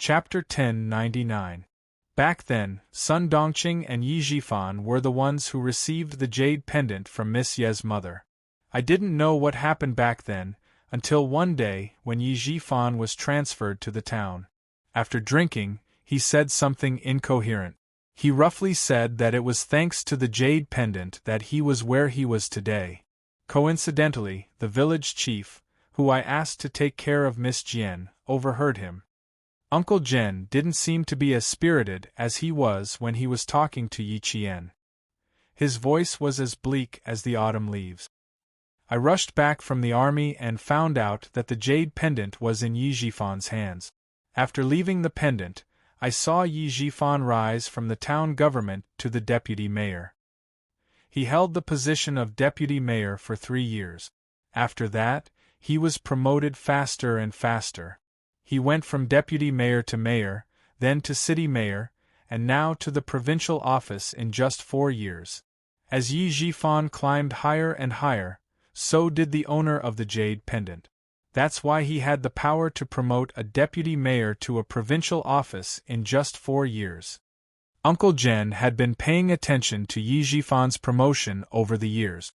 Chapter 1099. Back then, Sun Dongqing and Yi Zhifan were the ones who received the jade pendant from Miss Ye's mother. I didn't know what happened back then, until one day when Yi Zhifan was transferred to the town. After drinking, he said something incoherent. He roughly said that it was thanks to the jade pendant that he was where he was today. Coincidentally, the village chief, who I asked to take care of Miss Jian, overheard him. Uncle Zhen didn't seem to be as spirited as he was when he was talking to Yi Qian. His voice was as bleak as the autumn leaves. I rushed back from the army and found out that the jade pendant was in Yi Zhifan's hands. After leaving the pendant, I saw Yi Zhifan rise from the town government to the deputy mayor. He held the position of deputy mayor for 3 years. After that, he was promoted faster and faster. He went from deputy mayor to mayor, then to city mayor, and now to the provincial office in just 4 years. As Yi Zhifan climbed higher and higher, so did the owner of the jade pendant. That's why he had the power to promote a deputy mayor to a provincial office in just 4 years. Uncle Zhen had been paying attention to Yi Zhifan's promotion over the years.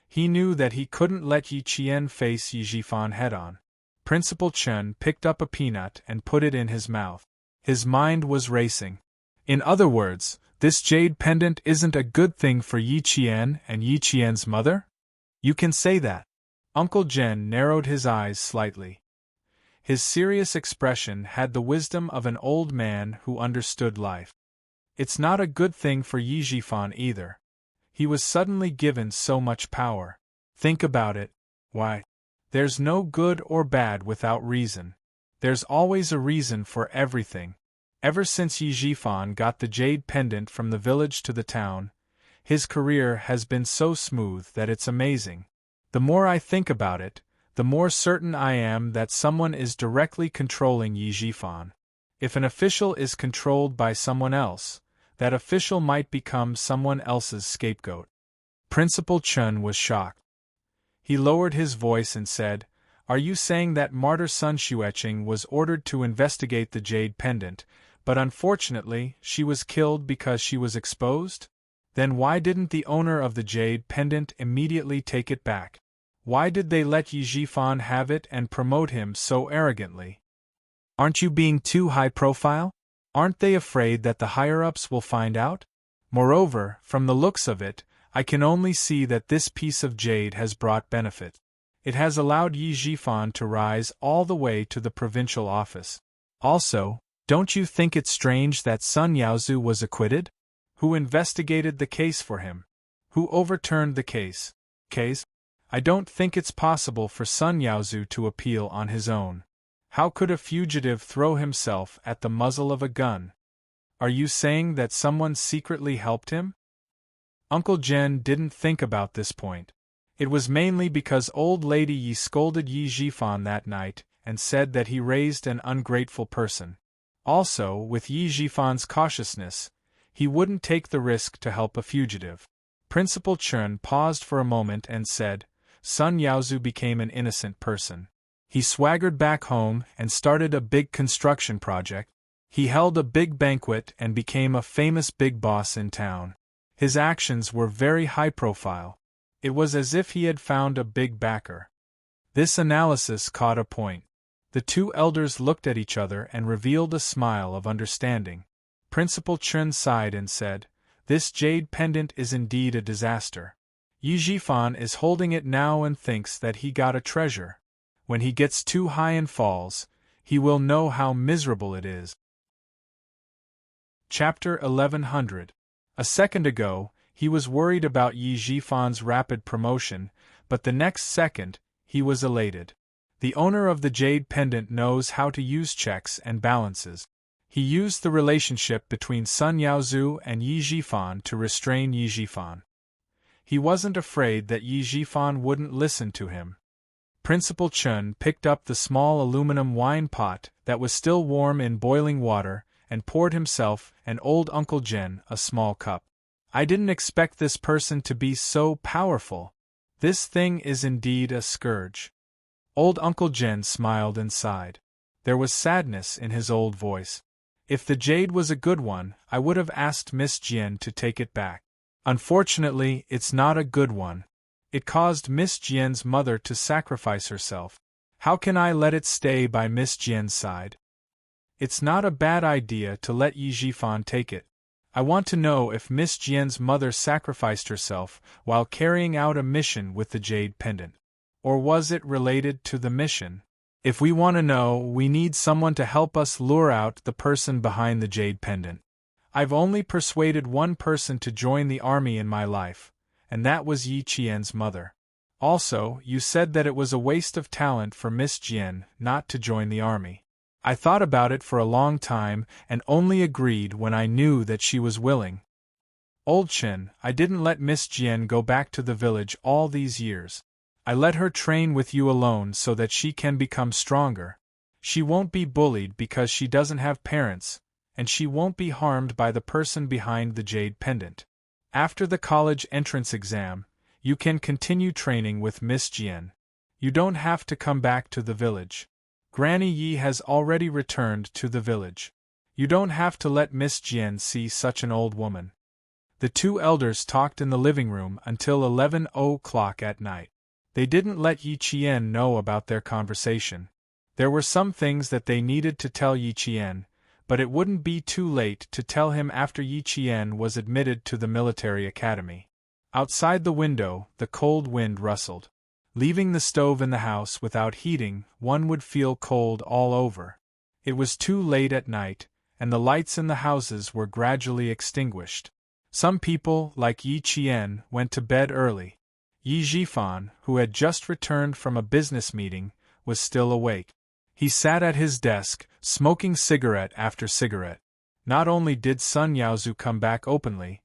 He knew that he couldn't let Yi Qian face Yi Zhifan head-on. Principal Chen picked up a peanut and put it in his mouth. His mind was racing. In other words, this jade pendant isn't a good thing for Yi Qian and Yi Qian's mother? You can say that. Uncle Zhen narrowed his eyes slightly. His serious expression had the wisdom of an old man who understood life. It's not a good thing for Yi Zhifan either. He was suddenly given so much power. Think about it. Why? There's no good or bad without reason. There's always a reason for everything. Ever since Yi Zhifan got the jade pendant from the village to the town, his career has been so smooth that it's amazing. The more I think about it, the more certain I am that someone is directly controlling Yi Zhifan. If an official is controlled by someone else, that official might become someone else's scapegoat. Principal Chen was shocked. He lowered his voice and said, "Are you saying that martyr Sun Xueqing was ordered to investigate the jade pendant, but unfortunately she was killed because she was exposed? Then why didn't the owner of the jade pendant immediately take it back? Why did they let Yi Zhifan have it and promote him so arrogantly? Aren't you being too high profile? Aren't they afraid that the higher-ups will find out? Moreover, from the looks of it, I can only see that this piece of jade has brought benefit. It has allowed Yi Zhifan to rise all the way to the provincial office. Also, don't you think it's strange that Sun Yaozu was acquitted? Who investigated the case for him? Who overturned the case? I don't think it's possible for Sun Yaozu to appeal on his own. How could a fugitive throw himself at the muzzle of a gun? Are you saying that someone secretly helped him?" Uncle Zhen didn't think about this point. It was mainly because old lady Yi scolded Yi Zhifan that night and said that he raised an ungrateful person. Also, with Yi Zhifan's cautiousness, he wouldn't take the risk to help a fugitive. Principal Chen paused for a moment and said, "Sun Yaozu became an innocent person. He swaggered back home and started a big construction project. He held a big banquet and became a famous big boss in town. His actions were very high profile. It was as if he had found a big backer." This analysis caught a point. The two elders looked at each other and revealed a smile of understanding. Principal Chen sighed and said, "This jade pendant is indeed a disaster. Yi Zhifan is holding it now and thinks that he got a treasure. When he gets too high and falls, he will know how miserable it is." Chapter 1100. A second ago, he was worried about Yi Zhifan's rapid promotion, but the next second, he was elated. The owner of the jade pendant knows how to use checks and balances. He used the relationship between Sun Yaozu and Yi Zhifan to restrain Yi Zhifan. He wasn't afraid that Yi Zhifan wouldn't listen to him. Principal Chen picked up the small aluminum wine pot that was still warm in boiling water and poured himself and old Uncle Zhen a small cup. "I didn't expect this person to be so powerful. This thing is indeed a scourge." Old Uncle Zhen smiled and sighed. There was sadness in his old voice. If the jade was a good one, I would have asked Miss Jian to take it back. Unfortunately, it's not a good one. It caused Miss Jian's mother to sacrifice herself. How can I let it stay by Miss Jian's side? It's not a bad idea to let Yi Jifan take it. I want to know if Miss Jian's mother sacrificed herself while carrying out a mission with the jade pendant. Or was it related to the mission? If we want to know, we need someone to help us lure out the person behind the jade pendant. I've only persuaded one person to join the army in my life, and that was Yi Qian's mother. Also, you said that it was a waste of talent for Miss Jian not to join the army. I thought about it for a long time and only agreed when I knew that she was willing. Old Chen, I didn't let Miss Jian go back to the village all these years. I let her train with you alone so that she can become stronger. She won't be bullied because she doesn't have parents, and she won't be harmed by the person behind the jade pendant. After the college entrance exam, you can continue training with Miss Jian. You don't have to come back to the village. Granny Yi has already returned to the village. You don't have to let Miss Jian see such an old woman. The two elders talked in the living room until 11 o'clock at night. They didn't let Yi Qian know about their conversation. There were some things that they needed to tell Yi Qian, but it wouldn't be too late to tell him after Yi Qian was admitted to the military academy. Outside the window, the cold wind rustled. Leaving the stove in the house without heating, one would feel cold all over. It was too late at night, and the lights in the houses were gradually extinguished. Some people, like Yi Qian, went to bed early. Yi Jifan, who had just returned from a business meeting, was still awake. He sat at his desk, smoking cigarette after cigarette. Not only did Sun Yaozu come back openly,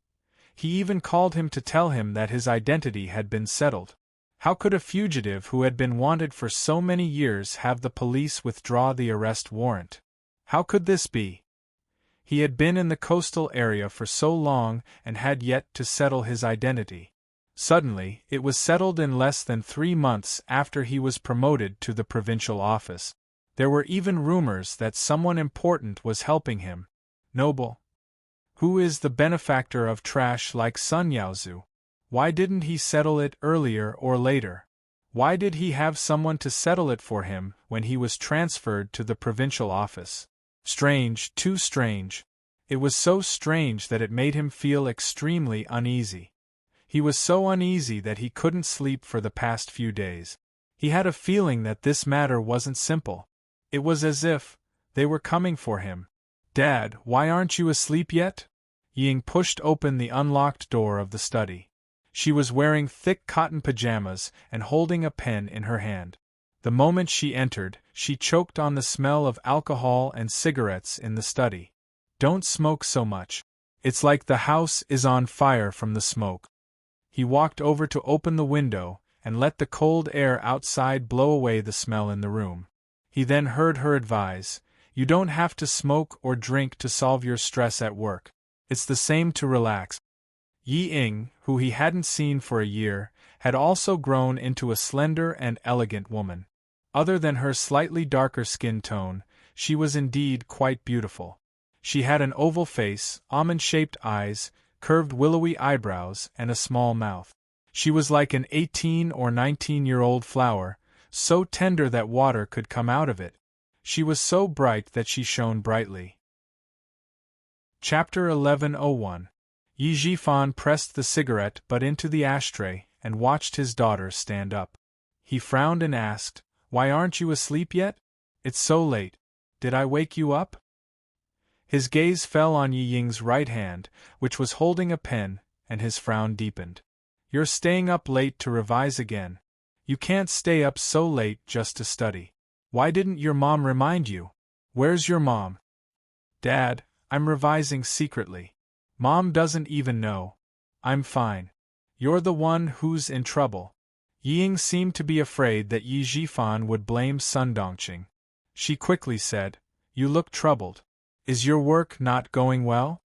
he even called him to tell him that his identity had been settled. How could a fugitive who had been wanted for so many years have the police withdraw the arrest warrant? How could this be? He had been in the coastal area for so long and had yet to settle his identity. Suddenly, it was settled in less than 3 months after he was promoted to the provincial office. There were even rumors that someone important was helping him. Noble. Who is the benefactor of trash like Sun Yaozu? Why didn't he settle it earlier or later? Why did he have someone to settle it for him when he was transferred to the provincial office? Strange, too strange. It was so strange that it made him feel extremely uneasy. He was so uneasy that he couldn't sleep for the past few days. He had a feeling that this matter wasn't simple. It was as if they were coming for him. Dad, why aren't you asleep yet? Ying pushed open the unlocked door of the study. She was wearing thick cotton pajamas and holding a pen in her hand. The moment she entered, she choked on the smell of alcohol and cigarettes in the study. Don't smoke so much. It's like the house is on fire from the smoke. He walked over to open the window and let the cold air outside blow away the smell in the room. He then heard her advise, "You don't have to smoke or drink to solve your stress at work. It's the same to relax." Yi Ying, who he hadn't seen for a year, had also grown into a slender and elegant woman. Other than her slightly darker skin tone, she was indeed quite beautiful. She had an oval face, almond-shaped eyes, curved willowy eyebrows, and a small mouth. She was like an 18 or 19-year-old flower, so tender that water could come out of it. She was so bright that she shone brightly. Chapter 1101. Yi Jifan pressed the cigarette butt into the ashtray and watched his daughter stand up. He frowned and asked, "Why aren't you asleep yet? It's so late. Did I wake you up?" His gaze fell on Yi Ying's right hand, which was holding a pen, and his frown deepened. "You're staying up late to revise again. You can't stay up so late just to study. Why didn't your mom remind you? Where's your mom?" "Dad, I'm revising secretly. Mom doesn't even know. I'm fine. You're the one who's in trouble." Yi Ying seemed to be afraid that Yi Jifan would blame Sun Dongqing. She quickly said, "You look troubled. Is your work not going well?"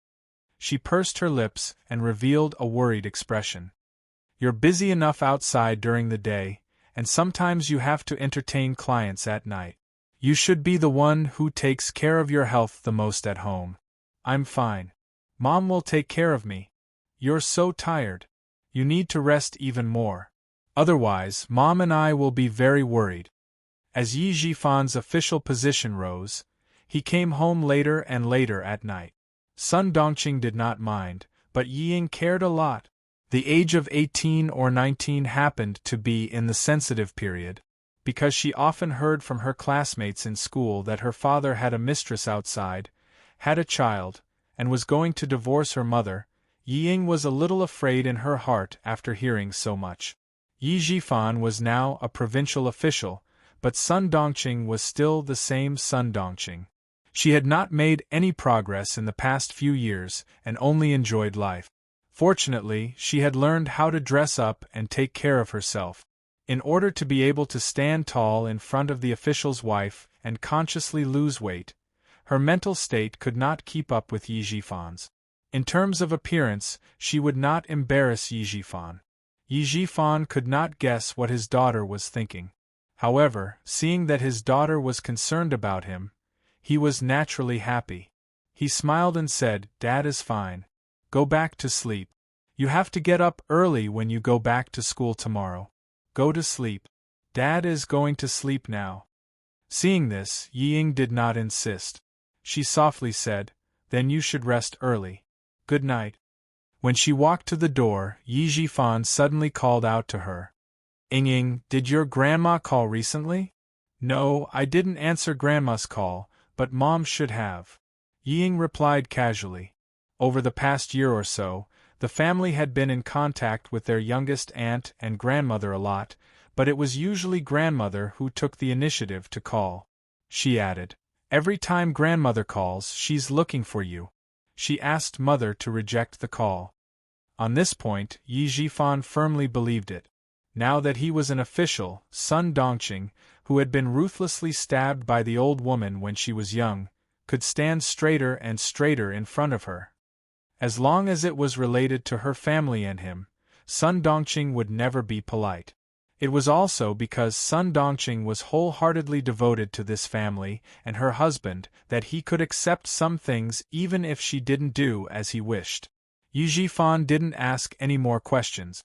She pursed her lips and revealed a worried expression. "You're busy enough outside during the day, and sometimes you have to entertain clients at night. You should be the one who takes care of your health the most at home. I'm fine. Mom will take care of me. You're so tired. You need to rest even more. Otherwise, Mom and I will be very worried. As Yi Jifan's official position rose, he came home later and later at night. Sun Dongqing did not mind, but Yiying cared a lot. The age of 18 or 19 happened to be in the sensitive period, because she often heard from her classmates in school that her father had a mistress outside, had a child, and was going to divorce her mother. Yiying was a little afraid in her heart after hearing so much. Yi Jifan was now a provincial official, but Sun Dongqing was still the same Sun Dongqing. She had not made any progress in the past few years and only enjoyed life. Fortunately, she had learned how to dress up and take care of herself. In order to be able to stand tall in front of the official's wife and consciously lose weight, her mental state could not keep up with Yi Jifan's. In terms of appearance, she would not embarrass Yi Jifan. Yi Jifan could not guess what his daughter was thinking. However, seeing that his daughter was concerned about him, he was naturally happy. He smiled and said, "Dad is fine. Go back to sleep. You have to get up early when you go back to school tomorrow. Go to sleep. Dad is going to sleep now." Seeing this, Yiying did not insist. She softly said, "Then you should rest early. Good night." When she walked to the door, Yi Jifan suddenly called out to her. "Ying, did your grandma call recently?" "No, I didn't answer Grandma's call, but Mom should have," Yiying replied casually. Over the past year or so, the family had been in contact with their youngest aunt and grandmother a lot, but it was usually grandmother who took the initiative to call. She added, "Every time grandmother calls, she's looking for you." She asked mother to reject the call. On this point, Yi Jifan firmly believed it. Now that he was an official, Sun Dongqing, who had been ruthlessly stabbed by the old woman when she was young, could stand straighter and straighter in front of her. As long as it was related to her family and him, Sun Dongqing would never be polite. It was also because Sun Dongqing was wholeheartedly devoted to this family and her husband that he could accept some things even if she didn't do as he wished. Yi Jifan didn't ask any more questions.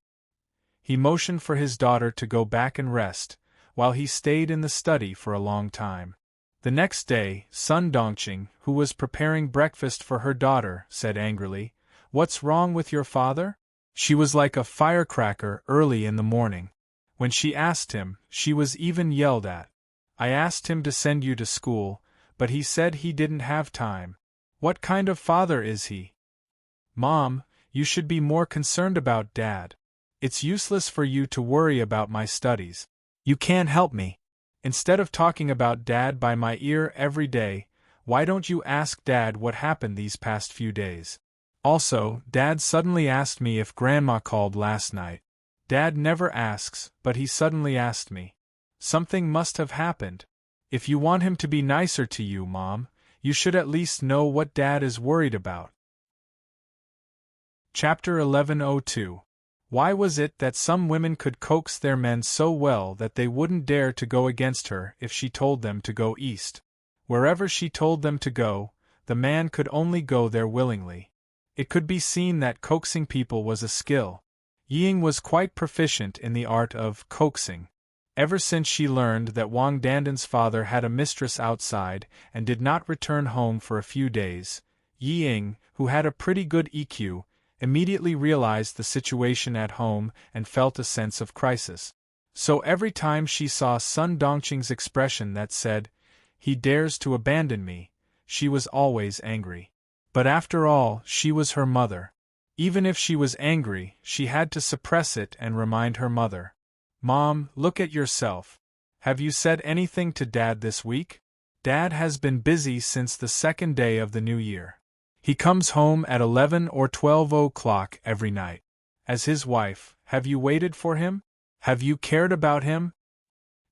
He motioned for his daughter to go back and rest, while he stayed in the study for a long time. The next day, Sun Dongqing, who was preparing breakfast for her daughter, said angrily, "What's wrong with your father?" She was like a firecracker early in the morning. When she asked him, she was even yelled at. "I asked him to send you to school, but he said he didn't have time. What kind of father is he?" "Mom, you should be more concerned about Dad. It's useless for you to worry about my studies. You can't help me. Instead of talking about Dad by my ear every day, why don't you ask Dad what happened these past few days? Also, Dad suddenly asked me if Grandma called last night. Dad never asks, but he suddenly asked me. Something must have happened. If you want him to be nicer to you, Mom, you should at least know what Dad is worried about." Chapter 1102. Why was it that some women could coax their men so well that they wouldn't dare to go against her if she told them to go east? Wherever she told them to go, the man could only go there willingly. It could be seen that coaxing people was a skill. Yiying was quite proficient in the art of coaxing. Ever since she learned that Wang Dandan's father had a mistress outside and did not return home for a few days, Yiying, who had a pretty good EQ, immediately realized the situation at home and felt a sense of crisis. So every time she saw Sun Dongqing's expression that said, "He dares to abandon me," she was always angry. But after all, she was her mother. Even if she was angry, she had to suppress it and remind her mother. "Mom, look at yourself. Have you said anything to Dad this week? Dad has been busy since the second day of the new year. He comes home at 11 or 12 o'clock every night. As his wife, have you waited for him? Have you cared about him?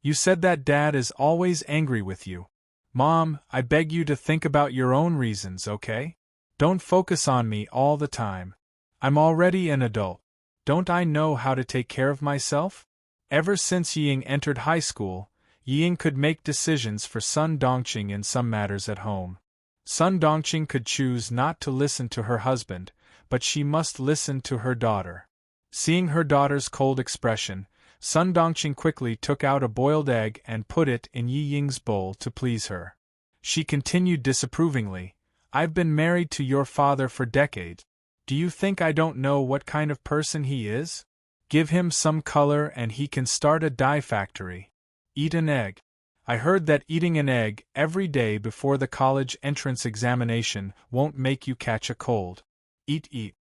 You said that Dad is always angry with you. Mom, I beg you to think about your own reasons, okay? Don't focus on me all the time. I'm already an adult. Don't I know how to take care of myself?" Ever since Yiying entered high school, Ying could make decisions for Sun Dongqing in some matters at home. Sun Dongqing could choose not to listen to her husband, but she must listen to her daughter. Seeing her daughter's cold expression, Sun Dongqing quickly took out a boiled egg and put it in Yi Ying's bowl to please her. She continued disapprovingly, "I've been married to your father for decades. Do you think I don't know what kind of person he is? Give him some color and he can start a dye factory. Eat an egg. I heard that eating an egg every day before the college entrance examination won't make you catch a cold. Eat.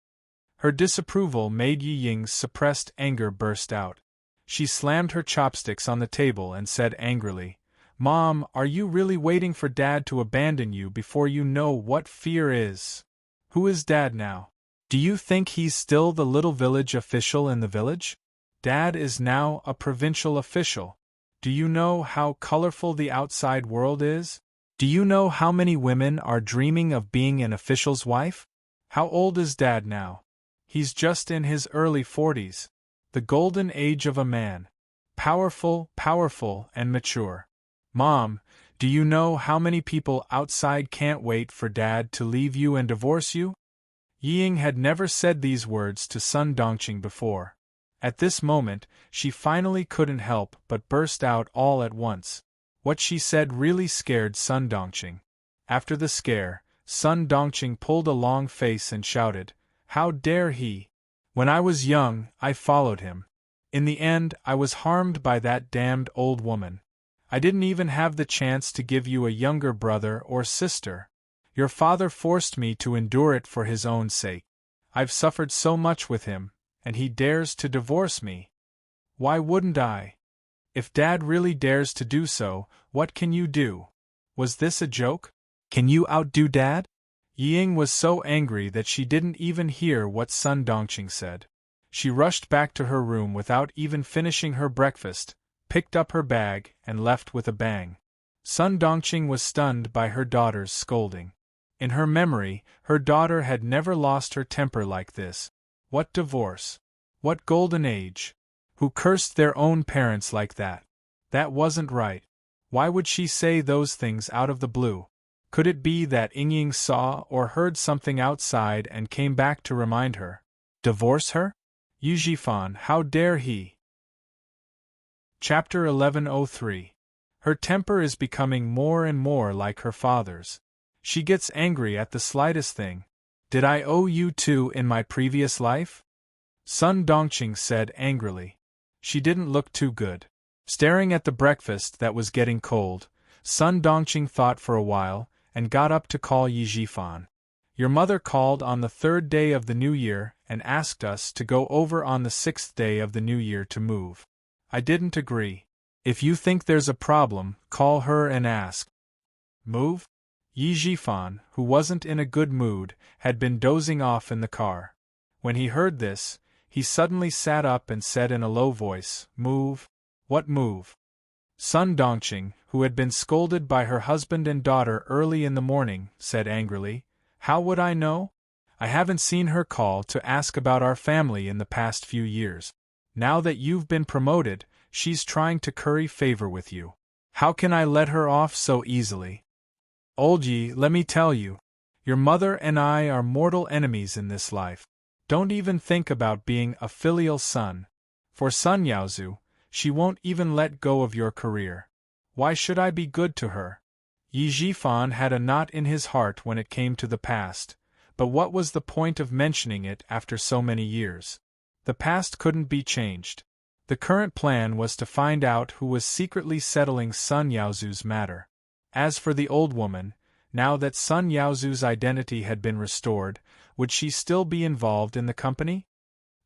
Her disapproval made Yi Ying's suppressed anger burst out. She slammed her chopsticks on the table and said angrily, "Mom, are you really waiting for Dad to abandon you before you know what fear is? Who is Dad now? Do you think he's still the little village official in the village? Dad is now a provincial official. Do you know how colorful the outside world is? Do you know how many women are dreaming of being an official's wife? How old is Dad now? He's just in his early 40s. The golden age of a man. Powerful, and mature. Mom, do you know how many people outside can't wait for Dad to leave you and divorce you?" Yi Ying had never said these words to Sun Dongqing before. At this moment, she finally couldn't help but burst out all at once. What she said really scared Sun Dongqing. After the scare, Sun Dongqing pulled a long face and shouted, "How dare he! When I was young, I followed him. In the end, I was harmed by that damned old woman. I didn't even have the chance to give you a younger brother or sister. Your father forced me to endure it for his own sake. I've suffered so much with him, and he dares to divorce me. Why wouldn't I? If Dad really dares to do so, what can you do? Was this a joke? Can you outdo Dad?" Yi Ying was so angry that she didn't even hear what Sun Dongqing said. She rushed back to her room without even finishing her breakfast, picked up her bag, and left with a bang. Sun Dongqing was stunned by her daughter's scolding. In her memory, her daughter had never lost her temper like this. What divorce? What golden age? Who cursed their own parents like that? That wasn't right. Why would she say those things out of the blue? Could it be that Ying saw or heard something outside and came back to remind her? Divorce her? Yu Jifan, how dare he? Chapter 1103. Her temper is becoming more and more like her father's. She gets angry at the slightest thing. Did I owe you two in my previous life? Sun Dongqing said angrily. She didn't look too good. Staring at the breakfast that was getting cold, Sun Dongqing thought for a while, and got up to call Yi Jifan. "Your mother called on the 3rd day of the new year and asked us to go over on the 6th day of the new year to move. I didn't agree. If you think there's a problem, call her and ask." Move? Yi Jifan, who wasn't in a good mood, had been dozing off in the car. When he heard this, he suddenly sat up and said in a low voice, "Move? What move?" Sun Dongqing, who had been scolded by her husband and daughter early in the morning, said angrily, "How would I know? I haven't seen her call to ask about our family in the past few years. Now that you've been promoted, she's trying to curry favor with you. How can I let her off so easily? Old Yi, let me tell you, your mother and I are mortal enemies in this life. Don't even think about being a filial son. For Sun Yaozu, she won't even let go of your career. Why should I be good to her?" Yi Jifan had a knot in his heart when it came to the past, but what was the point of mentioning it after so many years? The past couldn't be changed. The current plan was to find out who was secretly settling Sun Yaozu's matter. As for the old woman, now that Sun Yaozu's identity had been restored, would she still be involved in the company?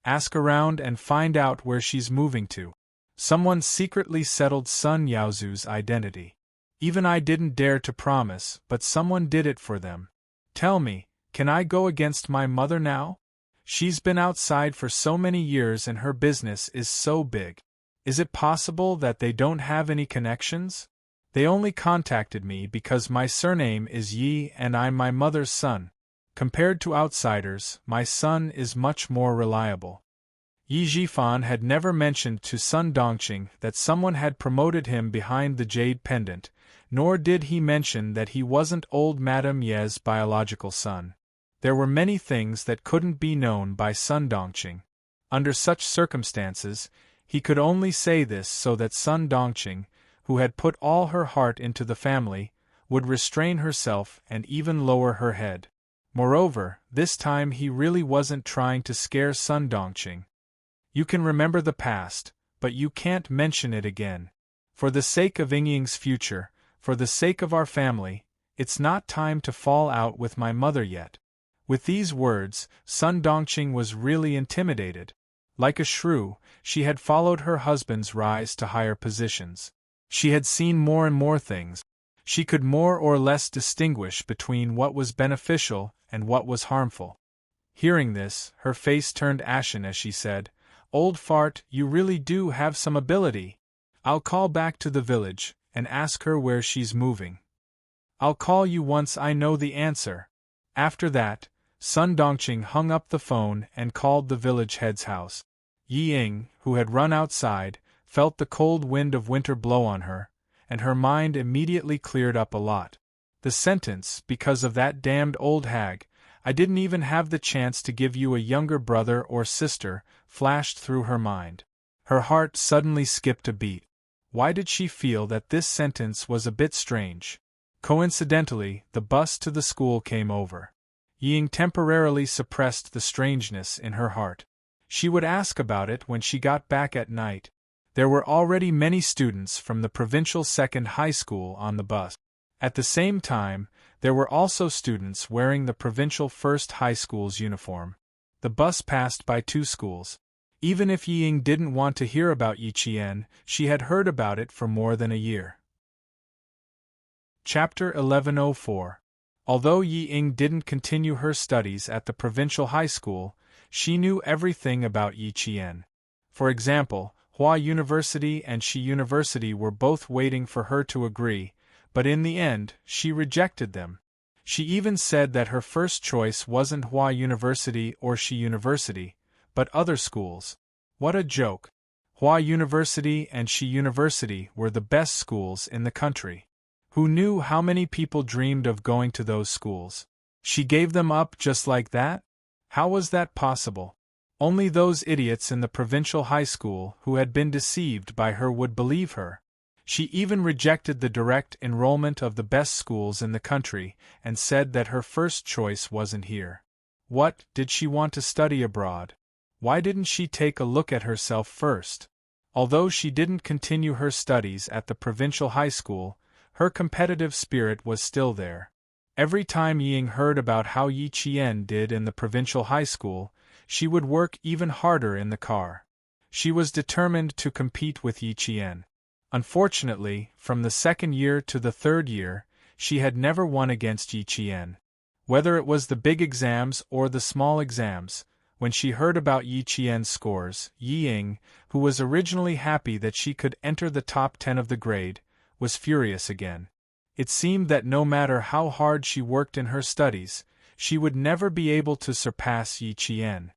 Ask around and find out where she's moving to. Someone secretly settled Sun Yaozu's identity. Even I didn't dare to promise, but someone did it for them. Tell me, can I go against my mother now? She's been outside for so many years and her business is so big. Is it possible that they don't have any connections? They only contacted me because my surname is Yi and I'm my mother's son. Compared to outsiders, my son is much more reliable. Yi Jifan had never mentioned to Sun Dongqing that someone had promoted him behind the jade pendant, nor did he mention that he wasn't old Madame Ye's biological son. There were many things that couldn't be known by Sun Dongqing. Under such circumstances, he could only say this so that Sun Dongqing, who had put all her heart into the family, would restrain herself and even lower her head. Moreover, this time he really wasn't trying to scare Sun Dongqing. You can remember the past, but you can't mention it again. For the sake of Yingying's future, for the sake of our family, it's not time to fall out with my mother yet. With these words, Sun Dongqing was really intimidated. Like a shrew, she had followed her husband's rise to higher positions. She had seen more and more things. She could more or less distinguish between what was beneficial and what was harmful. Hearing this, her face turned ashen as she said, "Old fart, you really do have some ability. I'll call back to the village and ask her where she's moving. I'll call you once I know the answer." After that, Sun Dongqing hung up the phone and called the village head's house. Yi Ying, who had run outside, felt the cold wind of winter blow on her, and her mind immediately cleared up a lot. The sentence, "because of that damned old hag, I didn't even have the chance to give you a younger brother or sister," flashed through her mind. Her heart suddenly skipped a beat. Why did she feel that this sentence was a bit strange? Coincidentally, the bus to the school came over. Ying temporarily suppressed the strangeness in her heart. She would ask about it when she got back at night. There were already many students from the provincial second high school on the bus. At the same time, there were also students wearing the provincial first high school's uniform. The bus passed by 2 schools. Even if Yi Ying didn't want to hear about Yiqian, she had heard about it for more than a year. Chapter 1104. Although Yi Ying didn't continue her studies at the provincial high school, she knew everything about Yiqian. For example, Hua University and Shi University were both waiting for her to agree, but in the end, she rejected them. She even said that her first choice wasn't Hua University or Shi University, but other schools. What a joke! Hua University and Shi University were the best schools in the country. Who knew how many people dreamed of going to those schools? She gave them up just like that? How was that possible? Only those idiots in the provincial high school who had been deceived by her would believe her. She even rejected the direct enrollment of the best schools in the country and said that her first choice wasn't here. What, did she want to study abroad? Why didn't she take a look at herself first? Although she didn't continue her studies at the provincial high school, her competitive spirit was still there. Every time Ying heard about how Yi Qian did in the provincial high school, she would work even harder in the car. She was determined to compete with Yi Qian. Unfortunately, from the second year to the third year, she had never won against Yi Qian. Whether it was the big exams or the small exams, when she heard about Yi Qian's scores, Yi Ying, who was originally happy that she could enter the top 10 of the grade, was furious again. It seemed that no matter how hard she worked in her studies, she would never be able to surpass Yi Qian.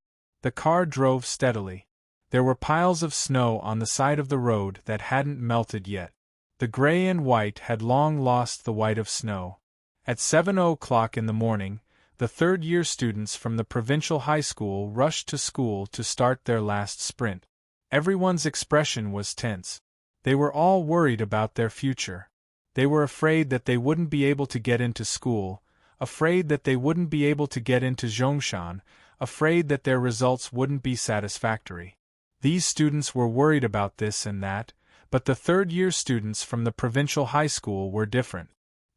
The car drove steadily. There were piles of snow on the side of the road that hadn't melted yet. The gray and white had long lost the white of snow. At 7:00 in the morning, the third-year students from the provincial high school rushed to school to start their last sprint. Everyone's expression was tense. They were all worried about their future. They were afraid that they wouldn't be able to get into school, afraid that they wouldn't be able to get into Zhongshan, afraid that their results wouldn't be satisfactory. These students were worried about this and that, but the third-year students from the provincial high school were different.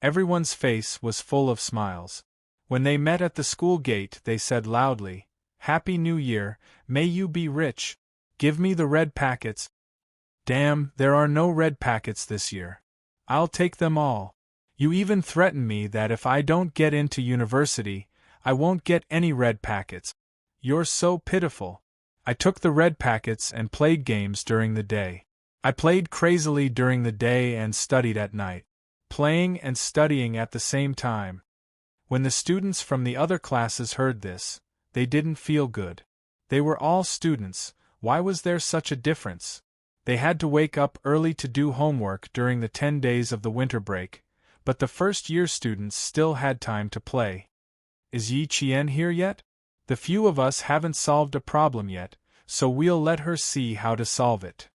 Everyone's face was full of smiles. When they met at the school gate, they said loudly, "Happy New Year, may you be rich. Give me the red packets." Damn, there are no red packets this year. I'll take them all. You even threaten me that if I don't get into university, I won't get any red packets. You're so pitiful. I took the red packets and played games during the day. I played crazily during the day and studied at night. Playing and studying at the same time. When the students from the other classes heard this, they didn't feel good. They were all students, Why was there such a difference? They had to wake up early to do homework during the 10 days of the winter break, but the first-year students still had time to play. Is Yi Qian here yet? The few of us haven't solved a problem yet, so we'll let her see how to solve it.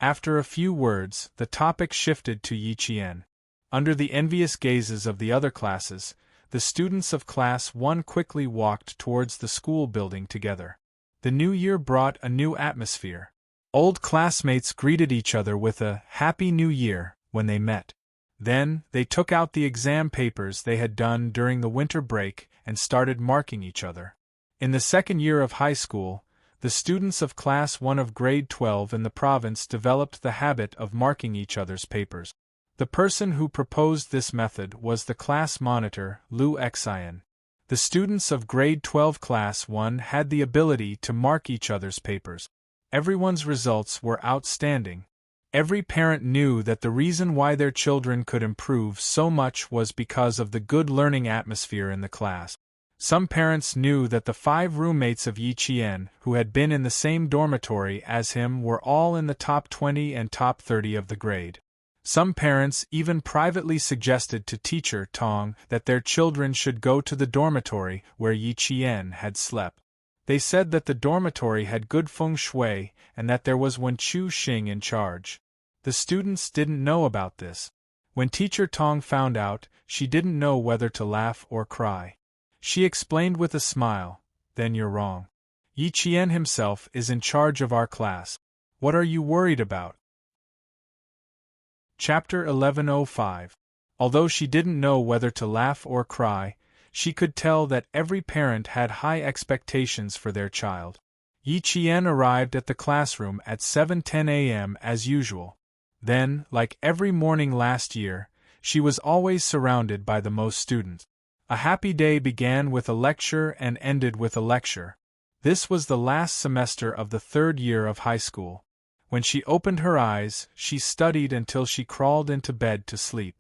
After a few words, the topic shifted to Yi Qian. Under the envious gazes of the other classes, the students of Class 1 quickly walked towards the school building together. The new year brought a new atmosphere. Old classmates greeted each other with a "Happy New Year" when they met. Then, they took out the exam papers they had done during the winter break and started marking each other. In the second year of high school, the students of Class 1 of Grade 12 in the province developed the habit of marking each other's papers. The person who proposed this method was the class monitor, Lu Xian. The students of Grade 12 Class 1 had the ability to mark each other's papers. Everyone's results were outstanding. Every parent knew that the reason why their children could improve so much was because of the good learning atmosphere in the class. Some parents knew that the 5 roommates of Yi Qian, who had been in the same dormitory as him, were all in the top 20 and top 30 of the grade. Some parents even privately suggested to Teacher Tong that their children should go to the dormitory where Yi Qian had slept. They said that the dormitory had good feng shui and that there was Wen Chu Xing in charge. The students didn't know about this. When Teacher Tong found out, she didn't know whether to laugh or cry. She explained with a smile, "Then you're wrong. Yi Qian himself is in charge of our class. What are you worried about?" Chapter 1105. Although she didn't know whether to laugh or cry, she could tell that every parent had high expectations for their child. Yi Qian arrived at the classroom at 7:10 a.m. as usual. Then, like every morning last year, she was always surrounded by the most students. A happy day began with a lecture and ended with a lecture. This was the last semester of the 3rd year of high school. When she opened her eyes, she studied until she crawled into bed to sleep.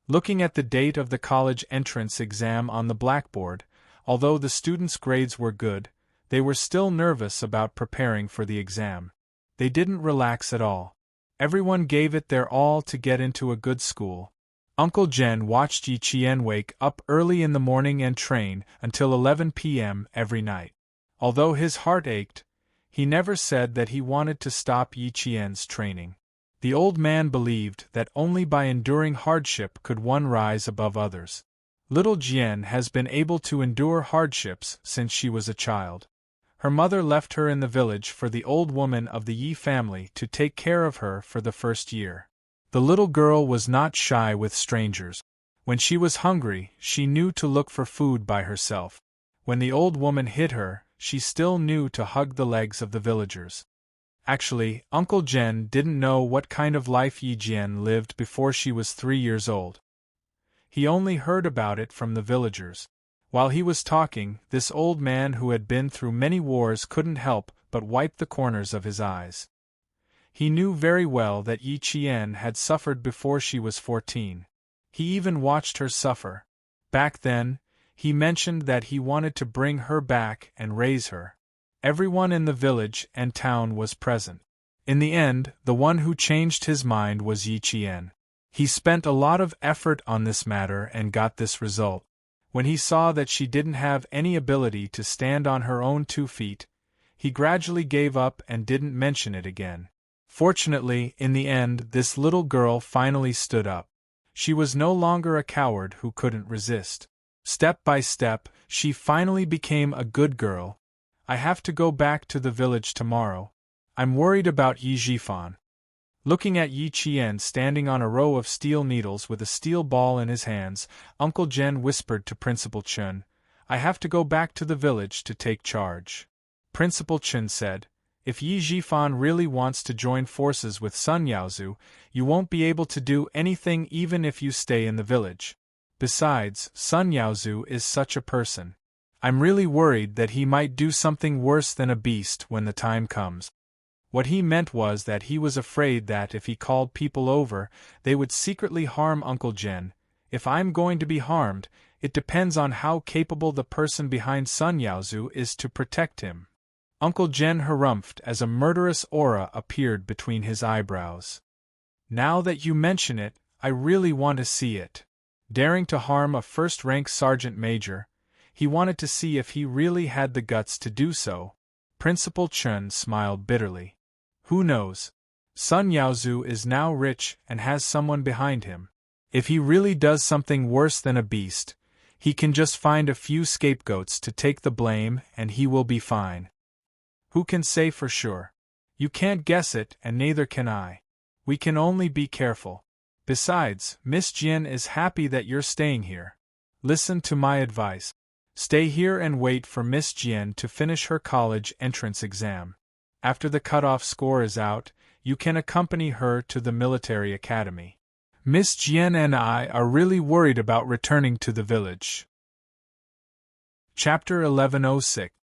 Looking at the date of the college entrance exam on the blackboard, although the students' grades were good, they were still nervous about preparing for the exam. They didn't relax at all. Everyone gave it their all to get into a good school. Uncle Jen watched Yi Qian wake up early in the morning and train until 11 p.m. every night. Although his heart ached, he never said that he wanted to stop Yi Qian's training. The old man believed that only by enduring hardship could one rise above others. Little Jian has been able to endure hardships since she was a child. Her mother left her in the village for the old woman of the Yi family to take care of her for the first year. The little girl was not shy with strangers. When she was hungry, she knew to look for food by herself. When the old woman hit her, she still knew to hug the legs of the villagers. Actually, Uncle Jen didn't know what kind of life Yi Jian lived before she was 3 years old. He only heard about it from the villagers. While he was talking, this old man who had been through many wars couldn't help but wipe the corners of his eyes. He knew very well that Yi Qian had suffered before she was 14. He even watched her suffer. Back then, he mentioned that he wanted to bring her back and raise her. Everyone in the village and town was present. In the end, the one who changed his mind was Yi Qian. He spent a lot of effort on this matter and got this result. When he saw that she didn't have any ability to stand on her own 2 feet, he gradually gave up and didn't mention it again. Fortunately, in the end, this little girl finally stood up. She was no longer a coward who couldn't resist. Step by step, she finally became a good girl. I have to go back to the village tomorrow. I'm worried about Yi Zhifan. Looking at Yi Qian standing on a row of steel needles with a steel ball in his hands, Uncle Jen whispered to Principal Chen, "I have to go back to the village to take charge." Principal Chen said, "If Yi Zhifan really wants to join forces with Sun Yaozu, you won't be able to do anything even if you stay in the village. Besides, Sun Yaozu is such a person. I'm really worried that he might do something worse than a beast when the time comes." What he meant was that he was afraid that if he called people over, they would secretly harm Uncle Jen. If I'm going to be harmed, it depends on how capable the person behind Sun Yaozu is to protect him. Uncle Jen harumphed as a murderous aura appeared between his eyebrows. Now that you mention it, I really want to see it. Daring to harm a first-rank sergeant major, he wanted to see if he really had the guts to do so. Principal Chen smiled bitterly. Who knows? Sun Yaozu is now rich and has someone behind him. If he really does something worse than a beast, he can just find a few scapegoats to take the blame and he will be fine. Who can say for sure? You can't guess it and neither can I. We can only be careful. Besides, Miss Jian is happy that you're staying here. Listen to my advice. Stay here and wait for Miss Jian to finish her college entrance exam. After the cutoff score is out, you can accompany her to the military academy. Miss Jian and I are really worried about returning to the village. Chapter 1106.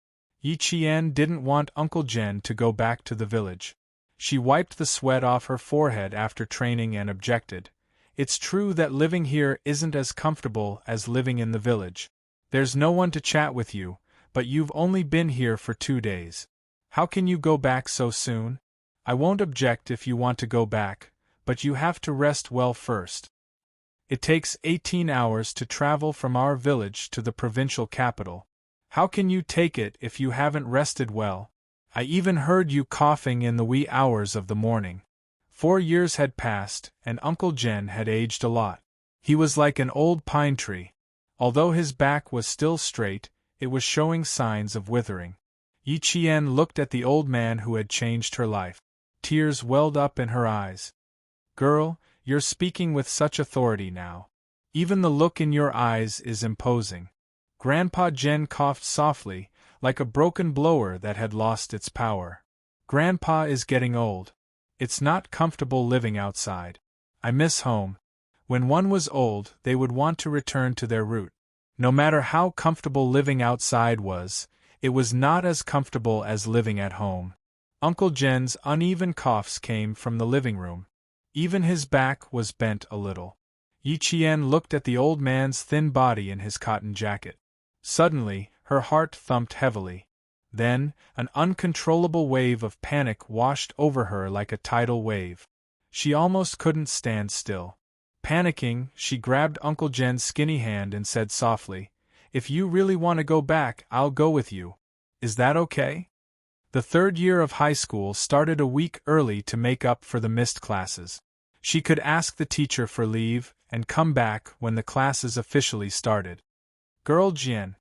Yi Qian didn't want Uncle Jen to go back to the village. She wiped the sweat off her forehead after training and objected. It's true that living here isn't as comfortable as living in the village. There's no one to chat with you, but you've only been here for 2 days. How can you go back so soon? I won't object if you want to go back, but you have to rest well first. It takes 18 hours to travel from our village to the provincial capital. How can you take it if you haven't rested well? I even heard you coughing in the wee hours of the morning. 4 years had passed, and Uncle Jen had aged a lot. He was like an old pine tree. Although his back was still straight, it was showing signs of withering. Yi Qian looked at the old man who had changed her life. Tears welled up in her eyes. Girl, you're speaking with such authority now. Even the look in your eyes is imposing. Grandpa Jen coughed softly, like a broken blower that had lost its power. Grandpa is getting old. It's not comfortable living outside. I miss home. When one was old, they would want to return to their root. No matter how comfortable living outside was, it was not as comfortable as living at home. Uncle Jen's uneven coughs came from the living room. Even his back was bent a little. Yi Qian looked at the old man's thin body in his cotton jacket. Suddenly, her heart thumped heavily. Then, an uncontrollable wave of panic washed over her like a tidal wave. She almost couldn't stand still. Panicking, she grabbed Uncle Jen's skinny hand and said softly, "If you really want to go back, I'll go with you. Is that okay?" The 3rd year of high school started a week early to make up for the missed classes. She could ask the teacher for leave and come back when the classes officially started. Girl Jian.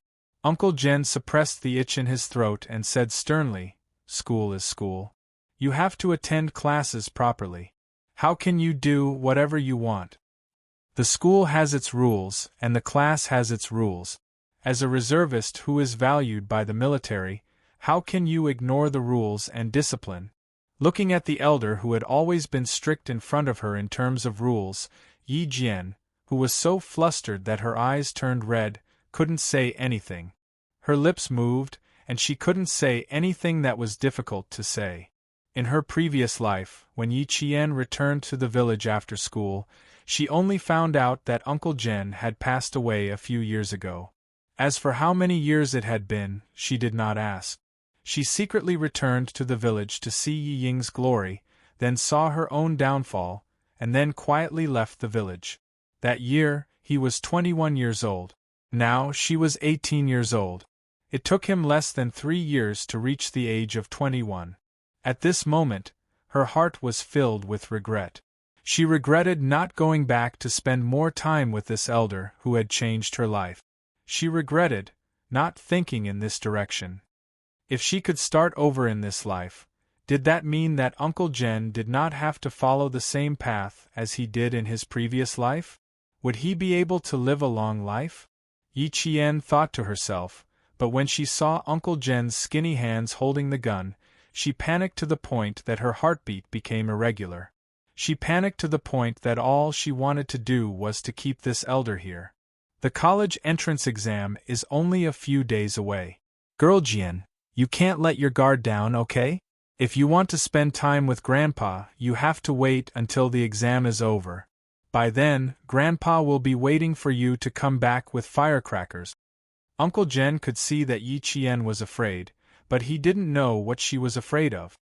Uncle Jen suppressed the itch in his throat and said sternly, "School is school. You have to attend classes properly. How can you do whatever you want? The school has its rules, and the class has its rules. As a reservist who is valued by the military, how can you ignore the rules and discipline?" Looking at the elder who had always been strict in front of her in terms of rules, Yi Jian, who was so flustered that her eyes turned red, couldn't say anything. Her lips moved, and she couldn't say anything that was difficult to say. In her previous life, when Yi Qian returned to the village after school, she only found out that Uncle Jen had passed away a few years ago. As for how many years it had been, she did not ask. She secretly returned to the village to see Yi Ying's glory, then saw her own downfall, and then quietly left the village. That year, he was 21 years old. Now she was 18 years old. It took him less than 3 years to reach the age of 21. At this moment, her heart was filled with regret. She regretted not going back to spend more time with this elder who had changed her life. She regretted not thinking in this direction. If she could start over in this life, did that mean that Uncle Jen did not have to follow the same path as he did in his previous life? Would he be able to live a long life? Yi Qian thought to herself, but when she saw Uncle Jen's skinny hands holding the gun, she panicked to the point that her heartbeat became irregular. She panicked to the point that all she wanted to do was to keep this elder here. The college entrance exam is only a few days away. Girl Jian, you can't let your guard down, okay? If you want to spend time with Grandpa, you have to wait until the exam is over. By then, Grandpa will be waiting for you to come back with firecrackers. Uncle Jen could see that Yi Qian was afraid, but he didn't know what she was afraid of.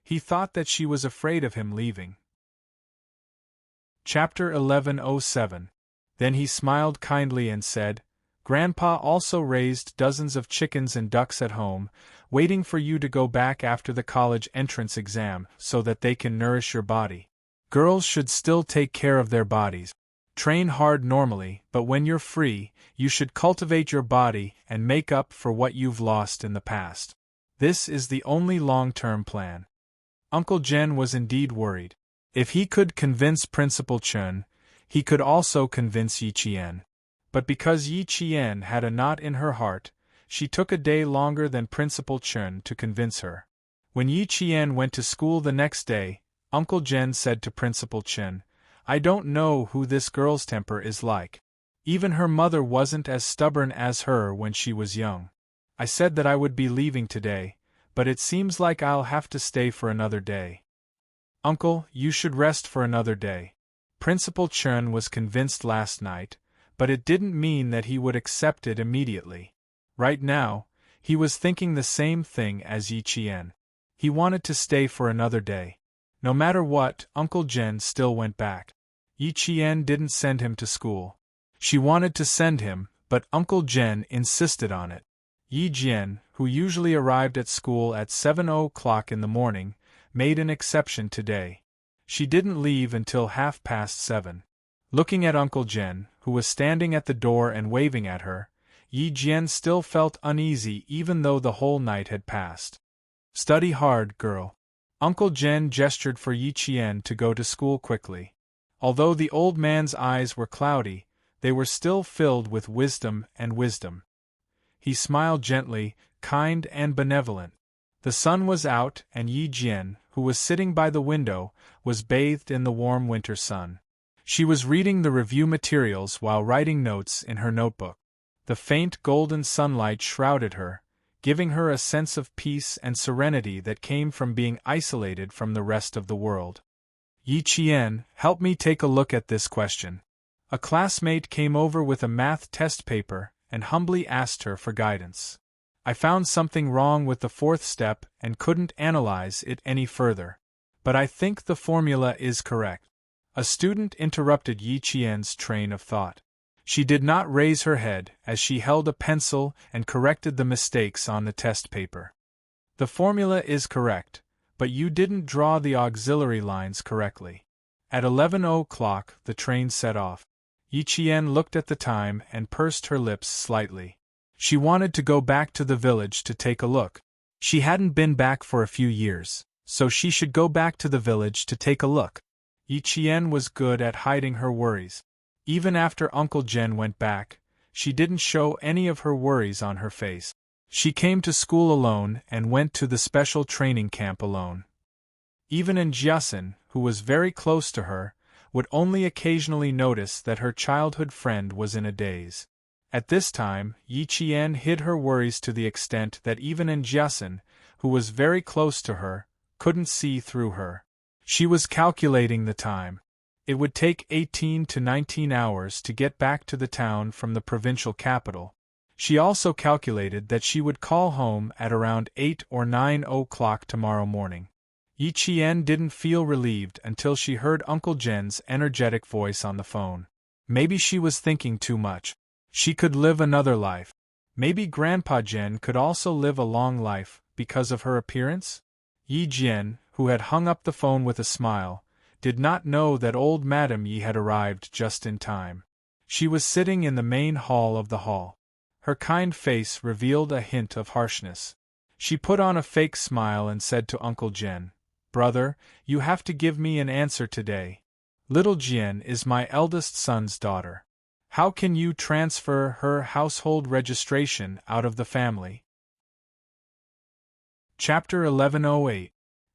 He thought that she was afraid of him leaving. Chapter 11:07. Then he smiled kindly and said, "Grandpa also raised dozens of chickens and ducks at home, waiting for you to go back after the college entrance exam so that they can nourish your body. Girls should still take care of their bodies. Train hard normally, but when you're free, you should cultivate your body and make up for what you've lost in the past. This is the only long-term plan." Uncle Jen was indeed worried. If he could convince Principal Chun, he could also convince Yi Qian. But because Yi Qian had a knot in her heart, she took a day longer than Principal Chun to convince her. When Yi Qian went to school the next day, Uncle Jen said to Principal Chun, "I don't know who this girl's temper is like. Even her mother wasn't as stubborn as her when she was young. I said that I would be leaving today, but it seems like I'll have to stay for another day." "Uncle, you should rest for another day." Principal Chun was convinced last night, but it didn't mean that he would accept it immediately. Right now, he was thinking the same thing as Yi Qian. He wanted to stay for another day. No matter what, Uncle Jen still went back. Yi Qian didn't send him to school. She wanted to send him, but Uncle Jen insisted on it. Yi Jian, who usually arrived at school at 7 o'clock in the morning, made an exception today. She didn't leave until 7:30. Looking at Uncle Jen, who was standing at the door and waving at her, Yi Jian still felt uneasy even though the whole night had passed. "Study hard, girl." Uncle Jen gestured for Yi Qian to go to school quickly. Although the old man's eyes were cloudy, they were still filled with wisdom and wisdom. He smiled gently, kind and benevolent. The sun was out and Yi Jian, who was sitting by the window, was bathed in the warm winter sun. She was reading the review materials while writing notes in her notebook. The faint golden sunlight shrouded her, giving her a sense of peace and serenity that came from being isolated from the rest of the world. "Yi Qian, help me take a look at this question." A classmate came over with a math test paper and humbly asked her for guidance. "I found something wrong with the fourth step and couldn't analyze it any further. But I think the formula is correct." A student interrupted Yi Qian's train of thought. She did not raise her head as she held a pencil and corrected the mistakes on the test paper. "The formula is correct, but you didn't draw the auxiliary lines correctly." At 11 o'clock the train set off. Yi Qian looked at the time and pursed her lips slightly. She wanted to go back to the village to take a look. She hadn't been back for a few years, so she should go back to the village to take a look. Yi Qian was good at hiding her worries. Even after Uncle Jen went back, she didn't show any of her worries on her face. She came to school alone and went to the special training camp alone. Even Jiasin, who was very close to her, would only occasionally notice that her childhood friend was in a daze. At this time, Yi Qian hid her worries to the extent that even Jiasin, who was very close to her, couldn't see through her. She was calculating the time. It would take 18 to 19 hours to get back to the town from the provincial capital. She also calculated that she would call home at around 8 or 9 o'clock tomorrow morning. Yi Qian didn't feel relieved until she heard Uncle Jen's energetic voice on the phone. Maybe she was thinking too much. She could live another life. Maybe Grandpa Jen could also live a long life, because of her appearance? Yi Jian, who had hung up the phone with a smile, did not know that old Madame Yi had arrived just in time. She was sitting in the main hall of the hall. Her kind face revealed a hint of harshness. She put on a fake smile and said to Uncle Jen, "Brother, you have to give me an answer today. Little Jian is my eldest son's daughter. How can you transfer her household registration out of the family?" Chapter 11:08.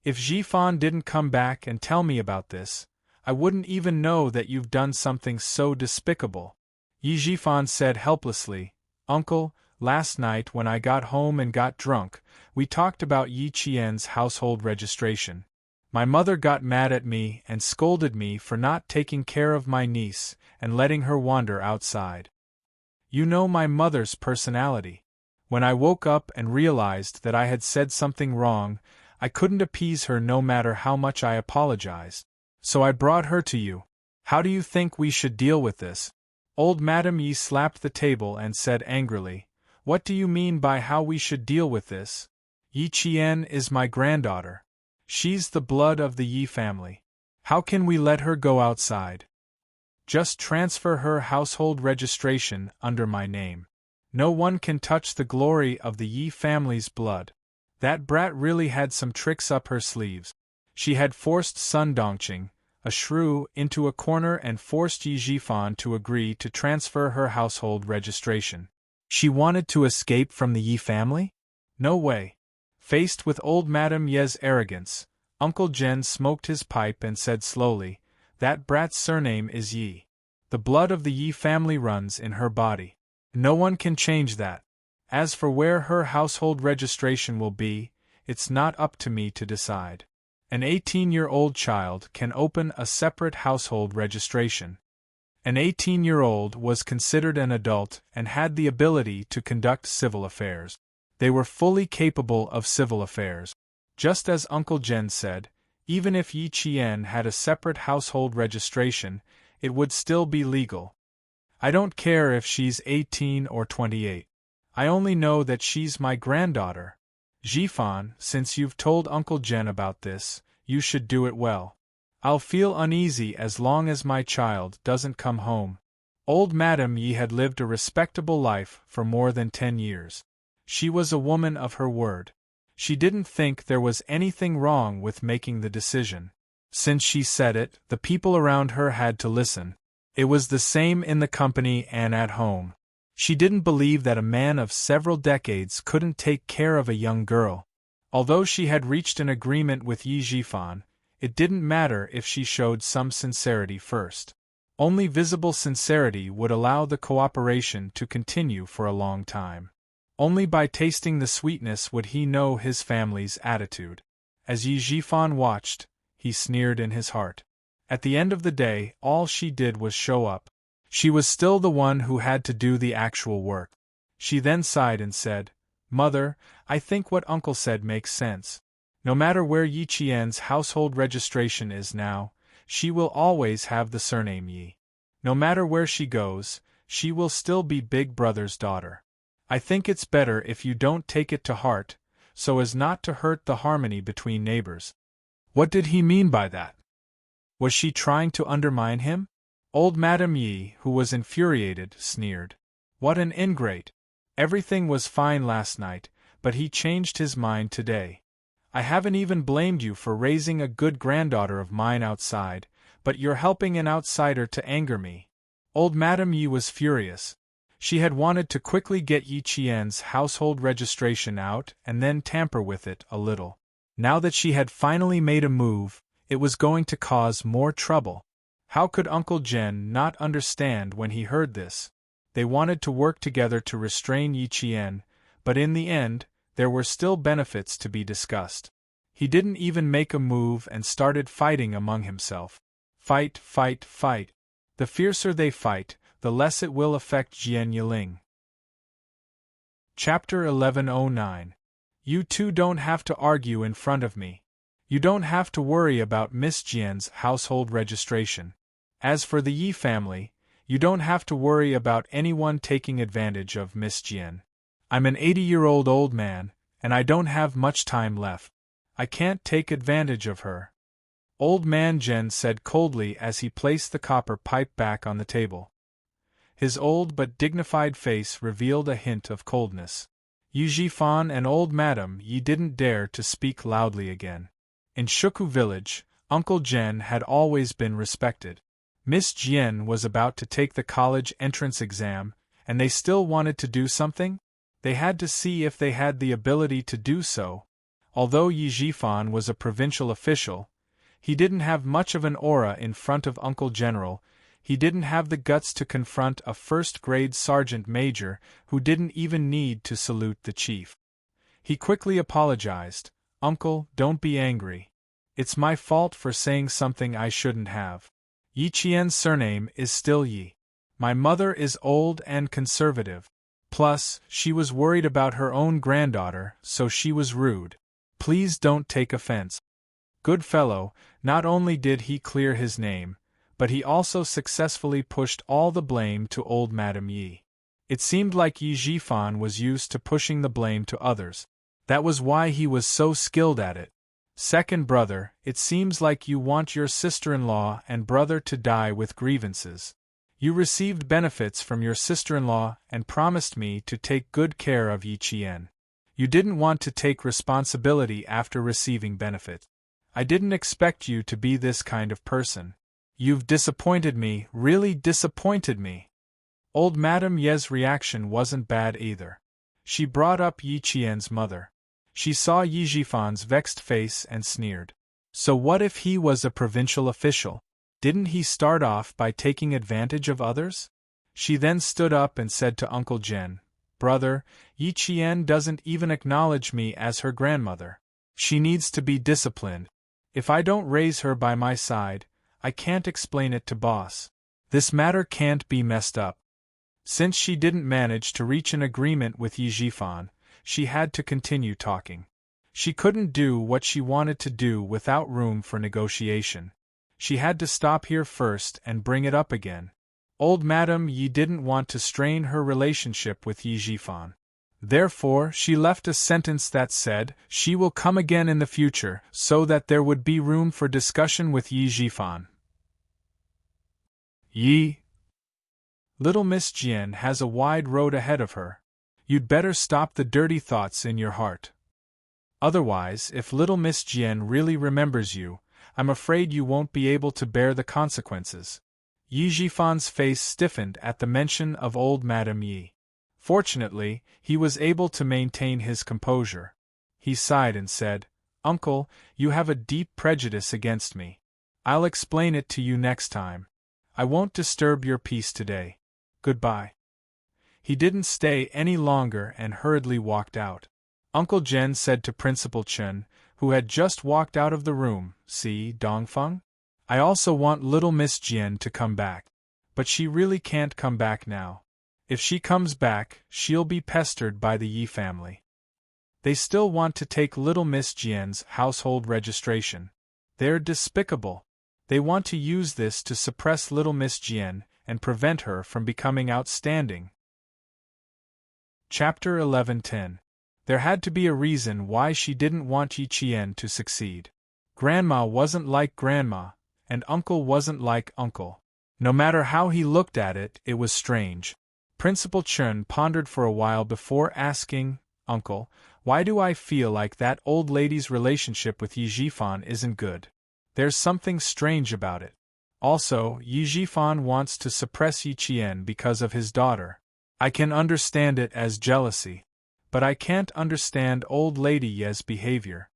If Jifan didn't come back and tell me about this, I wouldn't even know that you've done something so despicable. Yi Jifan said helplessly, "Uncle, last night when I got home and got drunk, we talked about Yi Qian's household registration. My mother got mad at me and scolded me for not taking care of my niece and letting her wander outside. You know my mother's personality. When I woke up and realized that I had said something wrong, I couldn't appease her no matter how much I apologized. So I brought her to you. How do you think we should deal with this? Old Madame Yi slapped the table and said angrily, "What do you mean by how we should deal with this? Yi Qian is my granddaughter. She's the blood of the Yi family. How can we let her go outside? Just transfer her household registration under my name. No one can touch the glory of the Yi family's blood." That brat really had some tricks up her sleeves. She had forced Sun Dongqing, a shrew, into a corner and forced Yi Jifan to agree to transfer her household registration. She wanted to escape from the Yi family? No way. Faced with old Madame Ye's arrogance, Uncle Jen smoked his pipe and said slowly, "That brat's surname is Yi. The blood of the Yi family runs in her body. No one can change that. As for where her household registration will be, it's not up to me to decide. An 18-year-old child can open a separate household registration." An 18-year-old was considered an adult and had the ability to conduct civil affairs. They were fully capable of civil affairs. Just as Uncle Jen said, even if Yi Qian had a separate household registration, it would still be legal. I don't care if she's 18 or 28. I only know that she's my granddaughter. Jifan, since you've told Uncle Jen about this, you should do it well. I'll feel uneasy as long as my child doesn't come home. Old Madame Yi had lived a respectable life for more than 10 years. She was a woman of her word. She didn't think there was anything wrong with making the decision. Since she said it, the people around her had to listen. It was the same in the company and at home. She didn't believe that a man of several decades couldn't take care of a young girl. Although she had reached an agreement with Yi Jifan, it didn't matter if she showed some sincerity first. Only visible sincerity would allow the cooperation to continue for a long time. Only by tasting the sweetness would he know his family's attitude. As Yi Jifan watched, he sneered in his heart. At the end of the day, all she did was show up. She was still the one who had to do the actual work. She then sighed and said, "Mother, I think what Uncle said makes sense. No matter where Yi Qian's household registration is now, she will always have the surname Yi. No matter where she goes, she will still be Big Brother's daughter. I think it's better if you don't take it to heart, so as not to hurt the harmony between neighbors." What did he mean by that? Was she trying to undermine him? Old Madame Yi, who was infuriated, sneered. What an ingrate! Everything was fine last night, but he changed his mind today. I haven't even blamed you for raising a good granddaughter of mine outside, but you're helping an outsider to anger me. Old Madame Yi was furious. She had wanted to quickly get Yi Qian's household registration out and then tamper with it a little. Now that she had finally made a move, it was going to cause more trouble. How could Uncle Jen not understand when he heard this? They wanted to work together to restrain Yi Qian, but in the end, there were still benefits to be discussed. He didn't even make a move and started fighting among himself. Fight, fight, fight. The fiercer they fight, the less it will affect Unyielding. Chapter 1109. You two don't have to argue in front of me. You don't have to worry about Miss Jian's household registration. As for the Yi family, you don't have to worry about anyone taking advantage of Miss Jian. I'm an 80-year-old old man, and I don't have much time left. I can't take advantage of her. Old Man Jen said coldly as he placed the copper pipe back on the table. His old but dignified face revealed a hint of coldness. Yi Jifan and old Madame Yi didn't dare to speak loudly again. In Shuku village, Uncle Jen had always been respected. Miss Jian was about to take the college entrance exam, and they still wanted to do something? They had to see if they had the ability to do so. Although Yi Jifan was a provincial official, he didn't have much of an aura in front of Uncle General. He didn't have the guts to confront a first-grade sergeant major who didn't even need to salute the chief. He quickly apologized. "Uncle, don't be angry. It's my fault for saying something I shouldn't have. Yi Qian's surname is still Yi. My mother is old and conservative. Plus, she was worried about her own granddaughter, so she was rude. Please don't take offense. Good fellow, not only did he clear his name, but he also successfully pushed all the blame to old Madame Yi. It seemed like Yi Jifan was used to pushing the blame to others. That was why he was so skilled at it. Second brother, it seems like you want your sister-in-law and brother to die with grievances. You received benefits from your sister-in-law and promised me to take good care of Yi Qian. You didn't want to take responsibility after receiving benefits. I didn't expect you to be this kind of person. You've disappointed me, really disappointed me. Old Madame Ye's reaction wasn't bad either. She brought up Yi Qian's mother. She saw Yi Jifan's vexed face and sneered. So what if he was a provincial official? Didn't he start off by taking advantage of others? She then stood up and said to Uncle Jen, "Brother, Yi Qian doesn't even acknowledge me as her grandmother. She needs to be disciplined. If I don't raise her by my side, I can't explain it to boss. This matter can't be messed up." Since she didn't manage to reach an agreement with Yi Jifan, she had to continue talking. She couldn't do what she wanted to do without room for negotiation. She had to stop here first and bring it up again. Old Madame Yi didn't want to strain her relationship with Yi Jifan. Therefore, she left a sentence that said, "She will come again in the future," so that there would be room for discussion with Yi Jifan. Yi. Little Miss Jian has a wide road ahead of her. You'd better stop the dirty thoughts in your heart. Otherwise, if little Miss Jian really remembers you, I'm afraid you won't be able to bear the consequences. Yi Jifan's face stiffened at the mention of old Madame Yi. Fortunately, he was able to maintain his composure. He sighed and said, "Uncle, you have a deep prejudice against me. I'll explain it to you next time. I won't disturb your peace today. Goodbye." He didn't stay any longer and hurriedly walked out. Uncle Jen said to Principal Chen, who had just walked out of the room, "See, Dongfeng? I also want little Miss Jian to come back. But she really can't come back now. If she comes back, she'll be pestered by the Yi family. They still want to take little Miss Jian's household registration. They're despicable. They want to use this to suppress little Miss Jian and prevent her from becoming outstanding." Chapter 11:10. There had to be a reason why she didn't want Yi Qian to succeed. Grandma wasn't like Grandma, and Uncle wasn't like Uncle. No matter how he looked at it, it was strange. Principal Chen pondered for a while before asking, "Uncle, why do I feel like that old lady's relationship with Yi Jifan isn't good? There's something strange about it. Also, Yi Jifan wants to suppress Yi Qian because of his daughter. I can understand it as jealousy. But I can't understand old Lady Ye's behavior.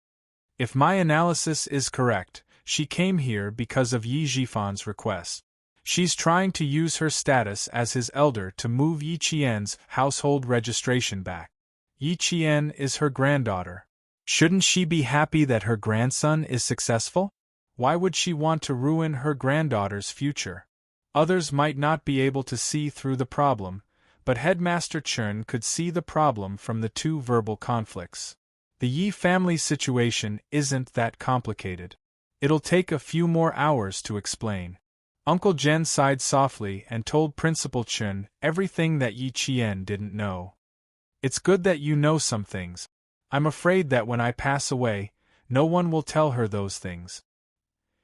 If my analysis is correct, she came here because of Yi Jifan's request. She's trying to use her status as his elder to move Yi Qian's household registration back. Yi Qian is her granddaughter. Shouldn't she be happy that her grandson is successful? Why would she want to ruin her granddaughter's future? Others might not be able to see through the problem, but Headmaster Chen could see the problem from the two verbal conflicts. The Yi family situation isn't that complicated. It'll take a few more hours to explain. Uncle Jen sighed softly and told Principal Chen everything that Yi Qian didn't know. "It's good that you know some things. I'm afraid that when I pass away, no one will tell her those things."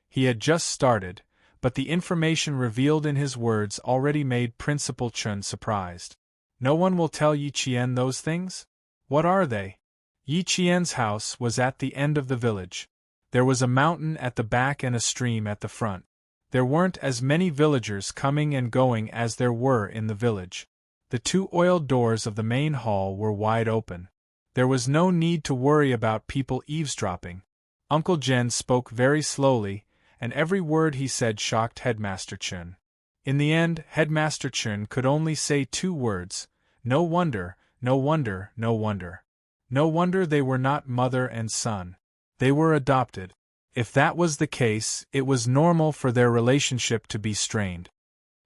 He had just started, but the information revealed in his words already made Principal Chen surprised. "No one will tell Yi Qian those things? What are they?" Yi Qian's house was at the end of the village. There was a mountain at the back and a stream at the front. There weren't as many villagers coming and going as there were in the village. The two oiled doors of the main hall were wide open. There was no need to worry about people eavesdropping. Uncle Jen spoke very slowly, and every word he said shocked Headmaster Chen. In the end, Headmaster Chen could only say two words: "No wonder, no wonder, no wonder." No wonder they were not mother and son. They were adopted. If that was the case, it was normal for their relationship to be strained.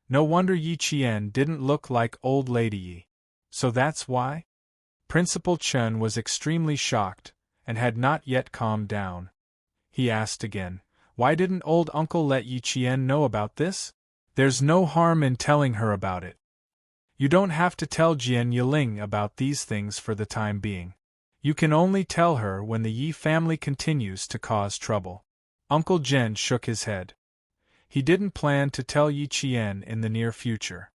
No wonder Yi Qian didn't look like old Lady Yi. So that's why? Principal Chen was extremely shocked, and had not yet calmed down. He asked again, "Why didn't old uncle let Yi Qian know about this?" "There's no harm in telling her about it. You don't have to tell Unyielding about these things for the time being. You can only tell her when the Yi family continues to cause trouble." Uncle Jen shook his head. He didn't plan to tell Yi Qian in the near future.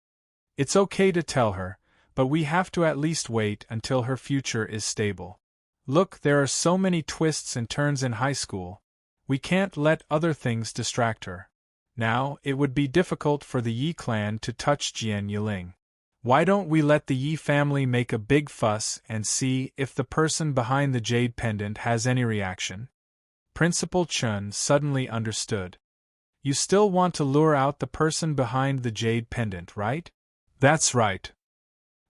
"It's okay to tell her, but we have to at least wait until her future is stable. Look, there are so many twists and turns in high school. We can't let other things distract her. Now, it would be difficult for the Yi clan to touch Unyielding. Why don't we let the Yi family make a big fuss and see if the person behind the jade pendant has any reaction?" Principal Chen suddenly understood. "You still want to lure out the person behind the jade pendant, right?" "That's right.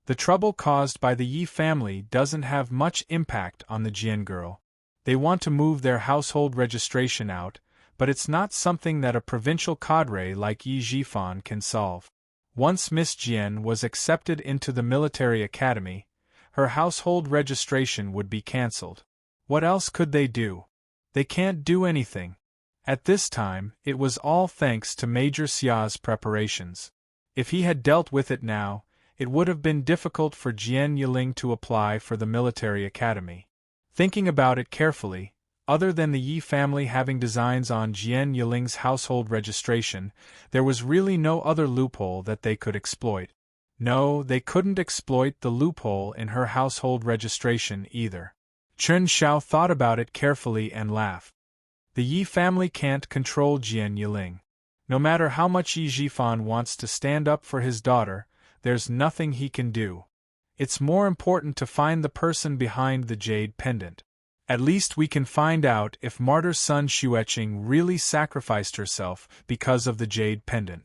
The trouble caused by the Yi family doesn't have much impact on the Jian girl. They want to move their household registration out, but it's not something that a provincial cadre like Yi Jifan can solve. Once Miss Jian was accepted into the military academy, her household registration would be cancelled. What else could they do? They can't do anything. At this time, it was all thanks to Major Xia's preparations. If he had dealt with it now, it would have been difficult for Unyielding to apply for the military academy. Thinking about it carefully, other than the Yi family having designs on Unyielding's household registration, there was really no other loophole that they could exploit. No, they couldn't exploit the loophole in her household registration either. Chen Xiao thought about it carefully and laughed. The Yi family can't control Unyielding. No matter how much Yi Jifan wants to stand up for his daughter, there's nothing he can do. It's more important to find the person behind the jade pendant. At least we can find out if martyr Sun Xueqing really sacrificed herself because of the jade pendant.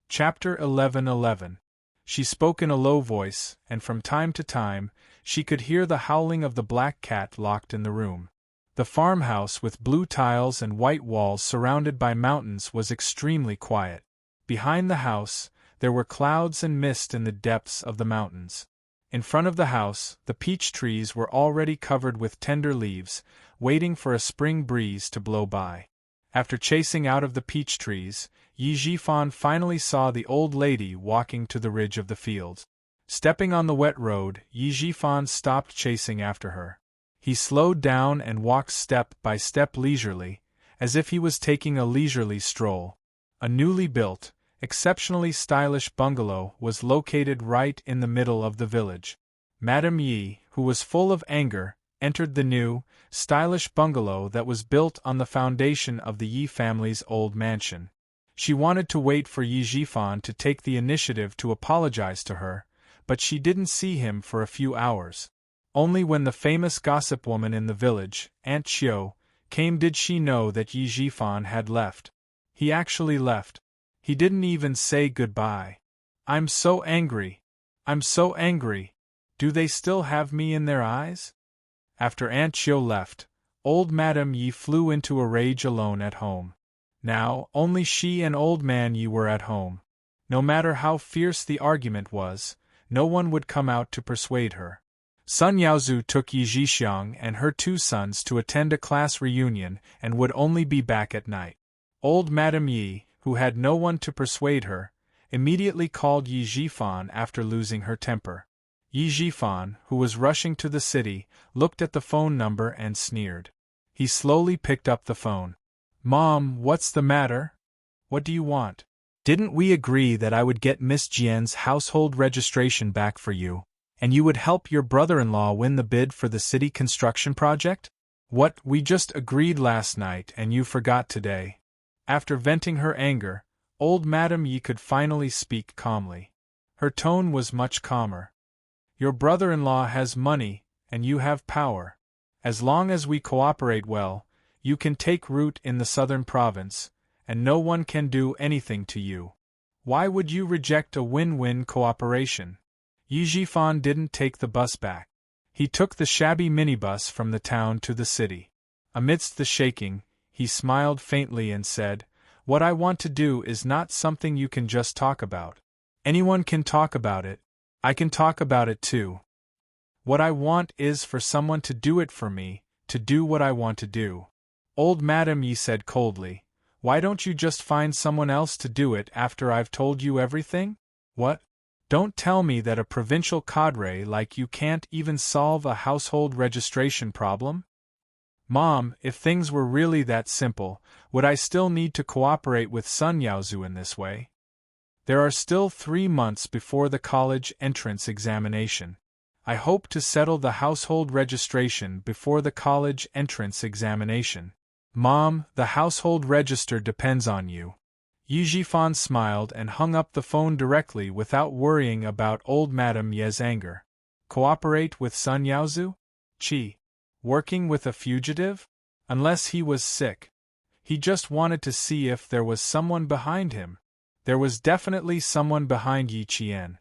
Chapter 11:11. She spoke in a low voice, and from time to time, she could hear the howling of the black cat locked in the room. The farmhouse with blue tiles and white walls surrounded by mountains was extremely quiet. Behind the house, there were clouds and mist in the depths of the mountains. In front of the house, the peach trees were already covered with tender leaves, waiting for a spring breeze to blow by. After chasing out of the peach trees, Yi Jifan finally saw the old lady walking to the ridge of the fields. Stepping on the wet road, Yi Jifan stopped chasing after her. He slowed down and walked step by step leisurely, as if he was taking a leisurely stroll. A newly built, exceptionally stylish bungalow was located right in the middle of the village. Madame Yi, who was full of anger, entered the new, stylish bungalow that was built on the foundation of the Yi family's old mansion. She wanted to wait for Yi Jifan to take the initiative to apologize to her, but she didn't see him for a few hours. Only when the famous gossip woman in the village, Aunt Qiu, came did she know that Yi Jifan had left. He actually left. He didn't even say goodbye. "I'm so angry. I'm so angry. Do they still have me in their eyes?" After Aunt Qiu left, old Madame Yi flew into a rage alone at home. Now, only she and old man Yi were at home. No matter how fierce the argument was, no one would come out to persuade her. Sun Yaozu took Yi Zhixiang and her 2 sons to attend a class reunion and would only be back at night. Old Madame Yi, who had no one to persuade her, immediately called Yi Jifan after losing her temper. Yi Jifan, who was rushing to the city, looked at the phone number and sneered. He slowly picked up the phone. "Mom, what's the matter? What do you want?" "Didn't we agree that I would get Miss Jian's household registration back for you, and you would help your brother-in-law win the bid for the city construction project?" "What, we just agreed last night and you forgot today." After venting her anger, old Madame Yi could finally speak calmly. Her tone was much calmer. "Your brother-in-law has money, and you have power. As long as we cooperate well, you can take root in the southern province, and no one can do anything to you. Why would you reject a win-win cooperation?" Yi Jifan didn't take the bus back. He took the shabby minibus from the town to the city. Amidst the shaking, he smiled faintly and said, "What I want to do is not something you can just talk about. Anyone can talk about it, I can talk about it too. What I want is for someone to do it for me, to do what I want to do. Old Madam Yi said coldly, why don't you just find someone else to do it after I've told you everything? What? Don't tell me that a provincial cadre like you can't even solve a household registration problem? Mom, if things were really that simple, would I still need to cooperate with Sun Yaozu in this way? There are still 3 months before the college entrance examination. I hope to settle the household registration before the college entrance examination. Mom, the household register depends on you. Yi Jifan smiled and hung up the phone directly without worrying about old Madame Ye's anger. Cooperate with Sun Yaozu? Chi. Working with a fugitive? Unless he was sick. He just wanted to see if there was someone behind him. There was definitely someone behind Yi Qian.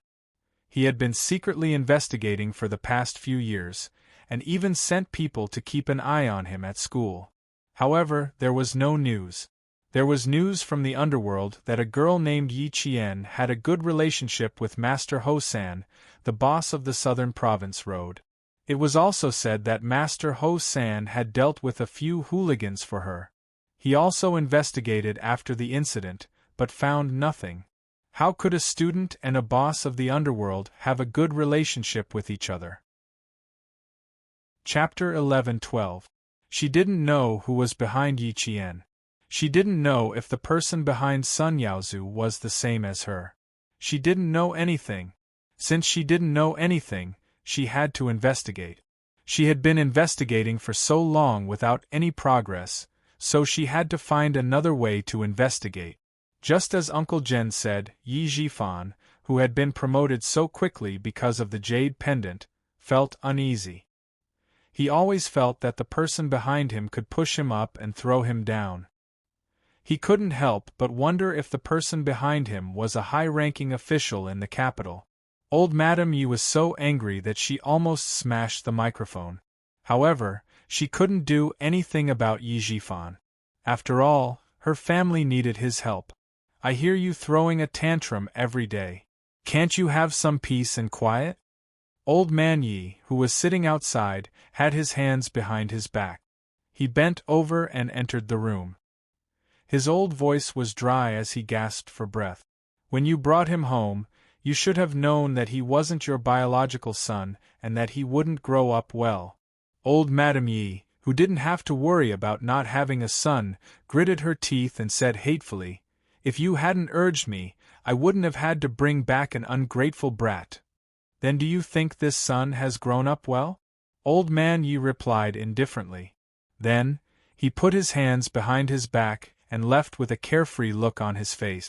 He had been secretly investigating for the past few years, and even sent people to keep an eye on him at school. However, there was no news. There was news from the underworld that a girl named Yi Qian had a good relationship with Master Ho San, the boss of the Southern Province Road. It was also said that Master Ho San had dealt with a few hooligans for her. He also investigated after the incident, but found nothing. How could a student and a boss of the underworld have a good relationship with each other? Chapter 11-12. She didn't know who was behind Yi Qian. She didn't know if the person behind Sun Yaozu was the same as her. She didn't know anything. Since she didn't know anything, she had to investigate. She had been investigating for so long without any progress, so she had to find another way to investigate. Just as Uncle Jen said, Yi Jifan, who had been promoted so quickly because of the jade pendant, felt uneasy. He always felt that the person behind him could push him up and throw him down. He couldn't help but wonder if the person behind him was a high-ranking official in the capital. Old Madame Yi was so angry that she almost smashed the microphone. However, she couldn't do anything about Yi Jifan. After all, her family needed his help. I hear you throwing a tantrum every day. Can't you have some peace and quiet? Old Man Yi, who was sitting outside, had his hands behind his back. He bent over and entered the room. His old voice was dry as he gasped for breath. When you brought him home, you should have known that he wasn't your biological son and that he wouldn't grow up well. Old Madame Yi, who didn't have to worry about not having a son, gritted her teeth and said hatefully, if you hadn't urged me, I wouldn't have had to bring back an ungrateful brat. Then do you think this son has grown up well? Old Man Yi replied indifferently. Then, he put his hands behind his back and left with a carefree look on his face.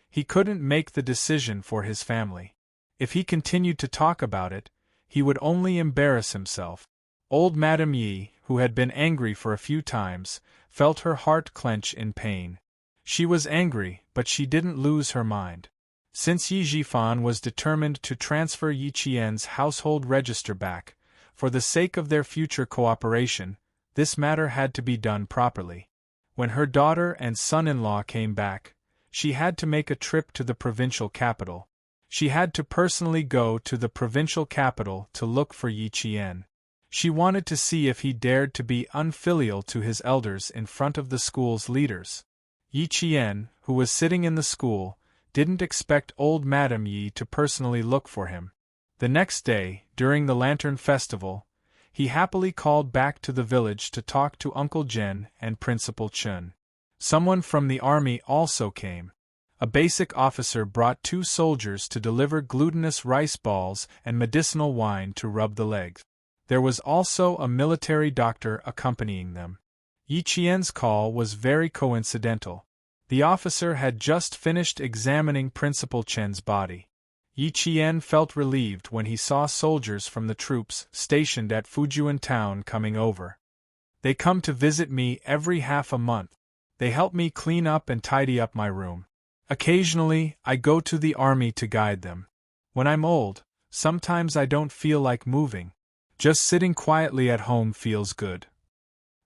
He couldn't make the decision for his family. If he continued to talk about it, he would only embarrass himself. Old Madame Yi, who had been angry for a few times, felt her heart clench in pain. She was angry, but she didn't lose her mind. Since Yi Jifan was determined to transfer Yi Qian's household register back, for the sake of their future cooperation, this matter had to be done properly. When her daughter and son-in-law came back, she had to make a trip to the provincial capital. She had to personally go to the provincial capital to look for Yi Qian. She wanted to see if he dared to be unfilial to his elders in front of the school's leaders. Yi Qian, who was sitting in the school, didn't expect old Madame Yi to personally look for him. The next day, during the Lantern Festival, he happily called back to the village to talk to Uncle Jen and Principal Chun. Someone from the army also came. A basic officer brought 2 soldiers to deliver glutinous rice balls and medicinal wine to rub the legs. There was also a military doctor accompanying them. Yi Qian's call was very coincidental. The officer had just finished examining Principal Chen's body. Yi Qian felt relieved when he saw soldiers from the troops stationed at Fujian town coming over. They come to visit me every half a month. They help me clean up and tidy up my room. Occasionally, I go to the army to guide them. When I'm old, sometimes I don't feel like moving. Just sitting quietly at home feels good.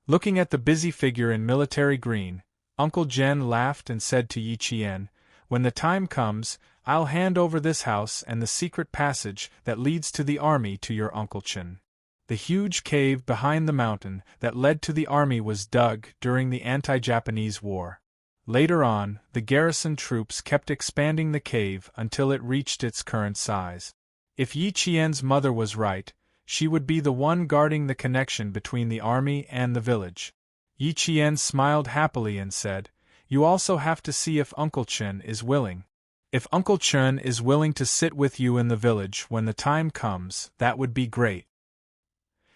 Looking at the busy figure in military green, Uncle Jen laughed and said to Yi Qian, when the time comes, I'll hand over this house and the secret passage that leads to the army to your Uncle Chen. The huge cave behind the mountain that led to the army was dug during the anti-Japanese war. Later on, the garrison troops kept expanding the cave until it reached its current size. If Yi Qian's mother was right, she would be the one guarding the connection between the army and the village. Yi Qian smiled happily and said, "You also have to see if Uncle Chen is willing. If Uncle Chen is willing to sit with you in the village when the time comes, that would be great."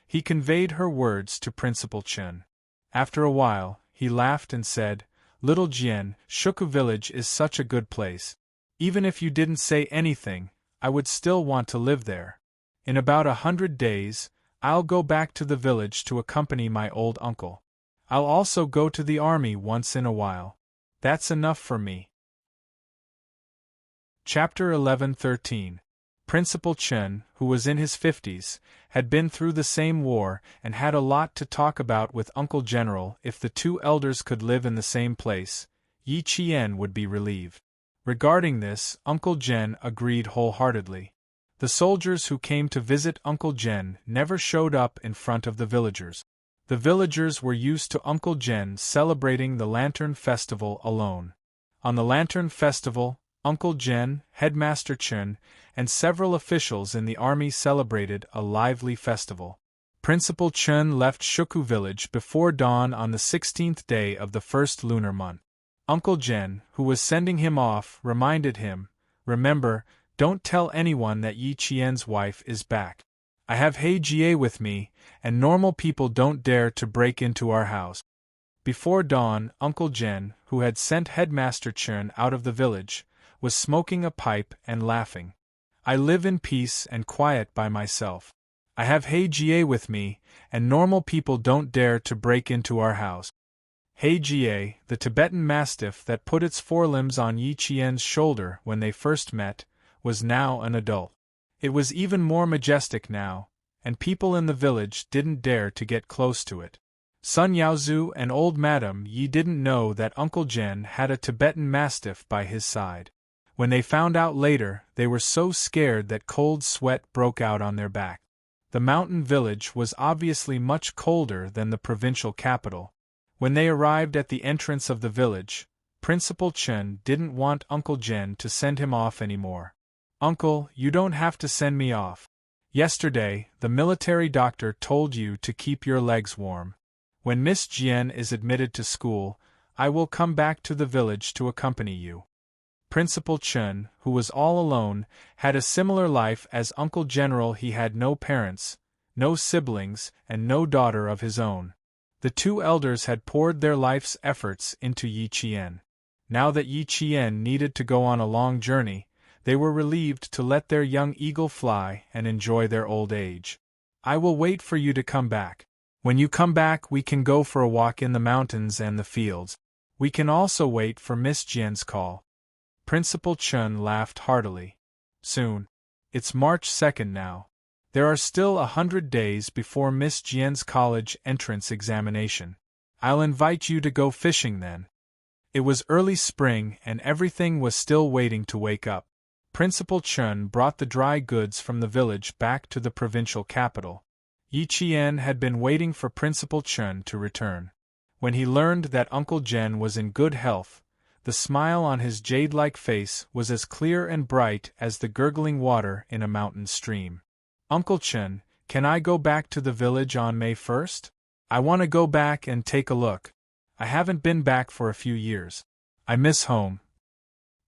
He conveyed her words to Principal Chen. After a while, he laughed and said, "Little Jian, Shuku village is such a good place. Even if you didn't say anything, I would still want to live there. In about 100 days, I'll go back to the village to accompany my old uncle. I'll also go to the army once in a while. That's enough for me." Chapter 11-13. Principal Chen, who was in his 50s, had been through the same war and had a lot to talk about with Uncle General. If the two elders could live in the same place, Yi Qian would be relieved. Regarding this, Uncle Jen agreed wholeheartedly. The soldiers who came to visit Uncle Jen never showed up in front of the villagers. The villagers were used to Uncle Jen celebrating the Lantern Festival alone. On the Lantern Festival, Uncle Jen, Headmaster Chen, and several officials in the army celebrated a lively festival. Principal Chen left Shuku village before dawn on the 16th day of the first lunar month. Uncle Jen, who was sending him off, reminded him, "Remember, don't tell anyone that Yi Qian's wife is back. I have He Jie with me, and normal people don't dare to break into our house." Before dawn, Uncle Jen, who had sent Headmaster Chen out of the village, was smoking a pipe and laughing. "I live in peace and quiet by myself. I have He Jie with me, and normal people don't dare to break into our house." He Jie, the Tibetan mastiff that put its forelimbs on Yi Qian's shoulder when they first met, was now an adult. It was even more majestic now, and people in the village didn't dare to get close to it. Sun Yaozu and old Madame Yi didn't know that Uncle Jen had a Tibetan mastiff by his side. When they found out later, they were so scared that cold sweat broke out on their back. The mountain village was obviously much colder than the provincial capital. When they arrived at the entrance of the village, Principal Chen didn't want Uncle Jen to send him off anymore. "Uncle, you don't have to send me off. Yesterday, the military doctor told you to keep your legs warm. When Miss Jian is admitted to school, I will come back to the village to accompany you." Principal Chen, who was all alone, had a similar life as Uncle General. He had no parents, no siblings, and no daughter of his own. The two elders had poured their life's efforts into Yi Qian. Now that Yi Qian needed to go on a long journey, they were relieved to let their young eagle fly and enjoy their old age. "I will wait for you to come back. When you come back, we can go for a walk in the mountains and the fields. We can also wait for Miss Jian's call." Principal Chen laughed heartily. "Soon. It's March 2nd now. There are still 100 days before Miss Jian's college entrance examination. I'll invite you to go fishing then." It was early spring and everything was still waiting to wake up. Principal Chen brought the dry goods from the village back to the provincial capital. Yi Qian had been waiting for Principal Chen to return. When he learned that Uncle Jen was in good health, the smile on his jade-like face was as clear and bright as the gurgling water in a mountain stream. "Uncle Chen, can I go back to the village on May 1st? I want to go back and take a look. I haven't been back for a few years. I miss home."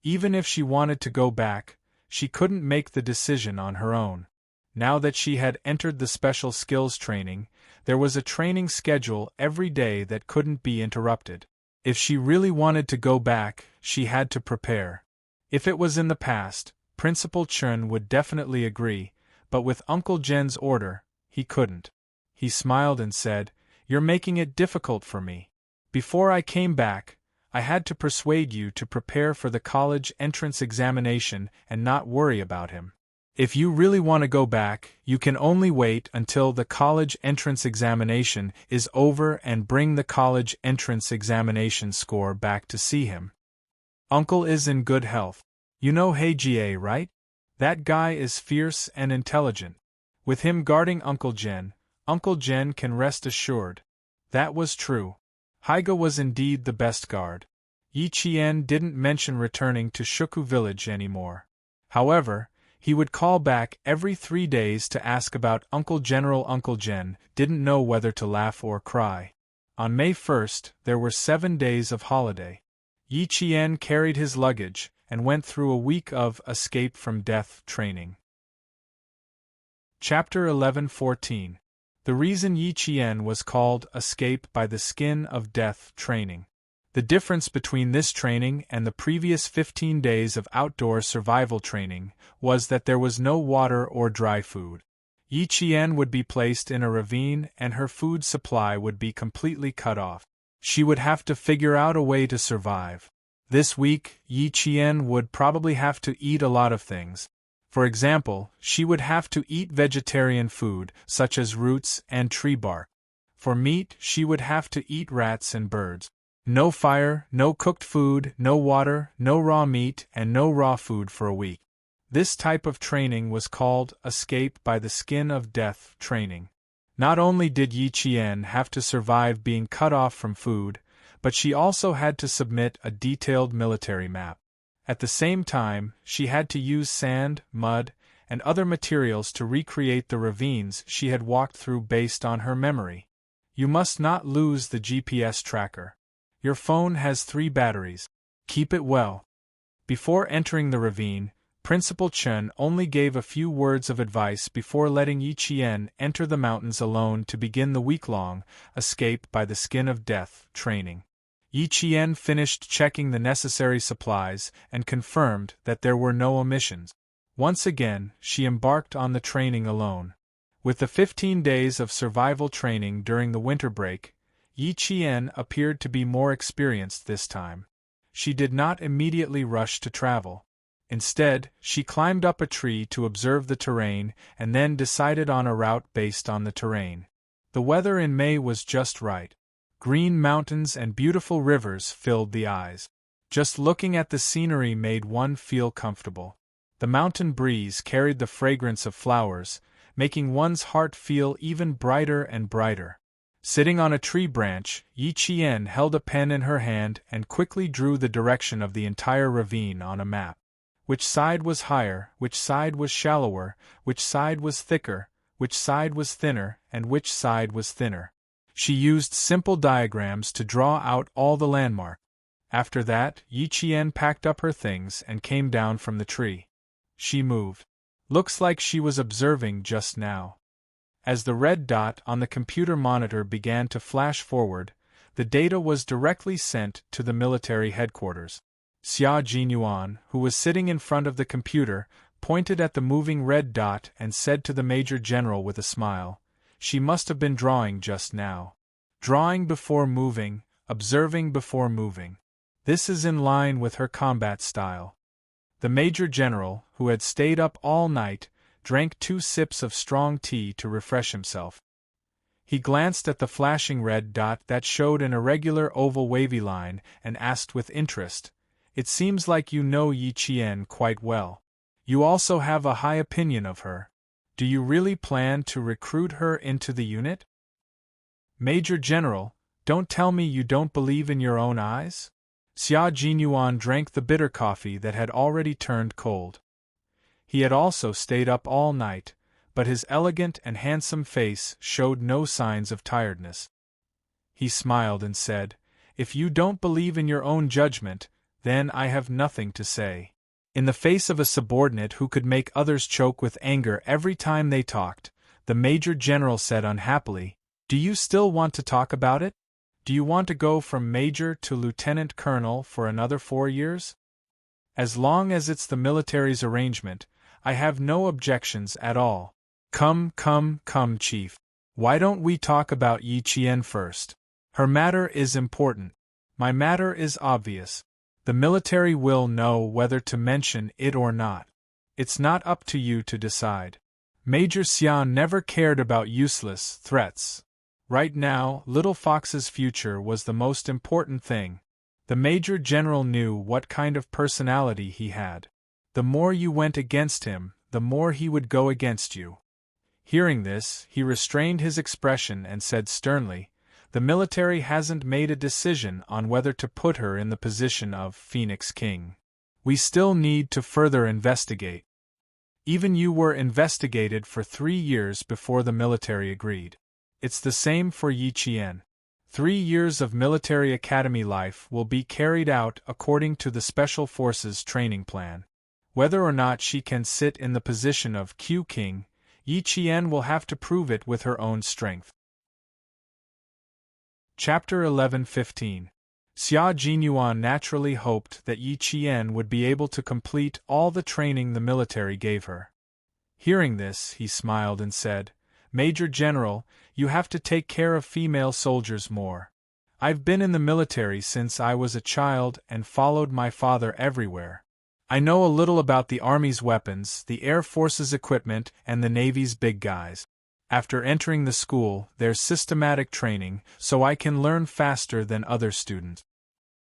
Even if she wanted to go back, she couldn't make the decision on her own. Now that she had entered the special skills training, there was a training schedule every day that couldn't be interrupted. If she really wanted to go back, she had to prepare. If it was in the past, Principal Chen would definitely agree, but with Uncle Jen's order, he couldn't. He smiled and said, "You're making it difficult for me. Before I came back, I had to persuade you to prepare for the college entrance examination and not worry about him. If you really want to go back, you can only wait until the college entrance examination is over and bring the college entrance examination score back to see him. Uncle is in good health. You know Heijie, right? That guy is fierce and intelligent. With him guarding Uncle Jen can rest assured. That was true. Haiga was indeed the best guard. Yi Qian didn't mention returning to Shuku village anymore. However, he would call back every 3 days to ask about Uncle General. Uncle Jen didn't know whether to laugh or cry. On May 1st, there were 7 days of holiday. Yi Qian carried his luggage and went through a week of escape from death training. Chapter 11:14. The reason Yi Qian was called Escape by the Skin of Death training. The difference between this training and the previous 15 days of outdoor survival training was that there was no water or dry food. Yi Qian would be placed in a ravine and her food supply would be completely cut off. She would have to figure out a way to survive. This week, Yi Qian would probably have to eat a lot of things. For example, she would have to eat vegetarian food, such as roots and tree bark. For meat, she would have to eat rats and birds. No fire, no cooked food, no water, no raw meat, and no raw food for a week. This type of training was called Escape by the Skin of Death training. Not only did Yi Qian have to survive being cut off from food, but she also had to submit a detailed military map. At the same time, she had to use sand, mud, and other materials to recreate the ravines she had walked through based on her memory. You must not lose the GPS tracker. Your phone has 3 batteries. Keep it well. Before entering the ravine, Principal Chen only gave a few words of advice before letting Yi Qian enter the mountains alone to begin the week-long Escape by the Skin of Death training. Yi Qian finished checking the necessary supplies and confirmed that there were no omissions. Once again, she embarked on the training alone. With the 15 days of survival training during the winter break, Yi Qian appeared to be more experienced this time. She did not immediately rush to travel. Instead, she climbed up a tree to observe the terrain and then decided on a route based on the terrain. The weather in May was just right. Green mountains and beautiful rivers filled the eyes. Just looking at the scenery made one feel comfortable. The mountain breeze carried the fragrance of flowers, making one's heart feel even brighter and brighter. Sitting on a tree branch, Yi Qian held a pen in her hand and quickly drew the direction of the entire ravine on a map. Which side was higher, which side was shallower, which side was thicker, which side was thinner, and which side was thinner. She used simple diagrams to draw out all the landmarks. After that, Yi Qian packed up her things and came down from the tree. She moved. Looks like she was observing just now. As the red dot on the computer monitor began to flash forward, the data was directly sent to the military headquarters. Xia Jinyuan, who was sitting in front of the computer, pointed at the moving red dot and said to the Major General with a smile, "She must have been drawing just now. Drawing before moving, observing before moving. This is in line with her combat style." The Major General, who had stayed up all night, drank 2 sips of strong tea to refresh himself. He glanced at the flashing red dot that showed an irregular oval wavy line and asked with interest, "It seems like you know Yi Qian quite well. You also have a high opinion of her. Do you really plan to recruit her into the unit?" "Major General, don't tell me you don't believe in your own eyes?" Xia Jinyuan drank the bitter coffee that had already turned cold. He had also stayed up all night, but his elegant and handsome face showed no signs of tiredness. He smiled and said, "If you don't believe in your own judgment, then I have nothing to say." In the face of a subordinate who could make others choke with anger every time they talked, the Major General said unhappily, "Do you still want to talk about it? Do you want to go from Major to Lieutenant Colonel for another 4 years? As long as it's the military's arrangement, I have no objections at all. Come, Chief. Why don't we talk about Yi Qian first? Her matter is important. My matter is obvious. The military will know whether to mention it or not. It's not up to you to decide." Major Xian never cared about useless threats. Right now, Little Fox's future was the most important thing. The Major General knew what kind of personality he had. The more you went against him, the more he would go against you. Hearing this, he restrained his expression and said sternly, "The military hasn't made a decision on whether to put her in the position of Phoenix King. We still need to further investigate. Even you were investigated for 3 years before the military agreed. It's the same for Yi Qian. 3 years of military academy life will be carried out according to the Special Forces training plan. Whether or not she can sit in the position of Q King, Yi Qian will have to prove it with her own strength." Chapter 11:15. Xia Jinyuan naturally hoped that Yi Qian would be able to complete all the training the military gave her. Hearing this, he smiled and said, "Major General, you have to take care of female soldiers more. I've been in the military since I was a child and followed my father everywhere. I know a little about the Army's weapons, the Air Force's equipment, and the Navy's big guys. After entering the school, there's systematic training, so I can learn faster than other students.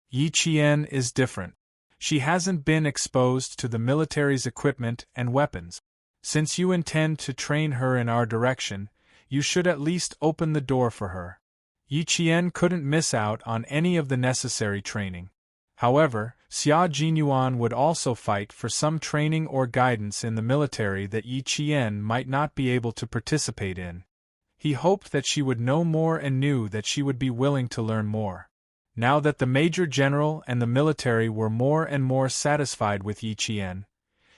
Yi Qian is different. She hasn't been exposed to the military's equipment and weapons. Since you intend to train her in our direction, you should at least open the door for her." Yi Qian couldn't miss out on any of the necessary training. However, Xia Jinyuan would also fight for some training or guidance in the military that Yi Qian might not be able to participate in. He hoped that she would know more and knew that she would be willing to learn more. Now that the Major General and the military were more and more satisfied with Yi Qian,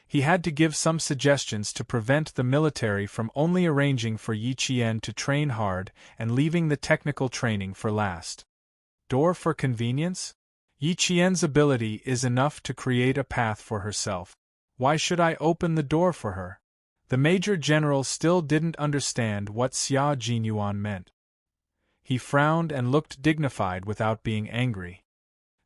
he had to give some suggestions to prevent the military from only arranging for Yi Qian to train hard and leaving the technical training for last. Door for convenience? Yi Qian's ability is enough to create a path for herself. Why should I open the door for her? The Major General still didn't understand what Xia Jinyuan meant. He frowned and looked dignified without being angry.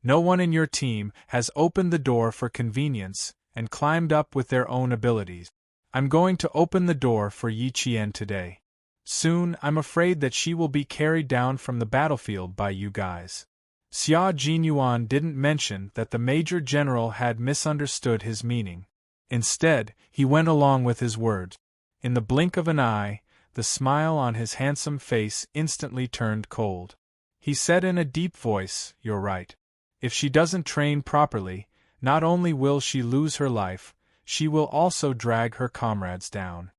"No one in your team has opened the door for convenience and climbed up with their own abilities. I'm going to open the door for Yi Qian today. Soon I'm afraid that she will be carried down from the battlefield by you guys." Xia Jinyuan didn't mention that the Major General had misunderstood his meaning. Instead, he went along with his words. In the blink of an eye, the smile on his handsome face instantly turned cold. He said in a deep voice, "You're right. If she doesn't train properly, not only will she lose her life, she will also drag her comrades down.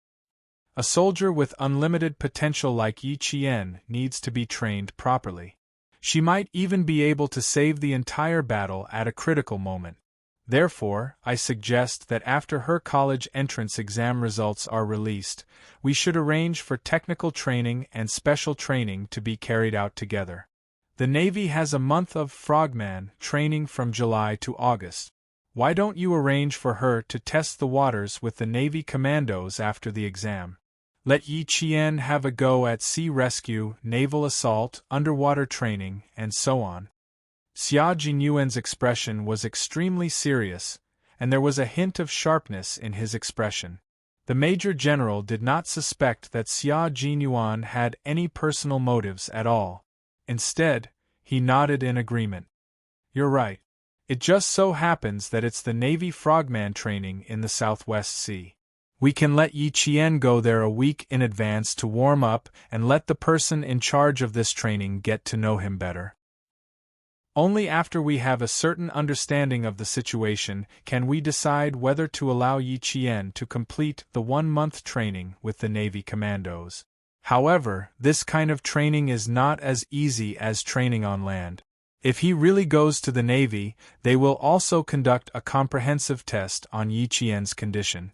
A soldier with unlimited potential like Yi Qian needs to be trained properly. She might even be able to save the entire battle at a critical moment. Therefore, I suggest that after her college entrance exam results are released, we should arrange for technical training and special training to be carried out together. The Navy has a month of frogman training from July to August. Why don't you arrange for her to test the waters with the Navy commandos after the exam? Let Yi Qian have a go at sea rescue, naval assault, underwater training, and so on." Xia Jinyuan's expression was extremely serious, and there was a hint of sharpness in his expression. The Major General did not suspect that Xia Jinyuan had any personal motives at all. Instead, he nodded in agreement. "You're right. It just so happens that it's the Navy frogman training in the Southwest Sea. We can let Yi Qian go there a week in advance to warm up and let the person in charge of this training get to know him better. Only after we have a certain understanding of the situation can we decide whether to allow Yi Qian to complete the 1-month training with the Navy commandos. However, this kind of training is not as easy as training on land. If he really goes to the Navy, they will also conduct a comprehensive test on Yi Qian's condition.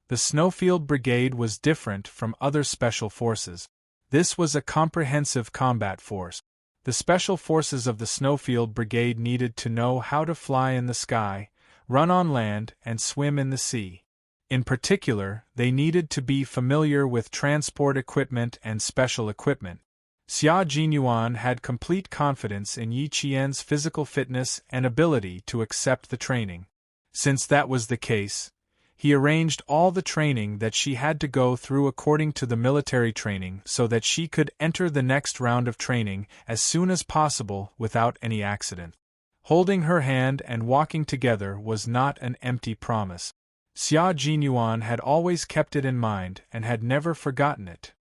The Snowfield Brigade was different from other special forces. This was a comprehensive combat force. The special forces of the Snowfield Brigade needed to know how to fly in the sky, run on land, and swim in the sea. In particular, they needed to be familiar with transport equipment and special equipment. Xia Jinyuan had complete confidence in Yi Qian's physical fitness and ability to accept the training. Since that was the case, he arranged all the training that she had to go through according to the military training so that she could enter the next round of training as soon as possible without any accident. Holding her hand and walking together was not an empty promise. Xia Jinyuan had always kept it in mind and had never forgotten it.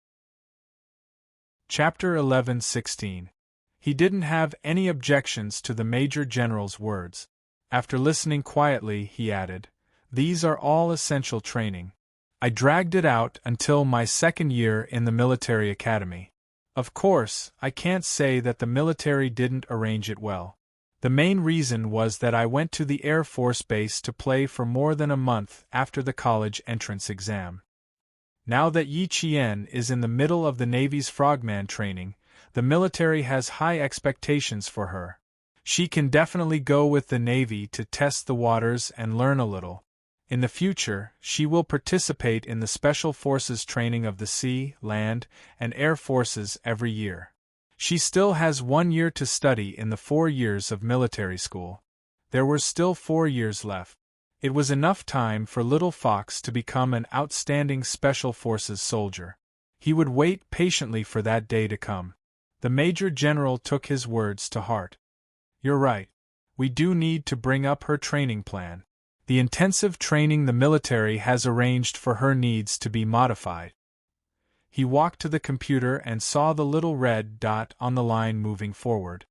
Chapter 11:16. He didn't have any objections to the Major General's words. After listening quietly, he added, "These are all essential training. I dragged it out until my second year in the military academy. Of course, I can't say that the military didn't arrange it well. The main reason was that I went to the Air Force Base to play for more than a month after the college entrance exam. Now that Yi Qian is in the middle of the Navy's frogman training, the military has high expectations for her. She can definitely go with the Navy to test the waters and learn a little. In the future, she will participate in the Special Forces training of the Sea, Land, and Air Forces every year. She still has 1 year to study in the 4 years of military school. There were still 4 years left. It was enough time for Little Fox to become an outstanding Special Forces soldier. He would wait patiently for that day to come. The Major General took his words to heart. You're right. We do need to bring up her training plan. The intensive training the military has arranged for her needs to be modified. He walked to the computer and saw the little red dot on the line moving forward.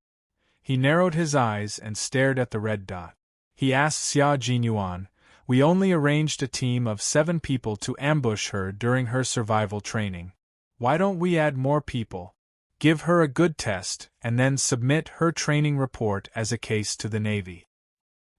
He narrowed his eyes and stared at the red dot. He asked Xia Jinyuan, "We only arranged a team of 7 people to ambush her during her survival training. Why don't we add more people? Give her a good test, and then submit her training report as a case to the Navy."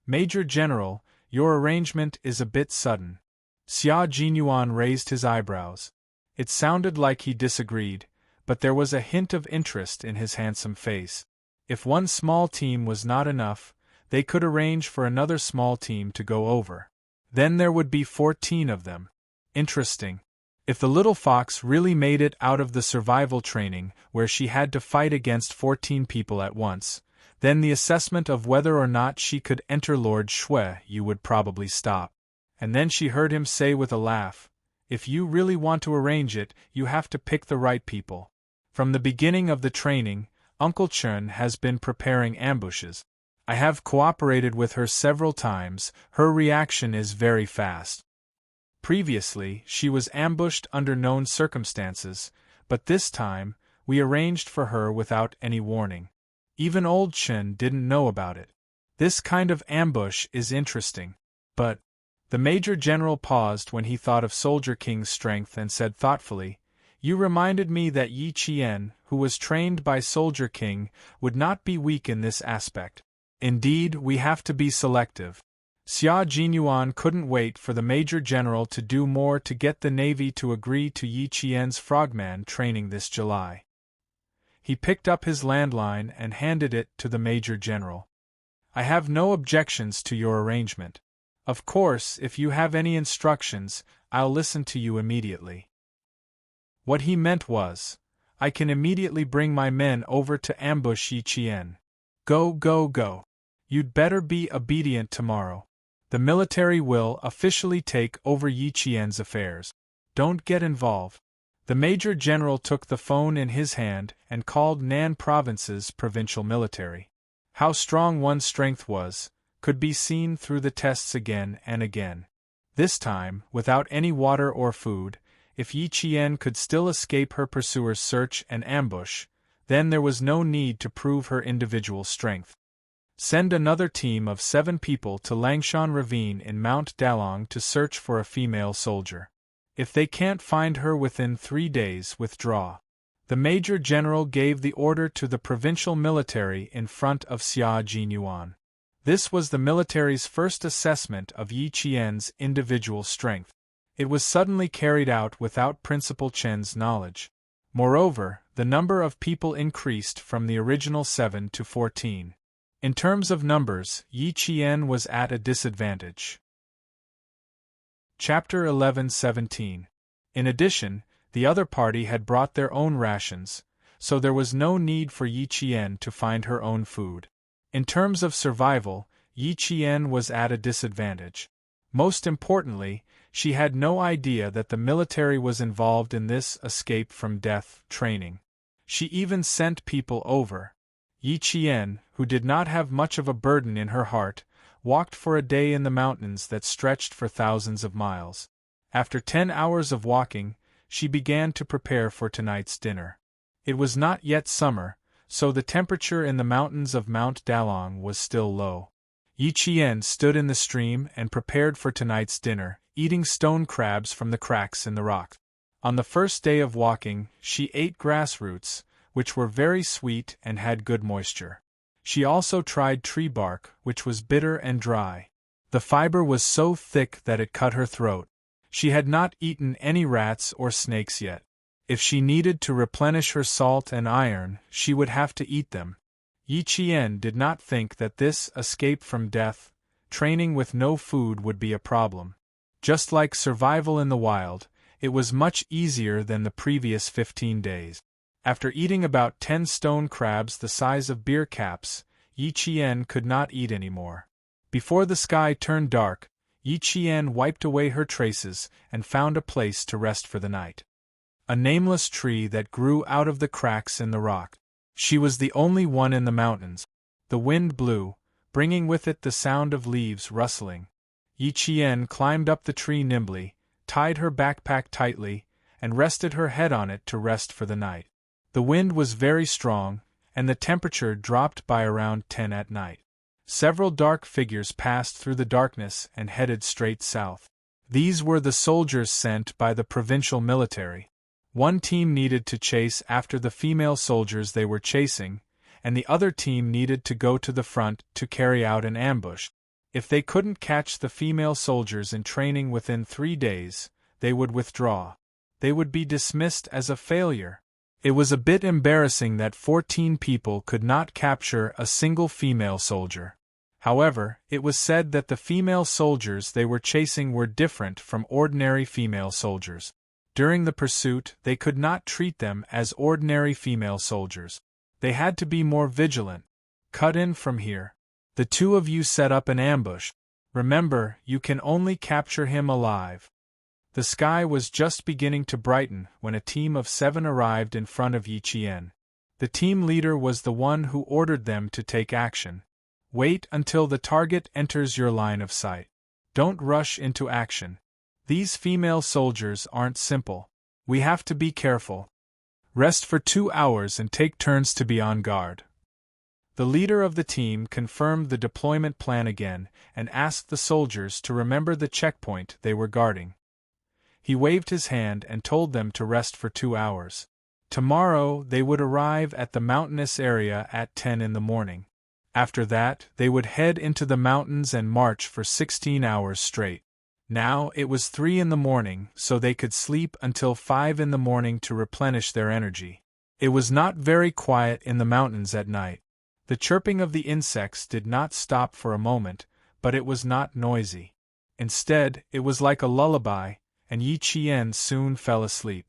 "Major General, your arrangement is a bit sudden." Xia Jinyuan raised his eyebrows. It sounded like he disagreed, but there was a hint of interest in his handsome face. If one small team was not enough, they could arrange for another small team to go over. Then there would be 14 of them. Interesting. If the little fox really made it out of the survival training, where she had to fight against 14 people at once, then the assessment of whether or not she could enter Lord Shui you would probably stop. And then she heard him say with a laugh, "If you really want to arrange it, you have to pick the right people. From the beginning of the training, Uncle Chun has been preparing ambushes. I have cooperated with her several times. Her reaction is very fast. Previously, she was ambushed under known circumstances, but this time, we arranged for her without any warning. Even old Chen didn't know about it. This kind of ambush is interesting. But..." The Major General paused when he thought of Soldier King's strength and said thoughtfully, "You reminded me that Yi Qian, who was trained by Soldier King, would not be weak in this aspect. Indeed, we have to be selective." Xia Jinyuan couldn't wait for the Major General to do more to get the Navy to agree to Yi Qian's frogman training this July. He picked up his landline and handed it to the Major General. "I have no objections to your arrangement. Of course, if you have any instructions, I'll listen to you immediately." What he meant was, "I can immediately bring my men over to ambush Yi Qian. Go, go, go. You'd better be obedient tomorrow. The military will officially take over Yi Qian's affairs. Don't get involved." The Major General took the phone in his hand and called Nan Province's provincial military. How strong one's strength was could be seen through the tests again and again. This time, without any water or food, if Yi Qian could still escape her pursuers' search and ambush, then there was no need to prove her individual strength. Send another team of 7 people to Langshan Ravine in Mount Dalong to search for a female soldier. If they can't find her within 3 days, withdraw. The Major General gave the order to the provincial military in front of Xia Jinyuan. This was the military's first assessment of Yi Qian's individual strength. It was suddenly carried out without Principal Chen's knowledge. Moreover, the number of people increased from the original 7 to 14. In terms of numbers, Yi Qian was at a disadvantage. Chapter 11:17. In addition, the other party had brought their own rations, so there was no need for Yi Qian to find her own food. In terms of survival, Yi Qian was at a disadvantage. Most importantly, she had no idea that the military was involved in this escape from death training. She even sent people over. Yi Qian, who did not have much of a burden in her heart, walked for a day in the mountains that stretched for thousands of miles. After 10 hours of walking, she began to prepare for tonight's dinner. It was not yet summer, so the temperature in the mountains of Mount Dalong was still low. Yi Qian stood in the stream and prepared for tonight's dinner, eating stone crabs from the cracks in the rock. On the first day of walking, she ate grass roots, which were very sweet and had good moisture. She also tried tree bark, which was bitter and dry. The fiber was so thick that it cut her throat. She had not eaten any rats or snakes yet. If she needed to replenish her salt and iron, she would have to eat them. Yi Qian did not think that this escape from death, training with no food, would be a problem. Just like survival in the wild, it was much easier than the previous 15 days. After eating about 10 stone crabs the size of beer caps, Yi Qian could not eat anymore. Before the sky turned dark, Yi Qian wiped away her traces and found a place to rest for the night. A nameless tree that grew out of the cracks in the rock. She was the only one in the mountains. The wind blew, bringing with it the sound of leaves rustling. Yi Qian climbed up the tree nimbly, tied her backpack tightly, and rested her head on it to rest for the night. The wind was very strong, and the temperature dropped by around 10 at night. Several dark figures passed through the darkness and headed straight south. These were the soldiers sent by the provincial military. One team needed to chase after the female soldiers they were chasing, and the other team needed to go to the front to carry out an ambush. If they couldn't catch the female soldiers in training within 3 days, they would withdraw. They would be dismissed as a failure. It was a bit embarrassing that 14 people could not capture a single female soldier. However, it was said that the female soldiers they were chasing were different from ordinary female soldiers. During the pursuit, they could not treat them as ordinary female soldiers. They had to be more vigilant. Cut in from here. The two of you set up an ambush. Remember, you can only capture him alive. The sky was just beginning to brighten when a team of 7 arrived in front of Yi Qian. The team leader was the one who ordered them to take action. Wait until the target enters your line of sight. Don't rush into action. These female soldiers aren't simple. We have to be careful. Rest for 2 hours and take turns to be on guard. The leader of the team confirmed the deployment plan again and asked the soldiers to remember the checkpoint they were guarding. He waved his hand and told them to rest for 2 hours. Tomorrow they would arrive at the mountainous area at 10 in the morning. After that, they would head into the mountains and march for 16 hours straight. Now it was 3 in the morning, so they could sleep until 5 in the morning to replenish their energy. It was not very quiet in the mountains at night. The chirping of the insects did not stop for a moment, but it was not noisy. Instead, it was like a lullaby, and Yi Qian soon fell asleep.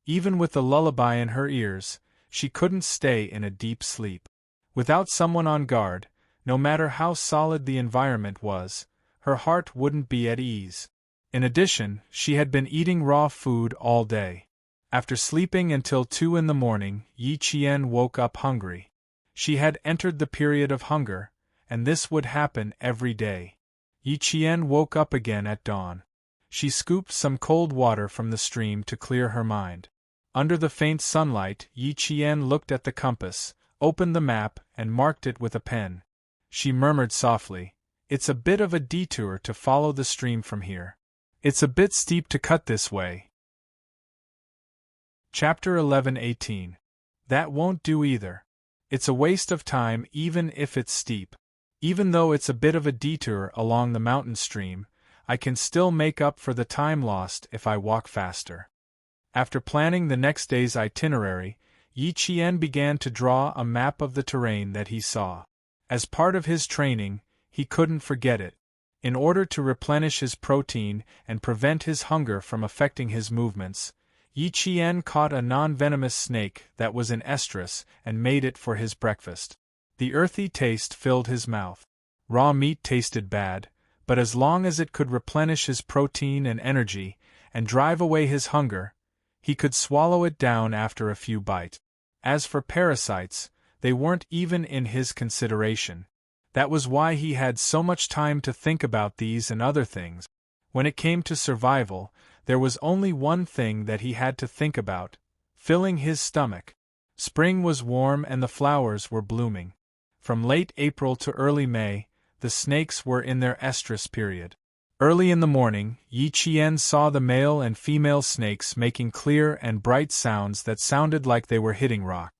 Even with the lullaby in her ears, she couldn't stay in a deep sleep. Without someone on guard, no matter how solid the environment was, her heart wouldn't be at ease. In addition, she had been eating raw food all day. After sleeping until 2 in the morning, Yi Qian woke up hungry. She had entered the period of hunger, and this would happen every day. Yi Qian woke up again at dawn. She scooped some cold water from the stream to clear her mind. Under the faint sunlight, Yi Qian looked at the compass, opened the map, and marked it with a pen. She murmured softly, "It's a bit of a detour to follow the stream from here. It's a bit steep to cut this way." Chapter 11:18. That won't do either. It's a waste of time even if it's steep. Even though it's a bit of a detour along the mountain stream, I can still make up for the time lost if I walk faster. After planning the next day's itinerary, Yi Qian began to draw a map of the terrain that he saw. As part of his training, he couldn't forget it. In order to replenish his protein and prevent his hunger from affecting his movements, Yi Qian caught a non-venomous snake that was in estrus and made it for his breakfast. The earthy taste filled his mouth. Raw meat tasted bad, but as long as it could replenish his protein and energy, and drive away his hunger, he could swallow it down after a few bites. As for parasites, they weren't even in his consideration. That was why he had so much time to think about these and other things. When it came to survival, there was only one thing that he had to think about: filling his stomach. Spring was warm and the flowers were blooming. From late April to early May, the snakes were in their estrus period. Early in the morning, Yi Qian saw the male and female snakes making clear and bright sounds that sounded like they were hitting rock.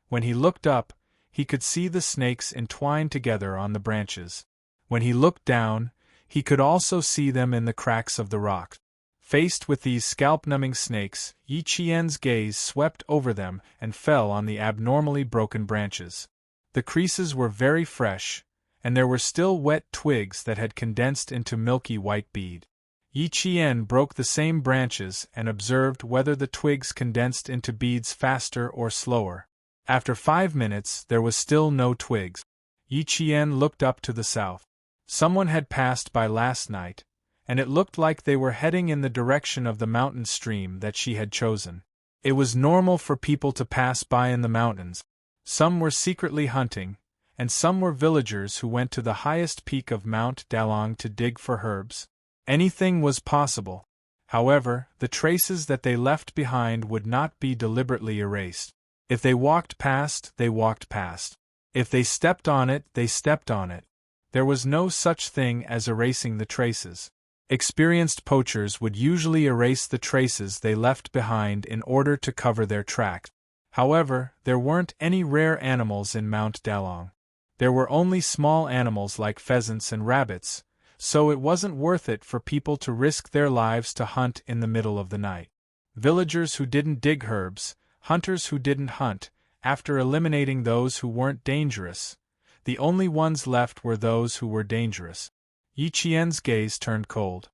When he looked up, he could see the snakes entwined together on the branches. When he looked down, he could also see them in the cracks of the rock. Faced with these scalp-numbing snakes, Yi Qian's gaze swept over them and fell on the abnormally broken branches. The creases were very fresh, and there were still wet twigs that had condensed into milky white bead. Yi Qian broke the same branches and observed whether the twigs condensed into beads faster or slower. After 5 minutes, there was still no twigs. Yi Qian looked up to the south. Someone had passed by last night, and it looked like they were heading in the direction of the mountain stream that she had chosen. It was normal for people to pass by in the mountains. Some were secretly hunting, and some were villagers who went to the highest peak of Mount Dalong to dig for herbs. Anything was possible. However, the traces that they left behind would not be deliberately erased. If they walked past, they walked past. If they stepped on it, they stepped on it. There was no such thing as erasing the traces. Experienced poachers would usually erase the traces they left behind in order to cover their tracks. However, there weren't any rare animals in Mount Dalong. There were only small animals like pheasants and rabbits, so it wasn't worth it for people to risk their lives to hunt in the middle of the night. Villagers who didn't dig herbs, hunters who didn't hunt, after eliminating those who weren't dangerous, the only ones left were those who were dangerous. Yi Qian's gaze turned cold.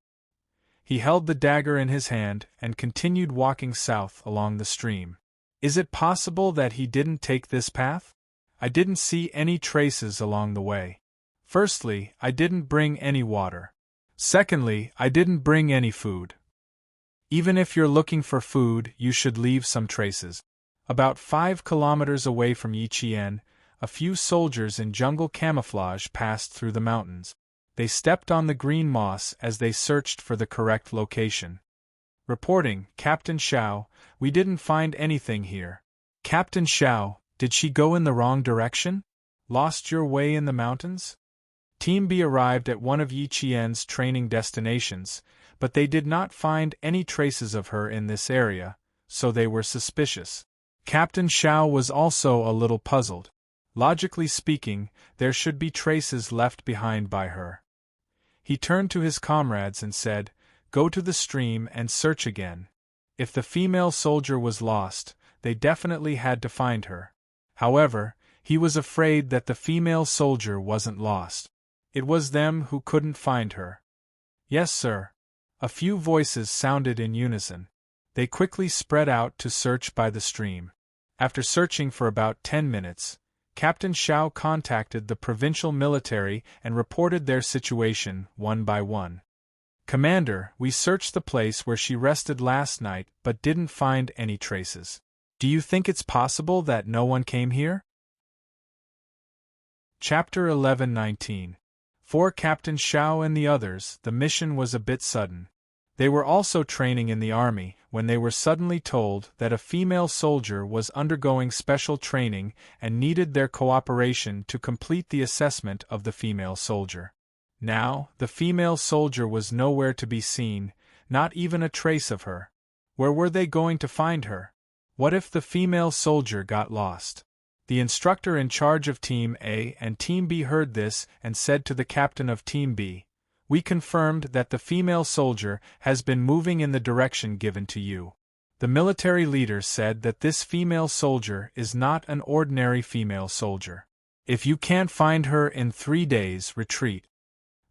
He held the dagger in his hand and continued walking south along the stream. Is it possible that he didn't take this path? I didn't see any traces along the way. Firstly, I didn't bring any water. Secondly, I didn't bring any food. Even if you're looking for food, you should leave some traces. About 5 kilometers away from Yi Qian, a few soldiers in jungle camouflage passed through the mountains. They stepped on the green moss as they searched for the correct location. Reporting, Captain Xiao, we didn't find anything here. Captain Xiao, did she go in the wrong direction? Lost your way in the mountains? Team B arrived at one of Yi Qian's training destinations, but they did not find any traces of her in this area, so they were suspicious. Captain Xiao was also a little puzzled. Logically speaking, there should be traces left behind by her. He turned to his comrades and said, "Go to the stream and search again." If the female soldier was lost, they definitely had to find her. However, he was afraid that the female soldier wasn't lost. It was them who couldn't find her. "Yes, sir." A few voices sounded in unison. They quickly spread out to search by the stream. After searching for about 10 minutes, Captain Xiao contacted the provincial military and reported their situation one by one. "Commander, we searched the place where she rested last night but didn't find any traces. Do you think it's possible that no one came here?" Chapter 11:19. For Captain Xiao and the others, the mission was a bit sudden. They were also training in the army when they were suddenly told that a female soldier was undergoing special training and needed their cooperation to complete the assessment of the female soldier. Now, the female soldier was nowhere to be seen, not even a trace of her. Where were they going to find her? What if the female soldier got lost? The instructor in charge of Team A and Team B heard this and said to the captain of Team B, "We confirmed that the female soldier has been moving in the direction given to you." The military leader said that this female soldier is not an ordinary female soldier. If you can't find her in 3 days, retreat.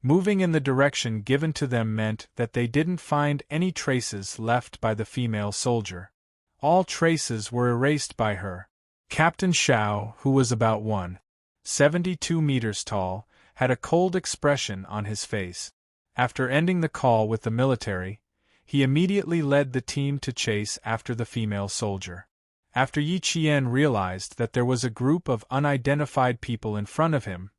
Moving in the direction given to them meant that they didn't find any traces left by the female soldier. All traces were erased by her. Captain Xiao, who was about 1.72 meters tall, had a cold expression on his face. After ending the call with the military, he immediately led the team to chase after the female soldier. After Yi Qian realized that there was a group of unidentified people in front of him,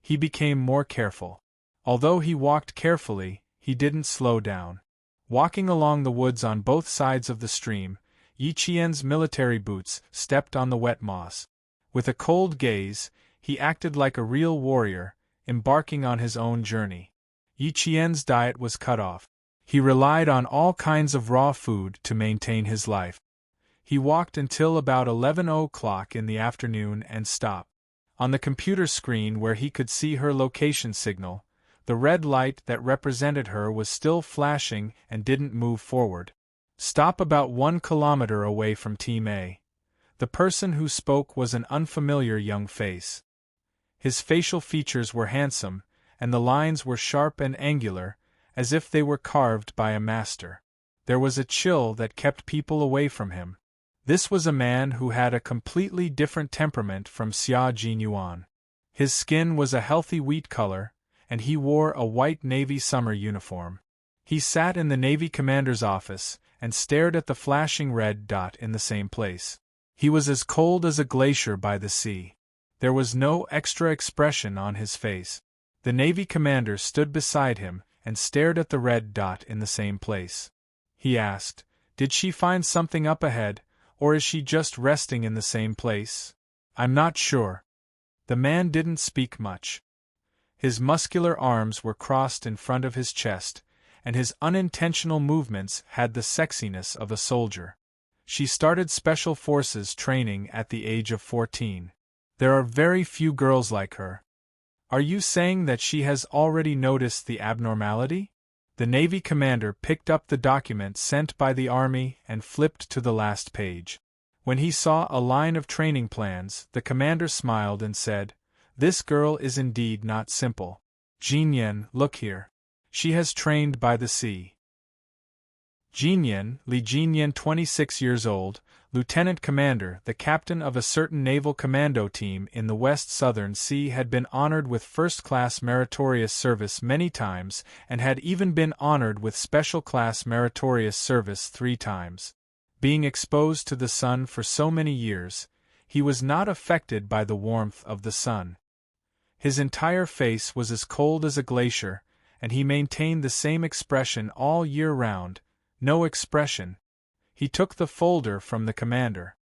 he became more careful. Although he walked carefully, he didn't slow down. Walking along the woods on both sides of the stream, Yi Qian's military boots stepped on the wet moss. With a cold gaze, he acted like a real warrior, embarking on his own journey. Yi Qian's diet was cut off. He relied on all kinds of raw food to maintain his life. He walked until about 11 o'clock in the afternoon and stopped. On the computer screen where he could see her location signal, the red light that represented her was still flashing and didn't move forward. Stop about 1 kilometer away from Team A. The person who spoke was an unfamiliar young face. His facial features were handsome, and the lines were sharp and angular, as if they were carved by a master. There was a chill that kept people away from him. This was a man who had a completely different temperament from Xia Jinyuan. His skin was a healthy wheat color, and he wore a white Navy summer uniform. He sat in the Navy commander's office and stared at the flashing red dot in the same place. He was as cold as a glacier by the sea. There was no extra expression on his face. The Navy commander stood beside him and stared at the red dot in the same place. He asked, "Did she find something up ahead, or is she just resting in the same place?" "I'm not sure." The man didn't speak much. His muscular arms were crossed in front of his chest, and his unintentional movements had the sexiness of a soldier. She started Special Forces training at the age of 14. There are very few girls like her. Are you saying that she has already noticed the abnormality? The Navy commander picked up the document sent by the Army and flipped to the last page. When he saw a line of training plans, the commander smiled and said, "This girl is indeed not simple. Jinyan, look here. She has trained by the sea." Jinyan, Li Jinyan, 26 years old, lieutenant commander, the captain of a certain naval commando team in the West Southern Sea, had been honored with first-class meritorious service many times and had even been honored with special-class meritorious service 3 times. Being exposed to the sun for so many years, he was not affected by the warmth of the sun. His entire face was as cold as a glacier, and he maintained the same expression all year round, no expression. He took the folder from the commander.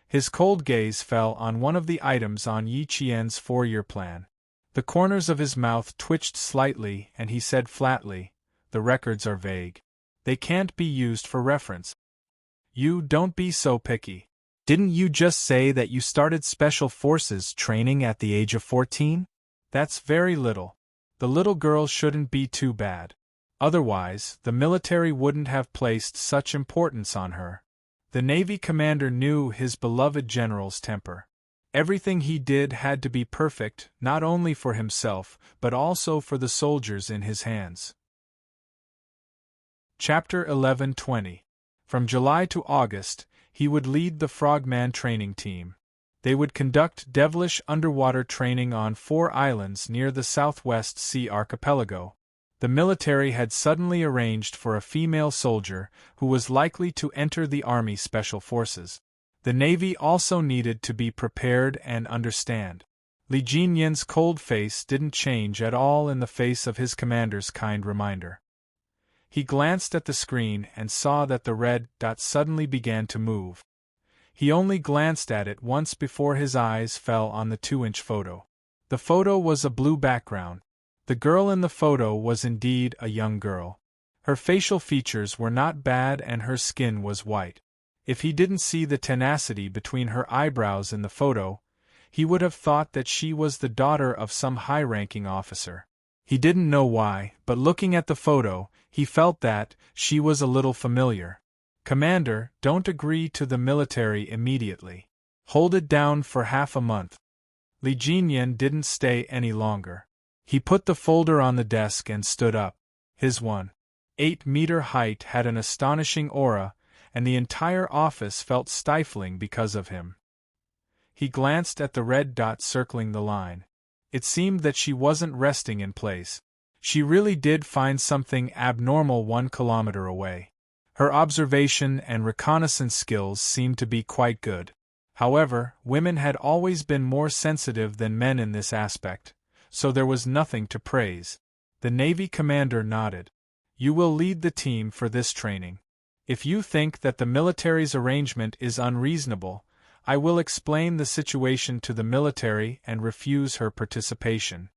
His cold gaze fell on one of the items on Yi Qian's 4-year plan. The corners of his mouth twitched slightly and he said flatly, "The records are vague. They can't be used for reference." "You don't be so picky. Didn't you just say that you started Special Forces training at the age of 14? That's very little. The little girl shouldn't be too bad. Otherwise, the military wouldn't have placed such importance on her." The Navy commander knew his beloved general's temper. Everything he did had to be perfect, not only for himself, but also for the soldiers in his hands. Chapter 11:20. From July to August, he would lead the Frogman training team. They would conduct devilish underwater training on 4 islands near the Southwest Sea archipelago. The military had suddenly arranged for a female soldier who was likely to enter the Army Special Forces. The Navy also needed to be prepared and understand. Li Jinyan's cold face didn't change at all in the face of his commander's kind reminder. He glanced at the screen and saw that the red dot suddenly began to move. He only glanced at it once before his eyes fell on the 2-inch photo. The photo was a blue background. The girl in the photo was indeed a young girl. Her facial features were not bad and her skin was white. If he didn't see the tenacity between her eyebrows in the photo, he would have thought that she was the daughter of some high-ranking officer. He didn't know why, but looking at the photo, he felt that she was a little familiar. "Commander, don't agree to the military immediately. Hold it down for half a month." Li Jinyan didn't stay any longer. He put the folder on the desk and stood up. His 1.8-meter height had an astonishing aura, and the entire office felt stifling because of him. He glanced at the red dot circling the line. It seemed that she wasn't resting in place. She really did find something abnormal 1 kilometer away. Her observation and reconnaissance skills seemed to be quite good. However, women had always been more sensitive than men in this aspect, so there was nothing to praise. The Navy commander nodded. You will lead the team for this training. If you think that the military's arrangement is unreasonable, I will explain the situation to the military and refuse her participation.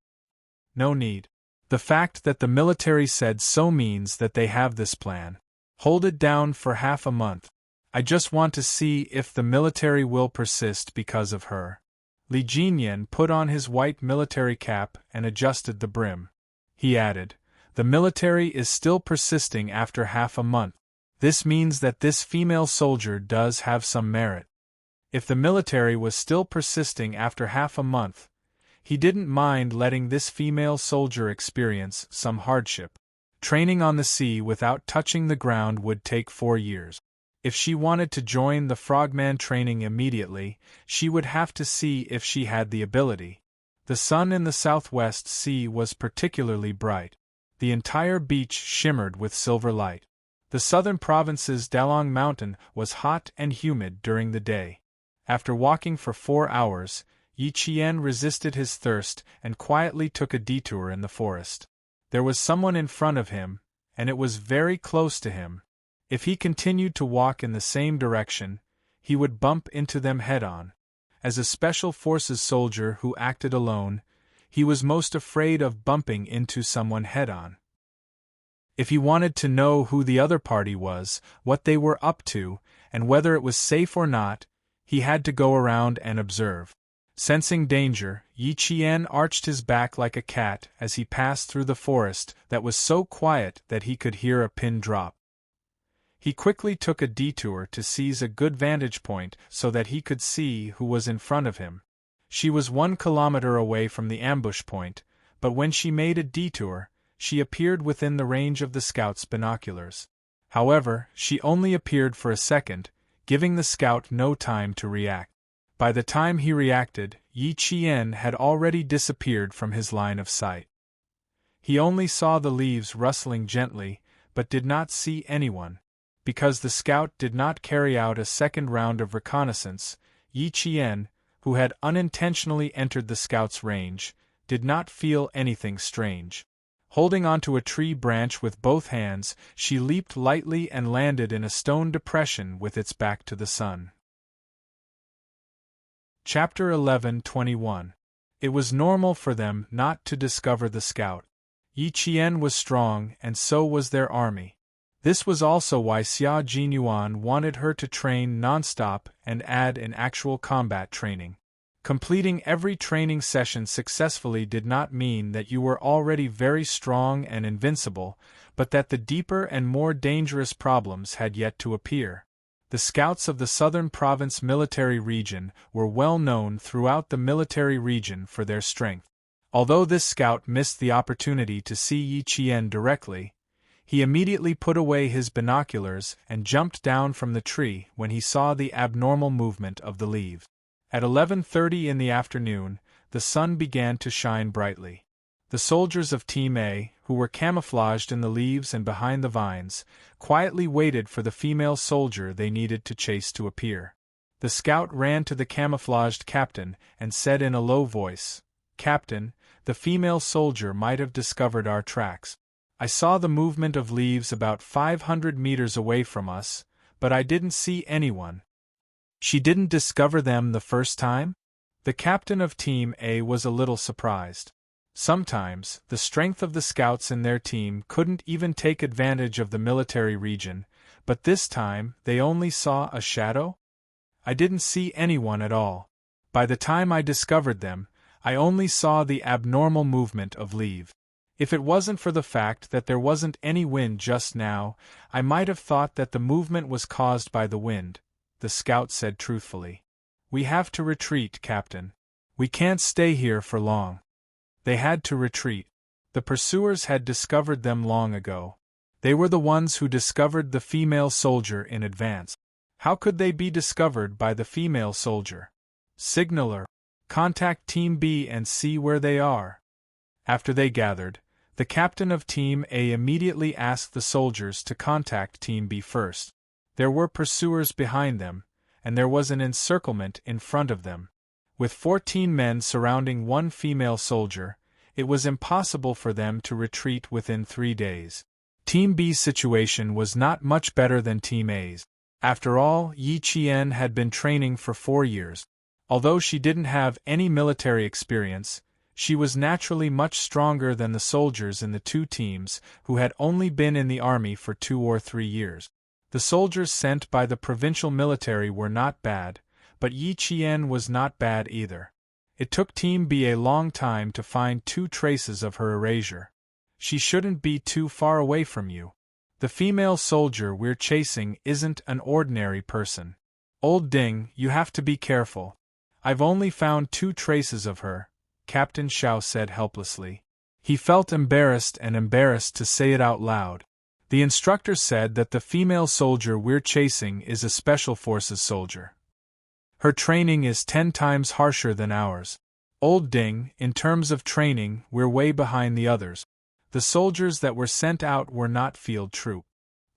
No need. The fact that the military said so means that they have this plan. Hold it down for half a month. I just want to see if the military will persist because of her. Li Jinyan put on his white military cap and adjusted the brim. He added, the military is still persisting after half a month. This means that this female soldier does have some merit. If the military was still persisting after half a month, he didn't mind letting this female soldier experience some hardship. Training on the sea without touching the ground would take 4 years. If she wanted to join the frogman training immediately, she would have to see if she had the ability. The sun in the southwest sea was particularly bright. The entire beach shimmered with silver light. The southern province's Dalong Mountain was hot and humid during the day. After walking for 4 hours, Yi Qian resisted his thirst and quietly took a detour in the forest. There was someone in front of him, and it was very close to him. If he continued to walk in the same direction, he would bump into them head-on. As a special forces soldier who acted alone, he was most afraid of bumping into someone head-on. If he wanted to know who the other party was, what they were up to, and whether it was safe or not, he had to go around and observe. Sensing danger, Yi Qian arched his back like a cat as he passed through the forest that was so quiet that he could hear a pin drop. He quickly took a detour to seize a good vantage point so that he could see who was in front of him. She was 1 kilometer away from the ambush point, but when she made a detour, she appeared within the range of the scout's binoculars. However, she only appeared for a second, giving the scout no time to react. By the time he reacted, Yi Qian had already disappeared from his line of sight. He only saw the leaves rustling gently, but did not see anyone. Because the scout did not carry out a second round of reconnaissance, Yi Qian, who had unintentionally entered the scout's range, did not feel anything strange. Holding onto a tree branch with both hands, she leaped lightly and landed in a stone depression with its back to the sun. Chapter 11:21. It was normal for them not to discover the scout. Yi Qian was strong and so was their army. This was also why Xia Jinyuan wanted her to train non-stop and add in actual combat training. Completing every training session successfully did not mean that you were already very strong and invincible, but that the deeper and more dangerous problems had yet to appear. The scouts of the Southern Province Military Region were well known throughout the military region for their strength. Although this scout missed the opportunity to see Yi Qian directly, he immediately put away his binoculars and jumped down from the tree when he saw the abnormal movement of the leaves. At 11:30 in the afternoon, the sun began to shine brightly. The soldiers of Team A, who were camouflaged in the leaves and behind the vines, quietly waited for the female soldier they needed to chase to appear. The scout ran to the camouflaged captain and said in a low voice, "Captain, the female soldier might have discovered our tracks. I saw the movement of leaves about 500 meters away from us, but I didn't see anyone." "She didn't discover them the first time?" The captain of Team A was a little surprised. Sometimes, the strength of the scouts in their team couldn't even take advantage of the military region, but this time they only saw a shadow? "I didn't see anyone at all. By the time I discovered them, I only saw the abnormal movement of leaves. If it wasn't for the fact that there wasn't any wind just now, I might have thought that the movement was caused by the wind," the scout said truthfully. "We have to retreat, Captain. We can't stay here for long." They had to retreat. The pursuers had discovered them long ago. They were the ones who discovered the female soldier in advance. How could they be discovered by the female soldier? "Signaler, contact Team B and see where they are." After they gathered, the captain of Team A immediately asked the soldiers to contact Team B first. There were pursuers behind them, and there was an encirclement in front of them. With 14 men surrounding one female soldier, It was impossible for them to retreat within 3 days. Team B's situation was not much better than Team A's. After all, Yi Qian had been training for 4 years. Although she didn't have any military experience, she was naturally much stronger than the soldiers in the 2 teams who had only been in the army for 2 or 3 years. The soldiers sent by the provincial military were not bad, but Yi Qian was not bad either. It took Team B a long time to find 2 traces of her erasure. She shouldn't be too far away from you. The female soldier we're chasing isn't an ordinary person. Old Ding, you have to be careful. I've only found 2 traces of her, Captain Xiao said helplessly. He felt embarrassed to say it out loud. The instructor said that the female soldier we're chasing is a special forces soldier. Her training is 10 times harsher than ours. Old Ding, in terms of training, we're way behind the others. The soldiers that were sent out were not field troop.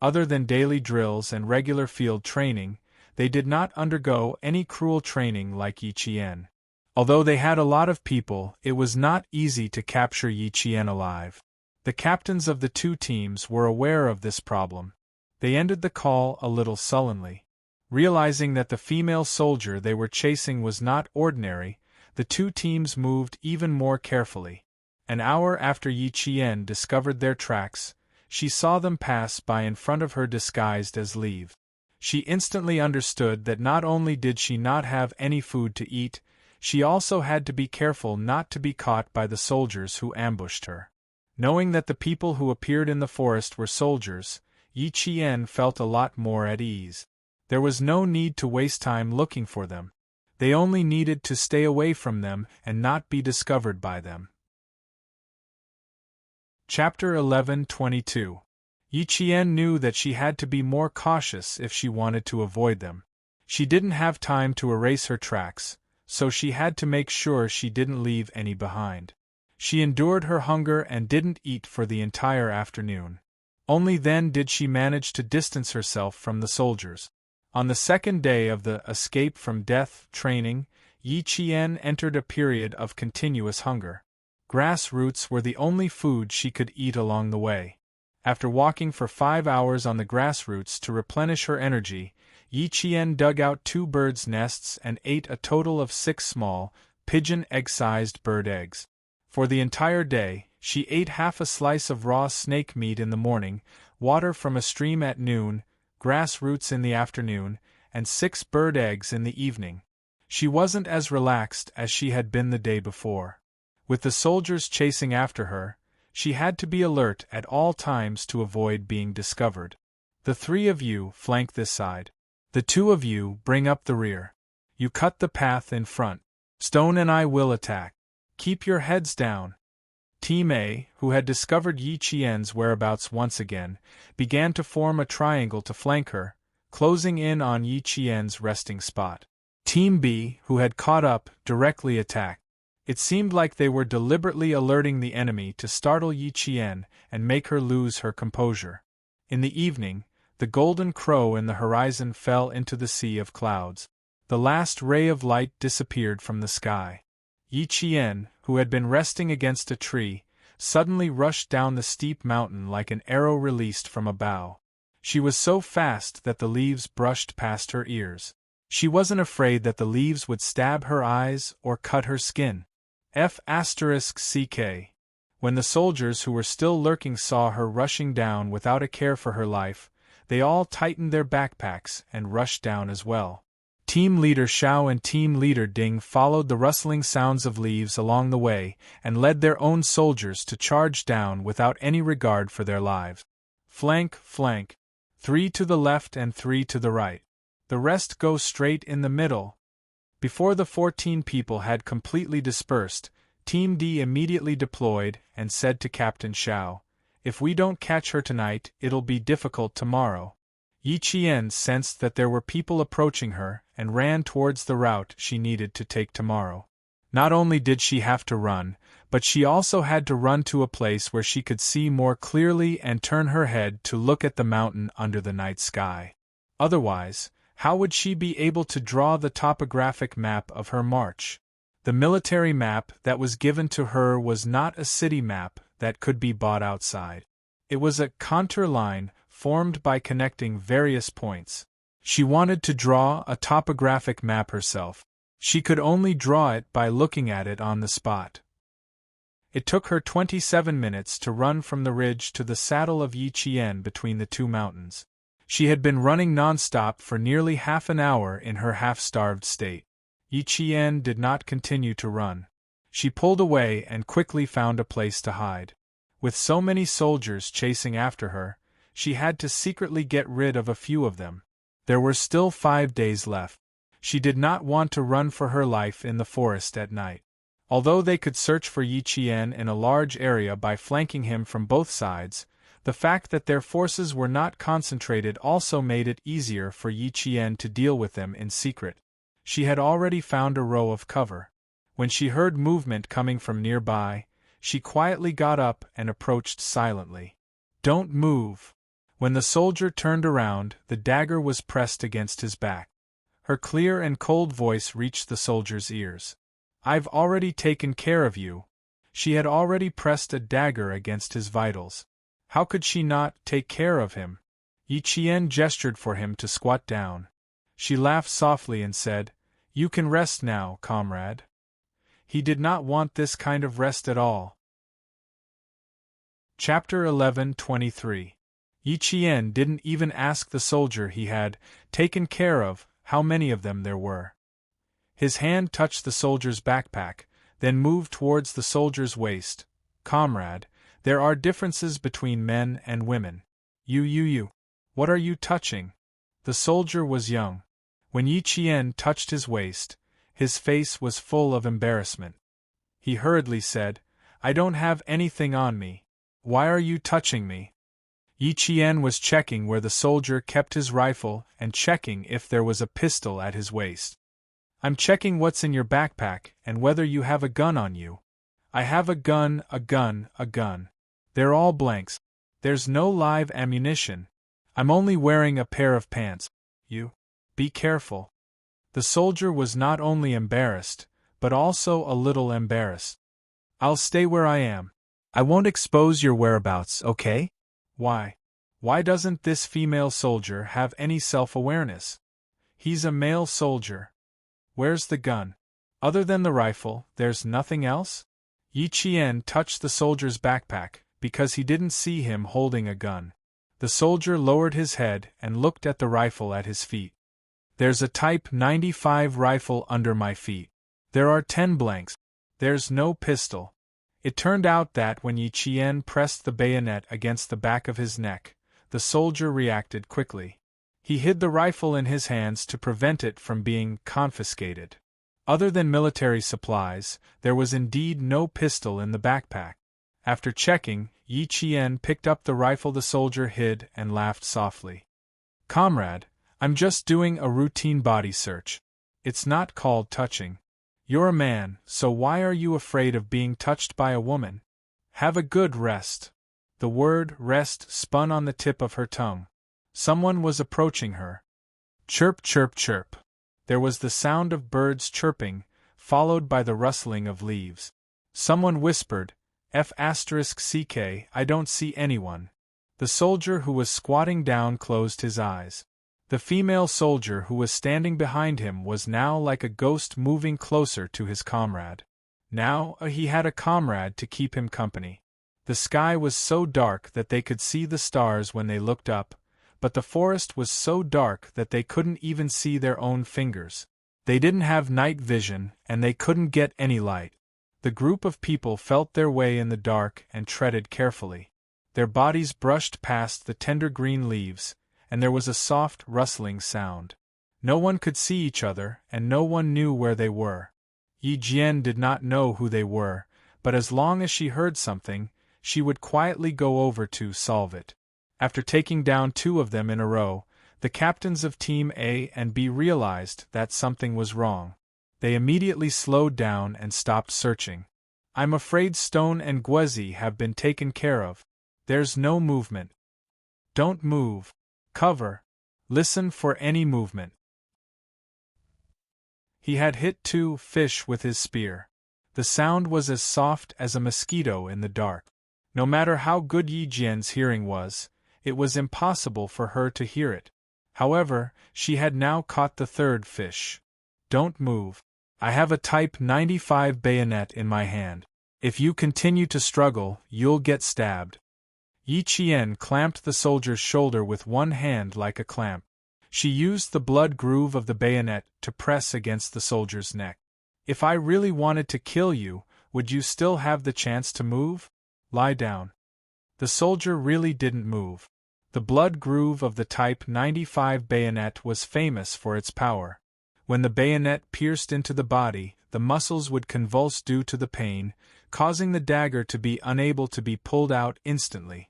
Other than daily drills and regular field training, they did not undergo any cruel training like Yi Qian. Although they had a lot of people, it was not easy to capture Yi Qian alive. The captains of the 2 teams were aware of this problem. They ended the call a little sullenly. Realizing that the female soldier they were chasing was not ordinary, the 2 teams moved even more carefully. An hour after Yi Qian discovered their tracks, she saw them pass by in front of her disguised as leaves. She instantly understood that not only did she not have any food to eat, she also had to be careful not to be caught by the soldiers who ambushed her. Knowing that the people who appeared in the forest were soldiers, Yi Qian felt a lot more at ease. There was no need to waste time looking for them. They only needed to stay away from them and not be discovered by them. Chapter 11:22. Yi Qian knew that she had to be more cautious if she wanted to avoid them. She didn't have time to erase her tracks, so she had to make sure she didn't leave any behind. She endured her hunger and didn't eat for the entire afternoon. Only then did she manage to distance herself from the soldiers. On the 2nd day of the escape from death training, Yi Qian entered a period of continuous hunger. Grass roots were the only food she could eat along the way. After walking for 5 hours on the grass roots to replenish her energy, Yi Qian dug out 2 birds' nests and ate a total of 6 small, pigeon egg-sized bird eggs. For the entire day, she ate half a slice of raw snake meat in the morning, water from a stream at noon, grass roots in the afternoon, and 6 bird eggs in the evening. She wasn't as relaxed as she had been the day before. With the soldiers chasing after her, she had to be alert at all times to avoid being discovered. The 3 of you flank this side. The 2 of you bring up the rear. You cut the path in front. Stone and I will attack. Keep your heads down. Team A, who had discovered Yi Qian's whereabouts once again, began to form a triangle to flank her, closing in on Yi Qian's resting spot. Team B, who had caught up, directly attacked. It seemed like they were deliberately alerting the enemy to startle Yi Qian and make her lose her composure. In the evening, the golden crow in the horizon fell into the sea of clouds. The last ray of light disappeared from the sky. Yi Qian, who had been resting against a tree, suddenly rushed down the steep mountain like an arrow released from a bow. She was so fast that the leaves brushed past her ears. She wasn't afraid that the leaves would stab her eyes or cut her skin. F***ck. When the soldiers who were still lurking saw her rushing down without a care for her life, they all tightened their backpacks and rushed down as well. Team Leader Xiao and Team Leader Ding followed the rustling sounds of leaves along the way and led their own soldiers to charge down without any regard for their lives. Flank, flank. 3 to the left and 3 to the right. The rest go straight in the middle. Before the 14 people had completely dispersed, Team D immediately deployed and said to Captain Xiao, "If we don't catch her tonight, it'll be difficult tomorrow." Yi Qian sensed that there were people approaching her and ran towards the route she needed to take tomorrow. Not only did she have to run, but she also had to run to a place where she could see more clearly and turn her head to look at the mountain under the night sky. Otherwise, how would she be able to draw the topographic map of her march? The military map that was given to her was not a city map that could be bought outside. It was a contour line formed by connecting various points. She wanted to draw a topographic map herself. She could only draw it by looking at it on the spot. It took her 27 minutes to run from the ridge to the saddle of Yichien between the two mountains. She had been running nonstop for nearly half an hour in her half-starved state. Yichien did not continue to run. She pulled away and quickly found a place to hide. With so many soldiers chasing after her, she had to secretly get rid of a few of them. There were still 5 days left. She did not want to run for her life in the forest at night. Although they could search for Yichien in a large area by flanking him from both sides, the fact that their forces were not concentrated also made it easier for Yichien to deal with them in secret. She had already found a row of cover. When she heard movement coming from nearby, she quietly got up and approached silently. "Don't move." When the soldier turned around, the dagger was pressed against his back. Her clear and cold voice reached the soldier's ears. "I've already taken care of you." She had already pressed a dagger against his vitals. How could she not take care of him? Yichien gestured for him to squat down. She laughed softly and said, "You can rest now, comrade." He did not want this kind of rest at all. Chapter 11:23. Yichien didn't even ask the soldier he had taken care of how many of them there were. His hand touched the soldier's backpack, then moved towards the soldier's waist. "Comrade, there are differences between men and women. You. What are you touching?" The soldier was young. When Yichien touched his waist, his face was full of embarrassment. He hurriedly said, "I don't have anything on me. Why are you touching me?" Yichien was checking where the soldier kept his rifle and checking if there was a pistol at his waist. "I'm checking what's in your backpack and whether you have a gun on you." "I have a gun. They're all blanks. There's no live ammunition. I'm only wearing a pair of pants." "You. Be careful." The soldier was not only embarrassed, but also a little embarrassed. "I'll stay where I am. I won't expose your whereabouts, okay?" "Why? Why doesn't this female soldier have any self-awareness? He's a male soldier. Where's the gun? Other than the rifle, there's nothing else?" Yichien touched the soldier's backpack, because he didn't see him holding a gun. The soldier lowered his head and looked at the rifle at his feet. "There's a Type 95 rifle under my feet. There are 10 blanks. There's no pistol." It turned out that when Yichien pressed the bayonet against the back of his neck, the soldier reacted quickly. He hid the rifle in his hands to prevent it from being confiscated. Other than military supplies, there was indeed no pistol in the backpack. After checking, Yichien picked up the rifle the soldier hid and laughed softly. "Comrade, I'm just doing a routine body search. It's not called touching. You're a man, so why are you afraid of being touched by a woman? Have a good rest." The word rest spun on the tip of her tongue. Someone was approaching her. Chirp, chirp, chirp. There was the sound of birds chirping, followed by the rustling of leaves. Someone whispered, "F***ck, I don't see anyone." The soldier who was squatting down closed his eyes. The female soldier who was standing behind him was now like a ghost moving closer to his comrade. Now he had a comrade to keep him company. The sky was so dark that they could see the stars when they looked up, but the forest was so dark that they couldn't even see their own fingers. They didn't have night vision, and they couldn't get any light. The group of people felt their way in the dark and treaded carefully. Their bodies brushed past the tender green leaves, and there was a soft, rustling sound. No one could see each other, and no one knew where they were. Yichien did not know who they were, but as long as she heard something, she would quietly go over to solve it. After taking down 2 of them in a row, the captains of Team A and B realized that something was wrong. They immediately slowed down and stopped searching. "I'm afraid Stone and Gwezi have been taken care of. There's no movement." "Don't move. Cover. Listen for any movement." He had hit 2 fish with his spear. The sound was as soft as a mosquito in the dark. No matter how good Yi Jian's hearing was, it was impossible for her to hear it. However, she had now caught the 3rd fish. Don't move. I have a Type 95 bayonet in my hand. If you continue to struggle, you'll get stabbed. Yi Qian clamped the soldier's shoulder with one hand like a clamp. She used the blood groove of the bayonet to press against the soldier's neck. If I really wanted to kill you, would you still have the chance to move? Lie down. The soldier really didn't move. The blood groove of the Type 95 bayonet was famous for its power. When the bayonet pierced into the body, the muscles would convulse due to the pain, causing the dagger to be unable to be pulled out instantly.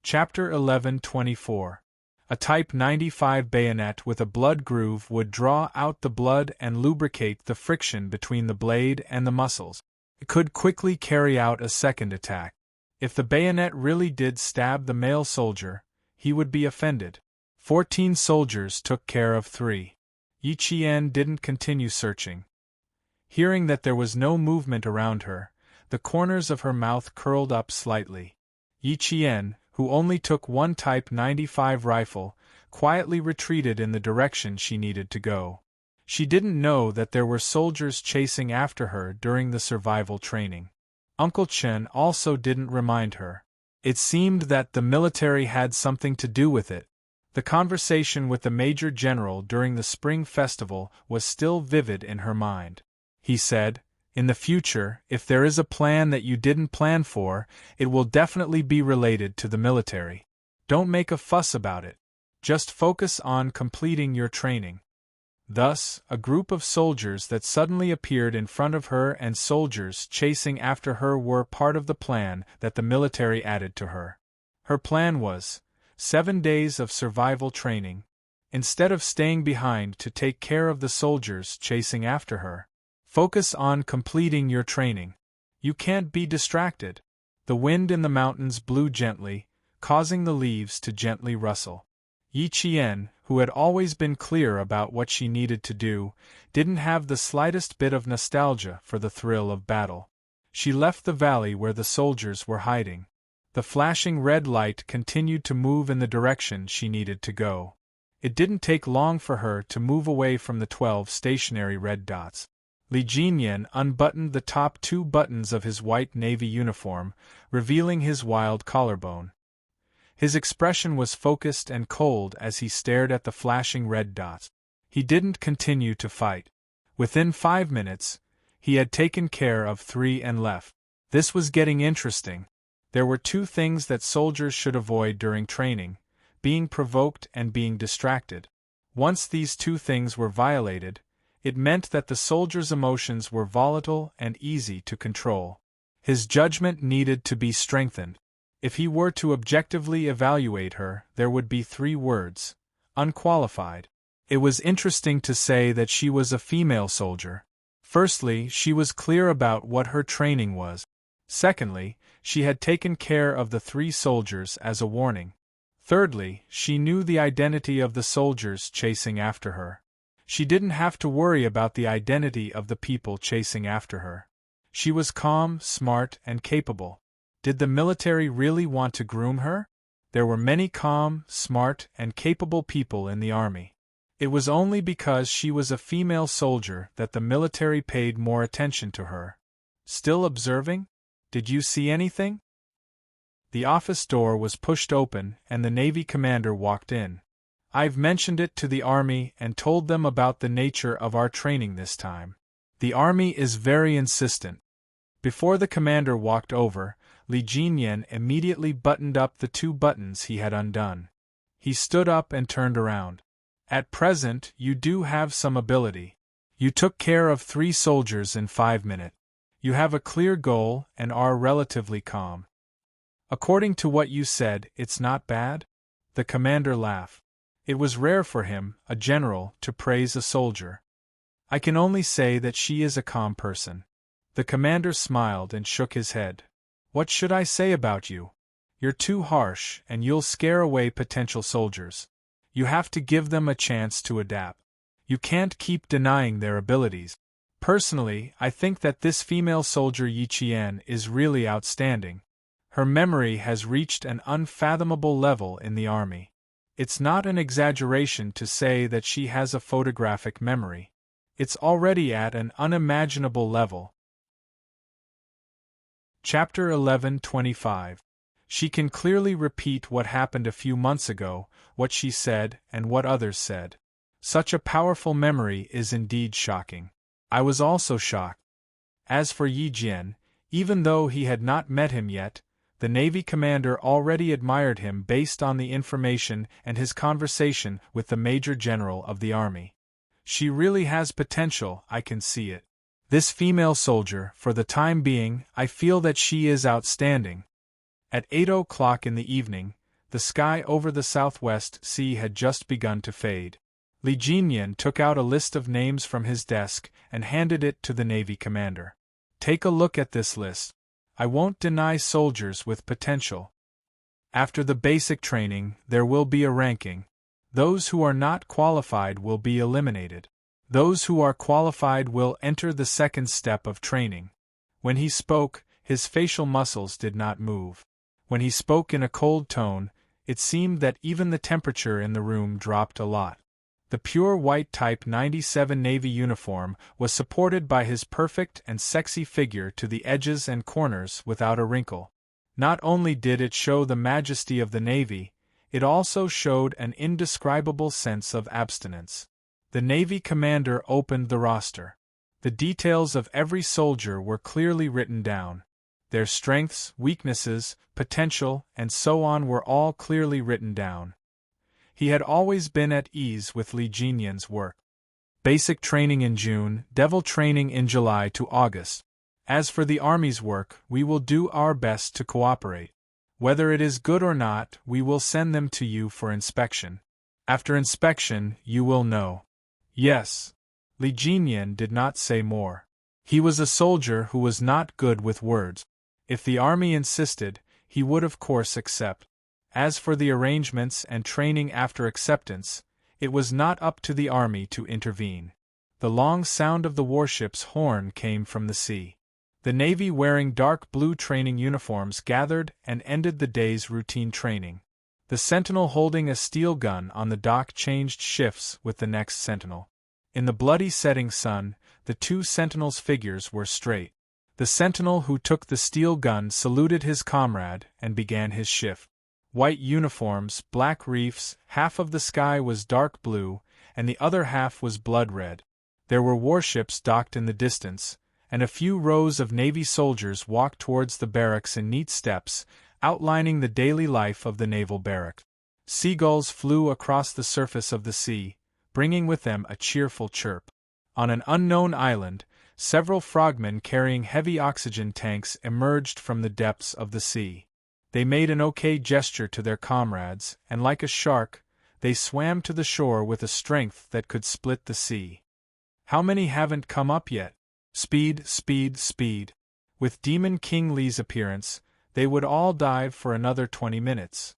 Chapter 11:24. A Type 95 bayonet with a blood groove would draw out the blood and lubricate the friction between the blade and the muscles. It could quickly carry out a second attack. If the bayonet really did stab the male soldier, he would be offended. 14 soldiers took care of 3. Yi Qian didn't continue searching. Hearing that there was no movement around her, the corners of her mouth curled up slightly. Yi Qian, who only took one Type 95 rifle, quietly retreated in the direction she needed to go. She didn't know that there were soldiers chasing after her during the survival training. Uncle Chen also didn't remind her. It seemed that the military had something to do with it. The conversation with the Major General during the Spring Festival was still vivid in her mind. He said, "In the future, if there is a plan that you didn't plan for, it will definitely be related to the military. Don't make a fuss about it. Just focus on completing your training." Thus, a group of soldiers that suddenly appeared in front of her and soldiers chasing after her were part of the plan that the military added to her. Her plan was 7 days of survival training. Instead of staying behind to take care of the soldiers chasing after her, focus on completing your training. You can't be distracted. The wind in the mountains blew gently, causing the leaves to gently rustle. Yi Qian, who had always been clear about what she needed to do, didn't have the slightest bit of nostalgia for the thrill of battle. She left the valley where the soldiers were hiding. The flashing red light continued to move in the direction she needed to go. It didn't take long for her to move away from the 12 stationary red dots. Li Jinyan unbuttoned the top 2 buttons of his white navy uniform, revealing his wild collarbone. His expression was focused and cold as he stared at the flashing red dots. He didn't continue to fight. Within 5 minutes, he had taken care of 3 and left. This was getting interesting. There were 2 things that soldiers should avoid during training: being provoked and being distracted. Once these 2 things were violated, it meant that the soldier's emotions were volatile and easy to control. His judgment needed to be strengthened. If he were to objectively evaluate her, there would be 3 words: unqualified. It was interesting to say that she was a female soldier. Firstly, she was clear about what her training was. Secondly, she had taken care of the 3 soldiers as a warning. Thirdly, she knew the identity of the soldiers chasing after her. She didn't have to worry about the identity of the people chasing after her. She was calm, smart, and capable. Did the military really want to groom her? There were many calm, smart, and capable people in the army. It was only because she was a female soldier that the military paid more attention to her. Still observing? Did you see anything? The office door was pushed open and the Navy commander walked in. I've mentioned it to the Army and told them about the nature of our training this time. The Army is very insistent. Before the commander walked over, Li Jinyan immediately buttoned up the 2 buttons he had undone. He stood up and turned around. At present, you do have some ability. You took care of 3 soldiers in 5 minutes. You have a clear goal and are relatively calm. According to what you said, it's not bad? The commander laughed. It was rare for him, a general, to praise a soldier. I can only say that she is a calm person. The commander smiled and shook his head. What should I say about you? You're too harsh and you'll scare away potential soldiers. You have to give them a chance to adapt. You can't keep denying their abilities. Personally, I think that this female soldier Yi Qian is really outstanding. Her memory has reached an unfathomable level in the army. It's not an exaggeration to say that she has a photographic memory. It's already at an unimaginable level. Chapter 11:25. She can clearly repeat what happened a few months ago, what she said, and what others said. Such a powerful memory is indeed shocking. I was also shocked. As for Yi Jian, even though he had not met him yet, the Navy commander already admired him based on the information and his conversation with the Major General of the Army. She really has potential, I can see it. This female soldier, for the time being, I feel that she is outstanding. At 8 o'clock in the evening, the sky over the southwest sea had just begun to fade. Li Jinyan took out a list of names from his desk and handed it to the Navy commander. Take a look at this list. I won't deny soldiers with potential. After the basic training, there will be a ranking. Those who are not qualified will be eliminated. Those who are qualified will enter the second step of training. When he spoke, his facial muscles did not move. When he spoke in a cold tone, it seemed that even the temperature in the room dropped a lot. The pure white Type 97 Navy uniform was supported by his perfect and sexy figure to the edges and corners without a wrinkle. Not only did it show the majesty of the Navy, it also showed an indescribable sense of abstinence. The Navy commander opened the roster. The details of every soldier were clearly written down. Their strengths, weaknesses, potential, and so on were all clearly written down. He had always been at ease with Li Jinyan's work. Basic training in June, Devil training in July to August. As for the Army's work, we will do our best to cooperate. Whether it is good or not, we will send them to you for inspection. After inspection, you will know. Yes. Li Jinyan did not say more. He was a soldier who was not good with words. If the Army insisted, he would of course accept. As for the arrangements and training after acceptance, it was not up to the Army to intervene. The long sound of the warship's horn came from the sea. The Navy wearing dark blue training uniforms gathered and ended the day's routine training. The sentinel holding a steel gun on the dock changed shifts with the next sentinel. In the bloody setting sun, the two sentinels' figures were straight. The sentinel who took the steel gun saluted his comrade and began his shift. White uniforms, black reefs, half of the sky was dark blue, and the other half was blood red. There were warships docked in the distance, and a few rows of Navy soldiers walked towards the barracks in neat steps, outlining the daily life of the naval barrack. Seagulls flew across the surface of the sea, bringing with them a cheerful chirp. On an unknown island, several frogmen carrying heavy oxygen tanks emerged from the depths of the sea. They made an okay gesture to their comrades, and like a shark, they swam to the shore with a strength that could split the sea. How many haven't come up yet? Speed, speed, speed. With Demon King Li's appearance, they would all dive for another 20 minutes.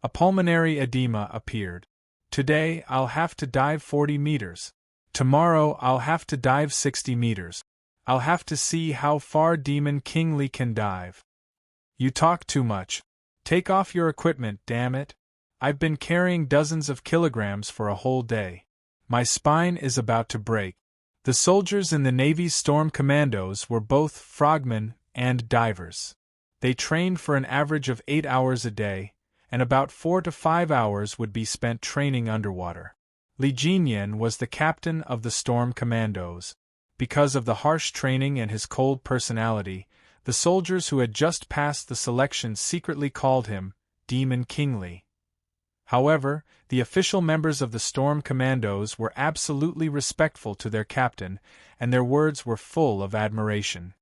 A pulmonary edema appeared. Today I'll have to dive 40 meters. Tomorrow I'll have to dive 60 meters. I'll have to see how far Demon King Li can dive. You talk too much. Take off your equipment, damn it. I've been carrying dozens of kilograms for a whole day. My spine is about to break. The soldiers in the Navy's Storm Commandos were both frogmen and divers. They trained for an average of 8 hours a day, and about 4 to 5 hours would be spent training underwater. Li Jinyan was the captain of the Storm Commandos. Because of the harsh training and his cold personality, the soldiers who had just passed the selection secretly called him Demon King Li. However, the official members of the Storm Commandos were absolutely respectful to their captain, and their words were full of admiration.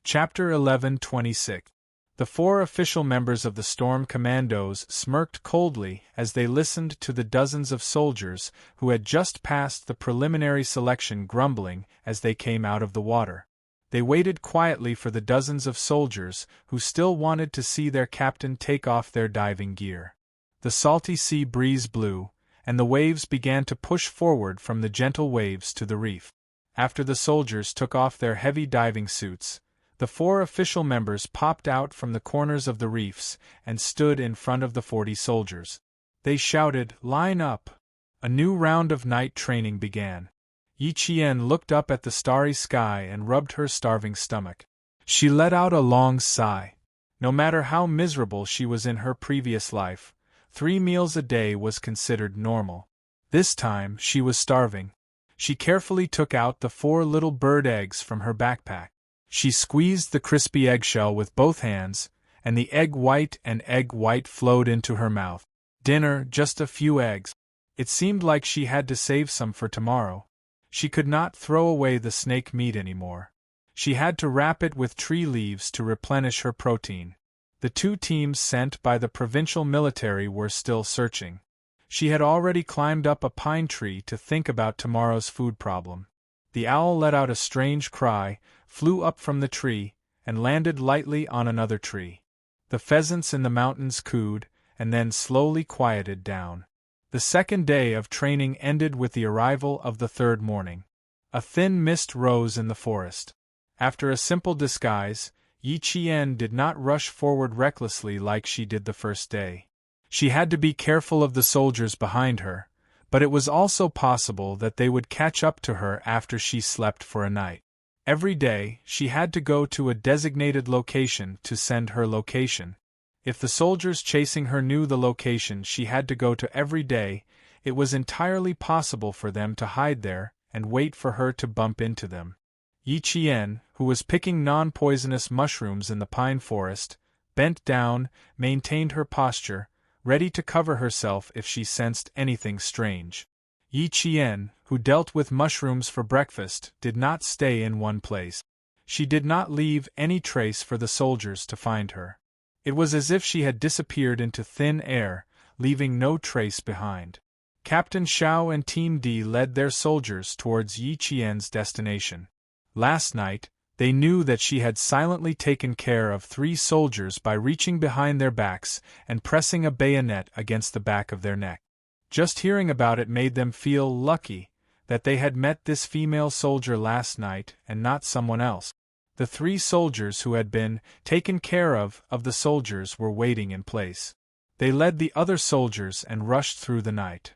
Chapter 11:26. The 4 official members of the Storm Commandos smirked coldly as they listened to the dozens of soldiers who had just passed the preliminary selection grumbling as they came out of the water. They waited quietly for the dozens of soldiers who still wanted to see their captain take off their diving gear. The salty sea breeze blew, and the waves began to push forward from the gentle waves to the reef. After the soldiers took off their heavy diving suits, the 4 official members popped out from the corners of the reefs and stood in front of the 40 soldiers. They shouted, "Line up!" A new round of night training began. Yi Qian looked up at the starry sky and rubbed her starving stomach. She let out a long sigh. No matter how miserable she was in her previous life, 3 meals a day was considered normal. This time, she was starving. She carefully took out the 4 little bird eggs from her backpack. She squeezed the crispy eggshell with both hands, and the egg white flowed into her mouth. Dinner, just a few eggs. It seemed like she had to save some for tomorrow. She could not throw away the snake meat anymore. She had to wrap it with tree leaves to replenish her protein. The 2 teams sent by the provincial military were still searching. She had already climbed up a pine tree to think about tomorrow's food problem. The owl let out a strange cry, flew up from the tree, and landed lightly on another tree. The pheasants in the mountains cooed, and then slowly quieted down. The second day of training ended with the arrival of the 3rd morning. A thin mist rose in the forest. After a simple disguise, Yi Qian did not rush forward recklessly like she did the first day. She had to be careful of the soldiers behind her, but it was also possible that they would catch up to her after she slept for a night. Every day, she had to go to a designated location to send her location. If the soldiers chasing her knew the location she had to go to every day, it was entirely possible for them to hide there and wait for her to bump into them. Yi Qian, who was picking non-poisonous mushrooms in the pine forest, bent down, maintained her posture, ready to cover herself if she sensed anything strange. Yi Qian, who dealt with mushrooms for breakfast, did not stay in one place. She did not leave any trace for the soldiers to find her. It was as if she had disappeared into thin air, leaving no trace behind. Captain Xiao and Team D led their soldiers towards Yi Qian's destination. Last night, they knew that she had silently taken care of 3 soldiers by reaching behind their backs and pressing a bayonet against the back of their neck. Just hearing about it made them feel lucky that they had met this female soldier last night and not someone else. The 3 soldiers who had been taken care of the soldiers were waiting in place. They led the other soldiers and rushed through the night.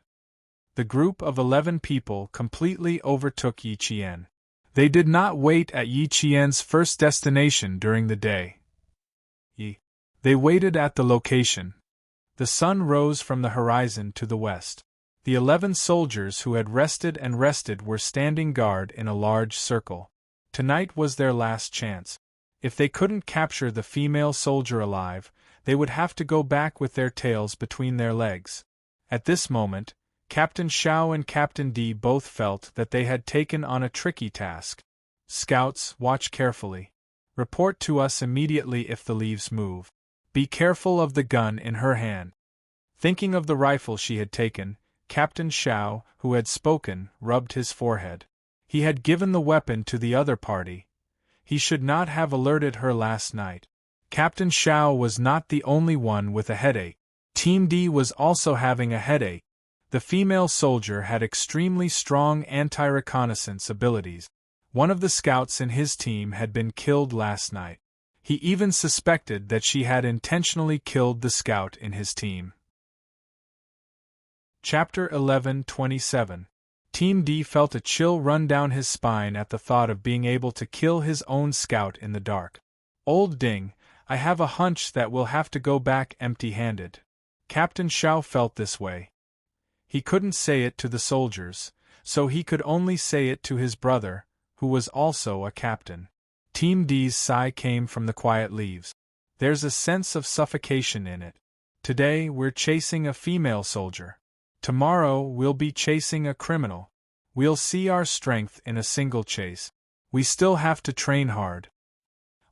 The group of 11 people completely overtook Yi Qian. They did not wait at Yi Qian's first destination during the day. They waited at the location. The sun rose from the horizon to the west. The 11 soldiers who had rested were standing guard in a large circle. Tonight was their last chance. If they couldn't capture the female soldier alive, they would have to go back with their tails between their legs. At this moment, Captain Xiao and Captain D both felt that they had taken on a tricky task. Scouts, watch carefully. Report to us immediately if the leaves move. Be careful of the gun in her hand. Thinking of the rifle she had taken, Captain Xiao, who had spoken, rubbed his forehead. He had given the weapon to the other party. He should not have alerted her last night. Captain Xiao was not the only one with a headache. Team D was also having a headache. The female soldier had extremely strong anti-reconnaissance abilities. One of the scouts in his team had been killed last night. He even suspected that she had intentionally killed the scout in his team. Chapter 11:27. Team D felt a chill run down his spine at the thought of being able to kill his own scout in the dark. Old Ding, I have a hunch that we'll have to go back empty-handed. Captain Xiao felt this way. He couldn't say it to the soldiers, so he could only say it to his brother, who was also a captain. Team D's sigh came from the quiet leaves. There's a sense of suffocation in it. Today we're chasing a female soldier. Tomorrow we'll be chasing a criminal. We'll see our strength in a single chase. We still have to train hard.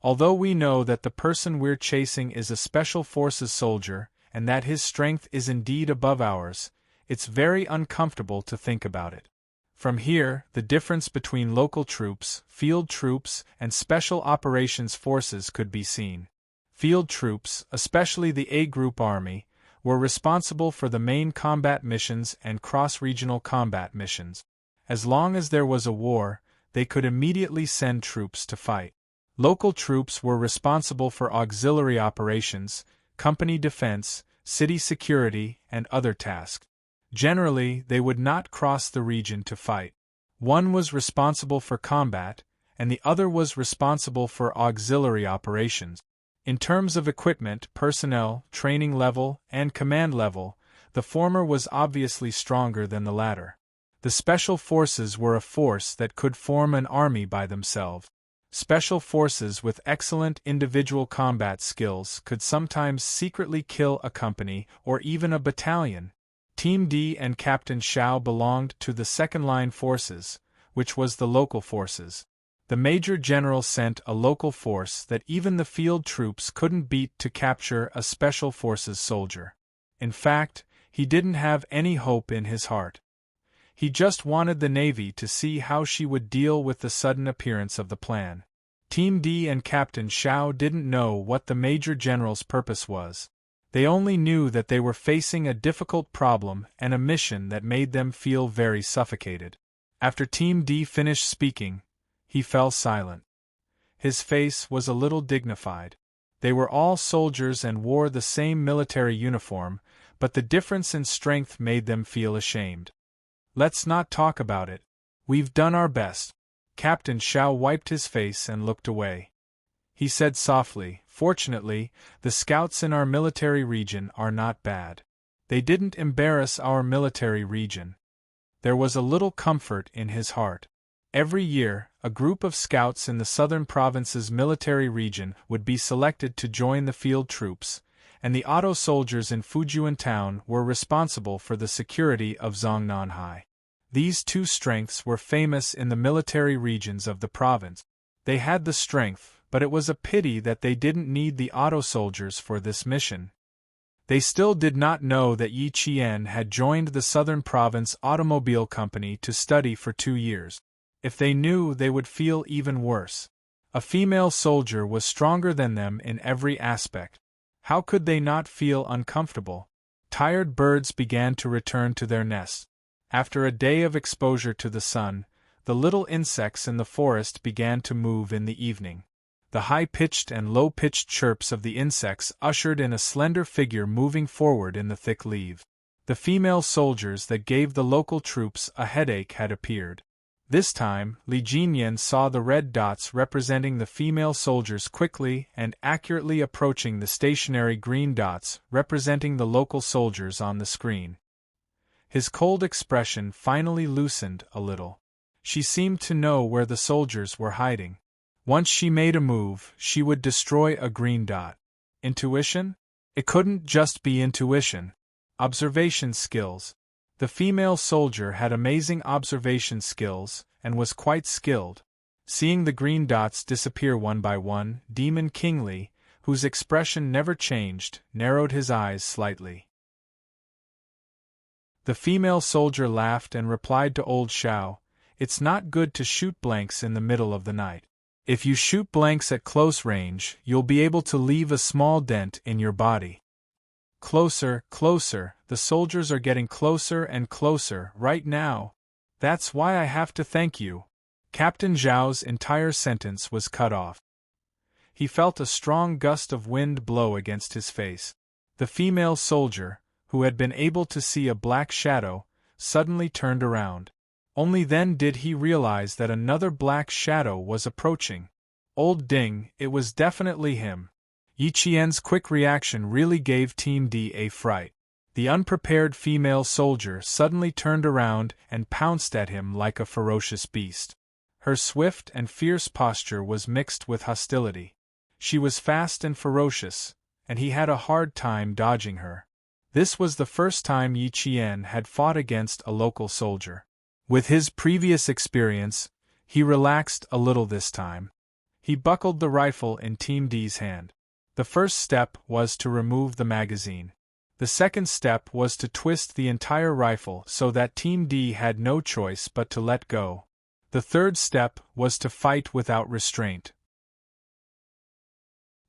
Although we know that the person we're chasing is a special forces soldier, and that his strength is indeed above ours, it's very uncomfortable to think about it. From here, the difference between local troops, field troops, and special operations forces could be seen. Field troops, especially the A Group Army, were responsible for the main combat missions and cross-regional combat missions. As long as there was a war, they could immediately send troops to fight. Local troops were responsible for auxiliary operations, company defense, city security, and other tasks. Generally, they would not cross the region to fight. One was responsible for combat, and the other was responsible for auxiliary operations. In terms of equipment, personnel, training level, and command level, the former was obviously stronger than the latter. The Special Forces were a force that could form an army by themselves. Special Forces with excellent individual combat skills could sometimes secretly kill a company or even a battalion. Team D and Captain Xiao belonged to the second-line forces, which was the local forces. The Major General sent a local force that even the field troops couldn't beat to capture a Special Forces soldier. In fact, he didn't have any hope in his heart. He just wanted the Navy to see how she would deal with the sudden appearance of the plan. Team D and Captain Xiao didn't know what the Major General's purpose was. They only knew that they were facing a difficult problem and a mission that made them feel very suffocated. After Team D finished speaking, he fell silent. His face was a little dignified. They were all soldiers and wore the same military uniform, but the difference in strength made them feel ashamed. "Let's not talk about it. We've done our best." Captain Xiao wiped his face and looked away. He said softly, "Fortunately, the scouts in our military region are not bad. They didn't embarrass our military region." There was a little comfort in his heart. Every year, a group of scouts in the southern province's military region would be selected to join the field troops, and the auto soldiers in Fujian town were responsible for the security of Zongnanhai. These two strengths were famous in the military regions of the province. They had the strength, but it was a pity that they didn't need the auto soldiers for this mission. They still did not know that Yi Qian had joined the Southern Province Automobile Company to study for 2 years. If they knew, they would feel even worse. A female soldier was stronger than them in every aspect. How could they not feel uncomfortable? Tired birds began to return to their nests. After a day of exposure to the sun, the little insects in the forest began to move in the evening. The high-pitched and low-pitched chirps of the insects ushered in a slender figure moving forward in the thick leaves. The female soldiers that gave the local troops a headache had appeared. This time, Li Jinyan saw the red dots representing the female soldiers quickly and accurately approaching the stationary green dots representing the local soldiers on the screen. His cold expression finally loosened a little. She seemed to know where the soldiers were hiding. Once she made a move, she would destroy a green dot. Intuition? It couldn't just be intuition. Observation skills. The female soldier had amazing observation skills and was quite skilled. Seeing the green dots disappear one by one, Demon Kingly, whose expression never changed, narrowed his eyes slightly. The female soldier laughed and replied to old Xiao, "It's not good to shoot blanks in the middle of the night. If you shoot blanks at close range, you'll be able to leave a small dent in your body." Closer, closer, the soldiers are getting closer and closer right now. That's why I have to thank you. Captain Zhao's entire sentence was cut off. He felt a strong gust of wind blow against his face. The female soldier, who had been able to see a black shadow, suddenly turned around. Only then did he realize that another black shadow was approaching. Old Ding, it was definitely him. Yi Qian's quick reaction really gave Team D a fright. The unprepared female soldier suddenly turned around and pounced at him like a ferocious beast. Her swift and fierce posture was mixed with hostility. She was fast and ferocious, and he had a hard time dodging her. This was the first time Yi Qian had fought against a local soldier. With his previous experience, he relaxed a little this time. He buckled the rifle in Team D's hand. The first step was to remove the magazine. The second step was to twist the entire rifle so that Team D had no choice but to let go. The third step was to fight without restraint.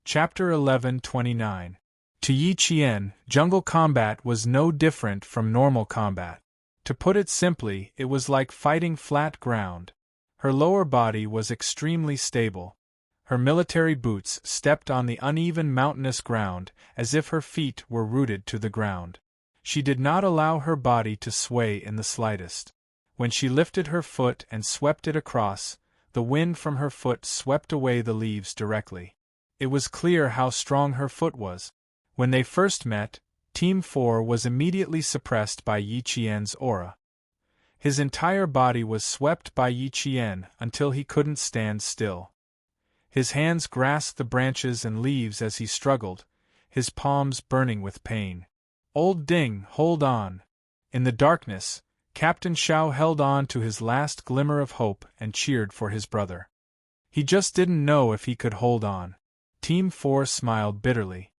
Chapter 11:29. To Yi Qian, jungle combat was no different from normal combat. To put it simply, it was like fighting flat ground. Her lower body was extremely stable. Her military boots stepped on the uneven mountainous ground as if her feet were rooted to the ground. She did not allow her body to sway in the slightest. When she lifted her foot and swept it across, the wind from her foot swept away the leaves directly. It was clear how strong her foot was. When they first met, Team 4 was immediately suppressed by Yi Qian's aura. His entire body was swept by Yi Qian until he couldn't stand still. His hands grasped the branches and leaves as he struggled, his palms burning with pain. "Old Ding, hold on!" In the darkness, Captain Shao held on to his last glimmer of hope and cheered for his brother. He just didn't know if he could hold on. Team 4 smiled bitterly.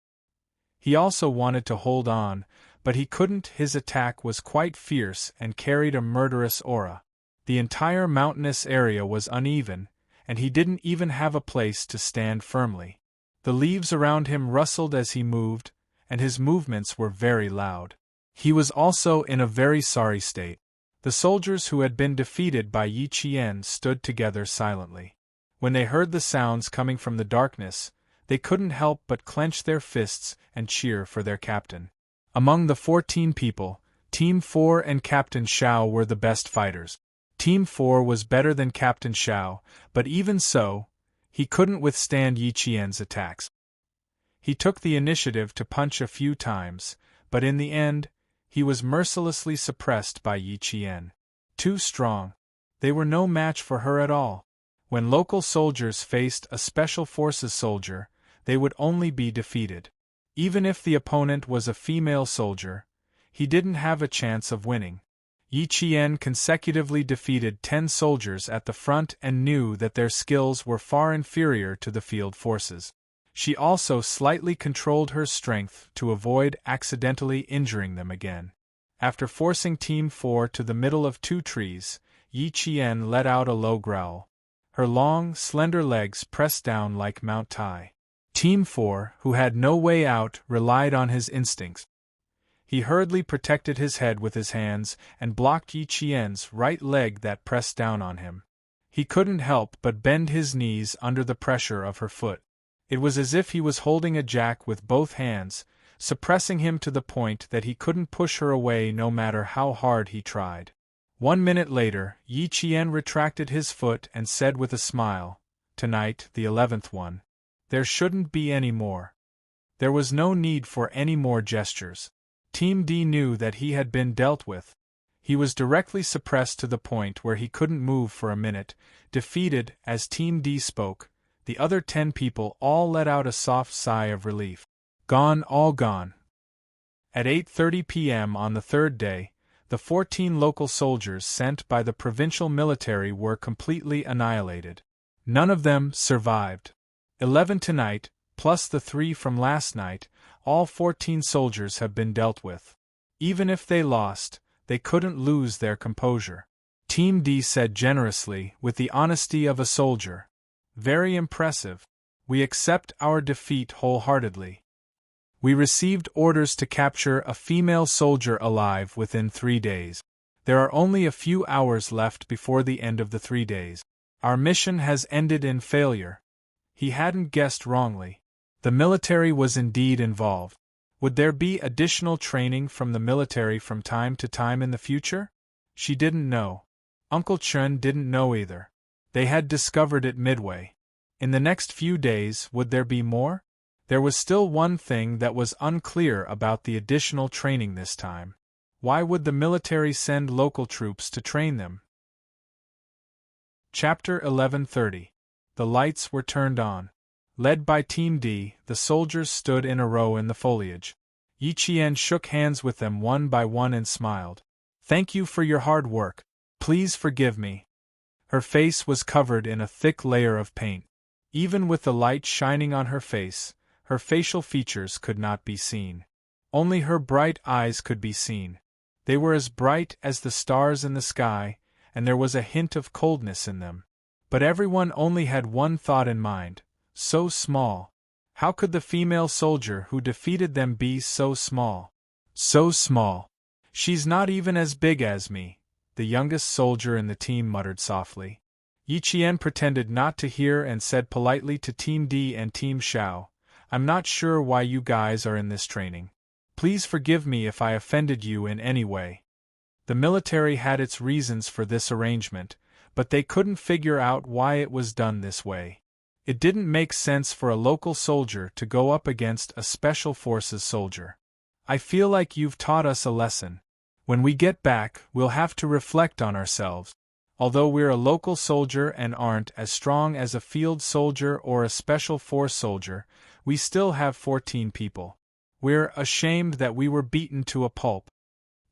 He also wanted to hold on, but he couldn't. His attack was quite fierce and carried a murderous aura. The entire mountainous area was uneven, and he didn't even have a place to stand firmly. The leaves around him rustled as he moved, and his movements were very loud. He was also in a very sorry state. The soldiers who had been defeated by Yi Qian stood together silently. When they heard the sounds coming from the darkness, they couldn't help but clench their fists and cheer for their captain. Among the 14 people, Team 4 and Captain Shao were the best fighters. Team 4 was better than Captain Shao, but even so, he couldn't withstand Yi Qian's attacks. He took the initiative to punch a few times, but in the end, he was mercilessly suppressed by Yi Qian. Too strong. They were no match for her at all. When local soldiers faced a special forces soldier, they would only be defeated. Even if the opponent was a female soldier, he didn't have a chance of winning. Yi Qian consecutively defeated 10 soldiers at the front and knew that their skills were far inferior to the field forces. She also slightly controlled her strength to avoid accidentally injuring them again. After forcing Team 4 to the middle of 2 trees, Yi Qian let out a low growl. Her long, slender legs pressed down like Mount Tai. Team 4, who had no way out, relied on his instincts. He hurriedly protected his head with his hands and blocked Yi Qian's right leg that pressed down on him. He couldn't help but bend his knees under the pressure of her foot. It was as if he was holding a jack with both hands, suppressing him to the point that he couldn't push her away no matter how hard he tried. 1 minute later, Yi Qian retracted his foot and said with a smile, "Tonight, the 11th one. There shouldn't be any more." There was no need for any more gestures. Team D knew that he had been dealt with. He was directly suppressed to the point where he couldn't move for a minute. Defeated, as Team D spoke, the other 10 people all let out a soft sigh of relief. Gone, all gone. At 8:30 p.m. on the third day, the 14 local soldiers sent by the provincial military were completely annihilated. None of them survived. 11 tonight, plus the 3 from last night, all 14 soldiers have been dealt with. Even if they lost, they couldn't lose their composure. Team D said generously, with the honesty of a soldier. Very impressive. We accept our defeat wholeheartedly. We received orders to capture a female soldier alive within 3 days. There are only a few hours left before the end of the 3 days. Our mission has ended in failure. He hadn't guessed wrongly. The military was indeed involved. Would there be additional training from the military from time to time in the future? She didn't know. Uncle Chun didn't know either. They had discovered it midway. In the next few days, would there be more? There was still one thing that was unclear about the additional training this time. Why would the military send local troops to train them? Chapter 11:30. The lights were turned on. Led by Team D, the soldiers stood in a row in the foliage. Yi Qian shook hands with them one by one and smiled. "Thank you for your hard work. Please forgive me." Her face was covered in a thick layer of paint. Even with the light shining on her face, her facial features could not be seen. Only her bright eyes could be seen. They were as bright as the stars in the sky, and there was a hint of coldness in them. But everyone only had one thought in mind, so small. How could the female soldier who defeated them be so small? So small. She's not even as big as me, the youngest soldier in the team muttered softly. Yi Qian pretended not to hear and said politely to Team D and Team Xiao, I'm not sure why you guys are in this training. Please forgive me if I offended you in any way. The military had its reasons for this arrangement, but they couldn't figure out why it was done this way. It didn't make sense for a local soldier to go up against a special forces soldier. I feel like you've taught us a lesson. When we get back, we'll have to reflect on ourselves. Although we're a local soldier and aren't as strong as a field soldier or a special force soldier, we still have 14 people. We're ashamed that we were beaten to a pulp.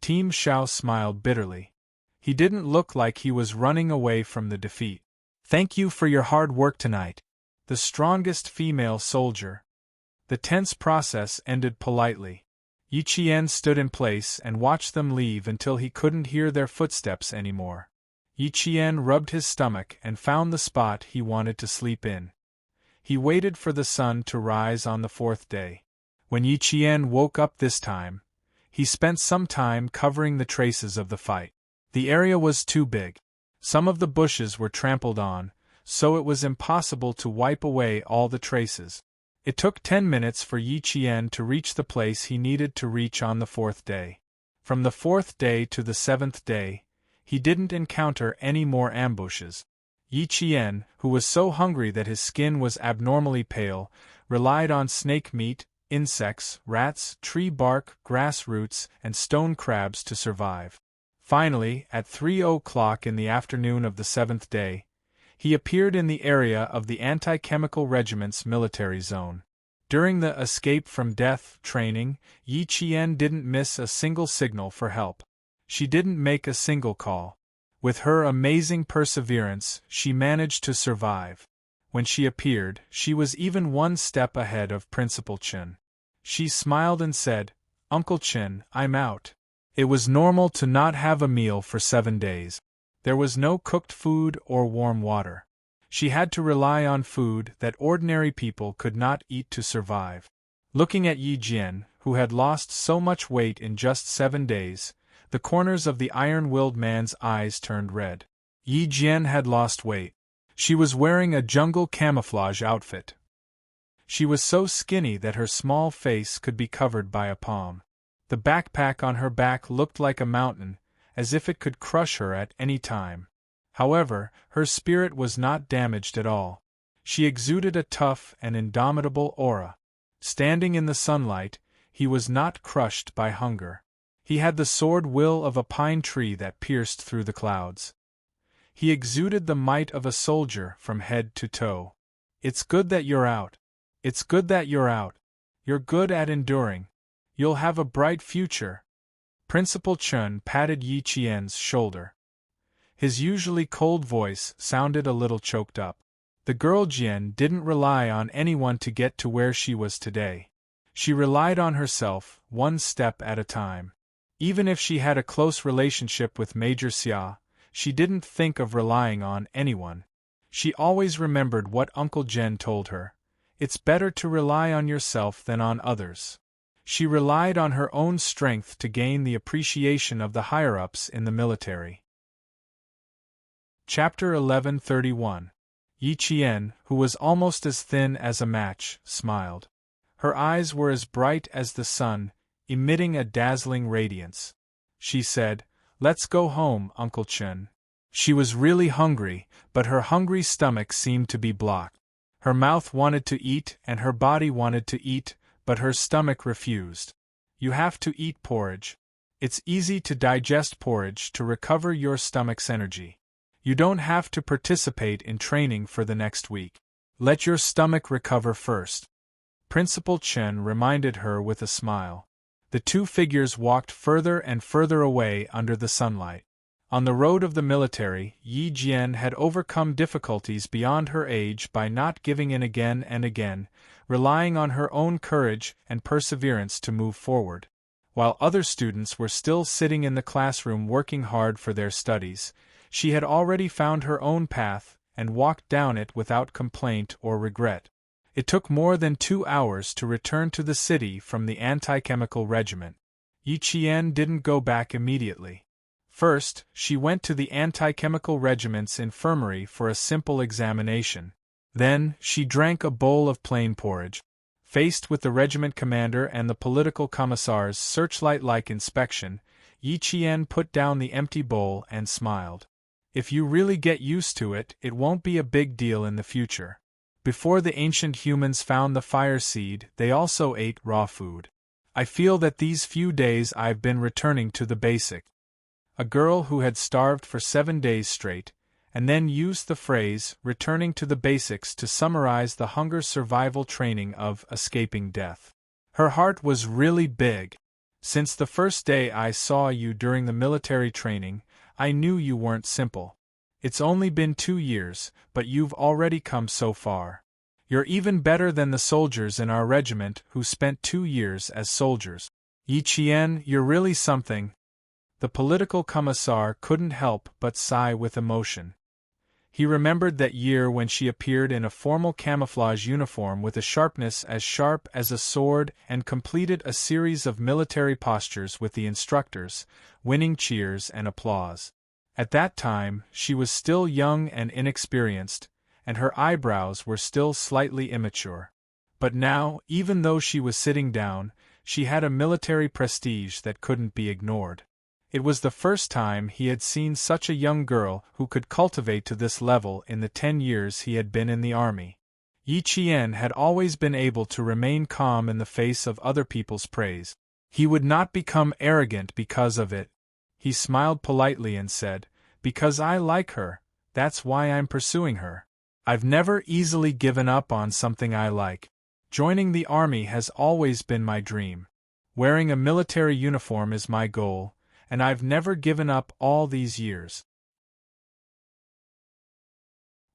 Team Xiao smiled bitterly. He didn't look like he was running away from the defeat. Thank you for your hard work tonight. The strongest female soldier. The tense process ended politely. Yi Qian stood in place and watched them leave until he couldn't hear their footsteps anymore. Yi Qian rubbed his stomach and found the spot he wanted to sleep in. He waited for the sun to rise on the fourth day. When Yi Qian woke up this time, he spent some time covering the traces of the fight. The area was too big. Some of the bushes were trampled on, so it was impossible to wipe away all the traces. It took 10 minutes for Yi Qian to reach the place he needed to reach on the fourth day. From the fourth day to the seventh day, he didn't encounter any more ambushes. Yi Qian, who was so hungry that his skin was abnormally pale, relied on snake meat, insects, rats, tree bark, grass roots, and stone crabs to survive. Finally, at 3 o'clock in the afternoon of the seventh day, he appeared in the area of the anti-chemical regiment's military zone. During the escape from death training, Yi Qian didn't miss a single signal for help. She didn't make a single call. With her amazing perseverance, she managed to survive. When she appeared, she was even one step ahead of Principal Chen. She smiled and said, Uncle Chen, I'm out. It was normal to not have a meal for 7 days. There was no cooked food or warm water. She had to rely on food that ordinary people could not eat to survive. Looking at Yi Jian, who had lost so much weight in just 7 days, the corners of the iron-willed man's eyes turned red. Yi Jian had lost weight. She was wearing a jungle camouflage outfit. She was so skinny that her small face could be covered by a palm. The backpack on her back looked like a mountain, as if it could crush her at any time. However, her spirit was not damaged at all. She exuded a tough and indomitable aura. Standing in the sunlight, he was not crushed by hunger. He had the sword will of a pine tree that pierced through the clouds. He exuded the might of a soldier from head to toe. It's good that you're out. It's good that you're out. You're good at enduring. You'll have a bright future. Principal Chen patted Yi Qian's shoulder. His usually cold voice sounded a little choked up. The girl Jian didn't rely on anyone to get to where she was today. She relied on herself, one step at a time. Even if she had a close relationship with Major Xia, she didn't think of relying on anyone. She always remembered what Uncle Zhen told her. It's better to rely on yourself than on others. She relied on her own strength to gain the appreciation of the higher-ups in the military. Chapter 1131. Yi Qian, who was almost as thin as a match, smiled. Her eyes were as bright as the sun, emitting a dazzling radiance. She said, Let's go home, Uncle Chen. She was really hungry, but her hungry stomach seemed to be blocked. Her mouth wanted to eat and her body wanted to eat, but her stomach refused. You have to eat porridge. It's easy to digest porridge to recover your stomach's energy. You don't have to participate in training for the next week. Let your stomach recover first. Principal Chen reminded her with a smile. The two figures walked further and further away under the sunlight. On the road of the military, Yi Jian had overcome difficulties beyond her age by not giving in again and again, relying on her own courage and perseverance to move forward. While other students were still sitting in the classroom working hard for their studies, she had already found her own path and walked down it without complaint or regret. It took more than 2 hours to return to the city from the anti-chemical regiment. Yi Qian didn't go back immediately. First, she went to the anti-chemical regiment's infirmary for a simple examination. Then, she drank a bowl of plain porridge. Faced with the regiment commander and the political commissar's searchlight-like inspection, Yi Qian put down the empty bowl and smiled. If you really get used to it, it won't be a big deal in the future. Before the ancient humans found the fire seed, they also ate raw food. I feel that these few days I've been returning to the basic. A girl who had starved for 7 days straight, and then used the phrase, returning to the basics, to summarize the hunger survival training of escaping death. Her heart was really big. Since the first day I saw you during the military training, I knew you weren't simple. It's only been 2 years, but you've already come so far. You're even better than the soldiers in our regiment who spent 2 years as soldiers. Yi Qian, you're really something. The political commissar couldn't help but sigh with emotion. He remembered that year when she appeared in a formal camouflage uniform with a sharpness as sharp as a sword and completed a series of military postures with the instructors, winning cheers and applause. At that time, she was still young and inexperienced, and her eyebrows were still slightly immature. But now, even though she was sitting down, she had a military prestige that couldn't be ignored. It was the first time he had seen such a young girl who could cultivate to this level in the 10 years he had been in the army. Yi Qian had always been able to remain calm in the face of other people's praise. He would not become arrogant because of it. He smiled politely and said, "Because I like her, that's why I'm pursuing her. I've never easily given up on something I like. Joining the army has always been my dream. Wearing a military uniform is my goal, and I've never given up all these years."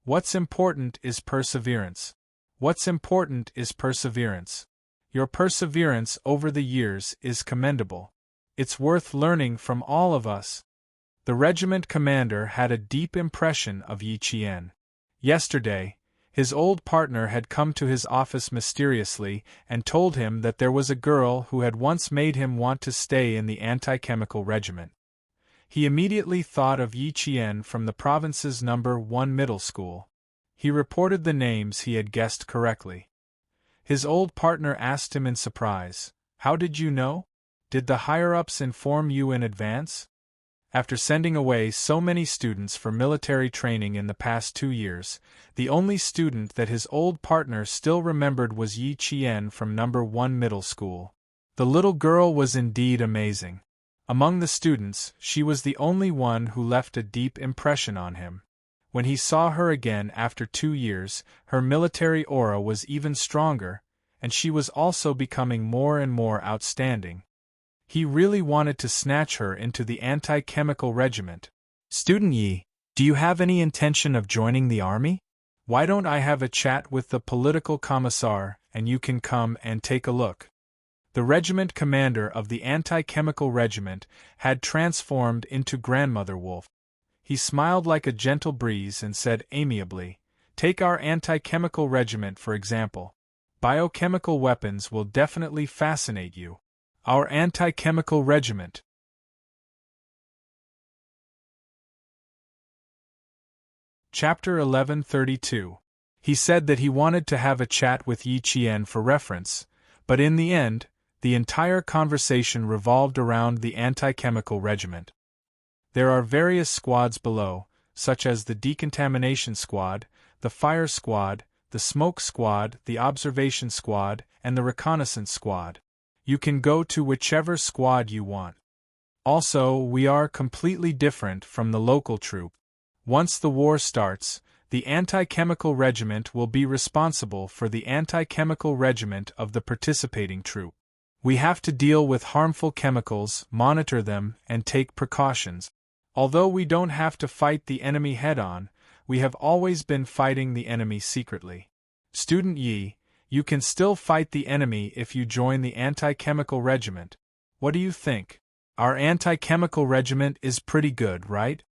What's important is perseverance. What's important is perseverance. Your perseverance over the years is commendable. It's worth learning from all of us. The regiment commander had a deep impression of Yi Qian. Yesterday, his old partner had come to his office mysteriously and told him that there was a girl who had once made him want to stay in the anti-chemical regiment. He immediately thought of Yi Qian from the province's No. 1 middle school. He reported the names he had guessed correctly. His old partner asked him in surprise, "How did you know? Did the higher-ups inform you in advance?" After sending away so many students for military training in the past 2 years, the only student that his old partner still remembered was Yi Qian from No. 1 middle school. The little girl was indeed amazing. Among the students, she was the only one who left a deep impression on him. When he saw her again after 2 years, her military aura was even stronger, and she was also becoming more and more outstanding. He really wanted to snatch her into the anti-chemical regiment. "Student Yi, do you have any intention of joining the army? Why don't I have a chat with the political commissar, and you can come and take a look?" The regiment commander of the anti-chemical regiment had transformed into Grandmother Wolf. He smiled like a gentle breeze and said amiably, "Take our anti-chemical regiment for example. Biochemical weapons will definitely fascinate you. Our anti-chemical regiment." Chapter 1132. He said that he wanted to have a chat with Yi Qian for reference, but in the end, the entire conversation revolved around the anti-chemical regiment. There are various squads below, such as the decontamination squad, the fire squad, the smoke squad, the observation squad, and the reconnaissance squad. You can go to whichever squad you want. Also, we are completely different from the local troop. Once the war starts, the anti-chemical regiment will be responsible for the anti-chemical regiment of the participating troop. We have to deal with harmful chemicals, monitor them, and take precautions. Although we don't have to fight the enemy head-on, we have always been fighting the enemy secretly. Student Yi, you can still fight the enemy if you join the anti-chemical regiment. What do you think? Our anti-chemical regiment is pretty good, right?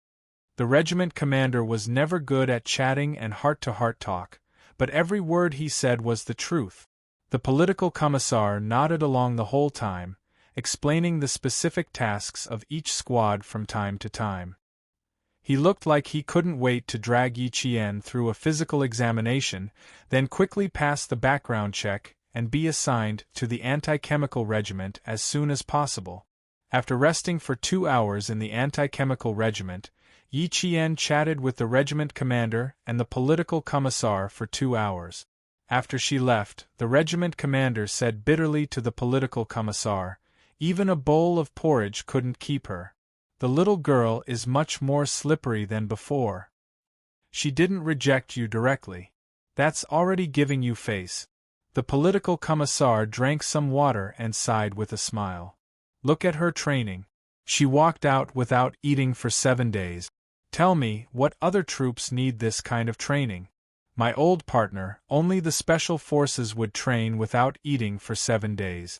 The regiment commander was never good at chatting and heart-to-heart talk, but every word he said was the truth. The political commissar nodded along the whole time, explaining the specific tasks of each squad from time to time. He looked like he couldn't wait to drag Yi Qian through a physical examination, then quickly pass the background check and be assigned to the anti-chemical regiment as soon as possible. After resting for 2 hours in the anti-chemical regiment, Yi Qian chatted with the regiment commander and the political commissar for 2 hours. After she left, the regiment commander said bitterly to the political commissar, "Even a bowl of porridge couldn't keep her. The little girl is much more slippery than before. She didn't reject you directly. That's already giving you face." The political commissar drank some water and sighed with a smile. "Look at her training. She walked out without eating for 7 days. Tell me, what other troops need this kind of training? My old partner, only the special forces would train without eating for 7 days.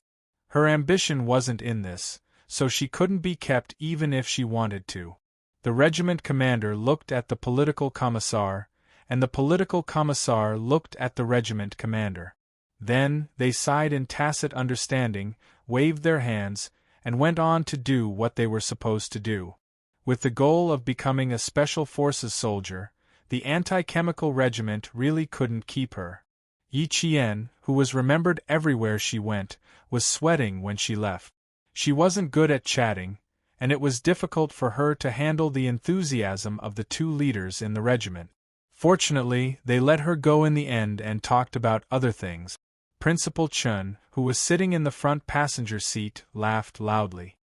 Her ambition wasn't in this, so she couldn't be kept even if she wanted to." The regiment commander looked at the political commissar, and the political commissar looked at the regiment commander. Then, they sighed in tacit understanding, waved their hands, and went on to do what they were supposed to do. With the goal of becoming a special forces soldier, the anti-chemical regiment really couldn't keep her. Yi Qian, who was remembered everywhere she went, was sweating when she left. She wasn't good at chatting, and it was difficult for her to handle the enthusiasm of the 2 leaders in the regiment. Fortunately, they let her go in the end and talked about other things. Principal Chen, who was sitting in the front passenger seat, laughed loudly.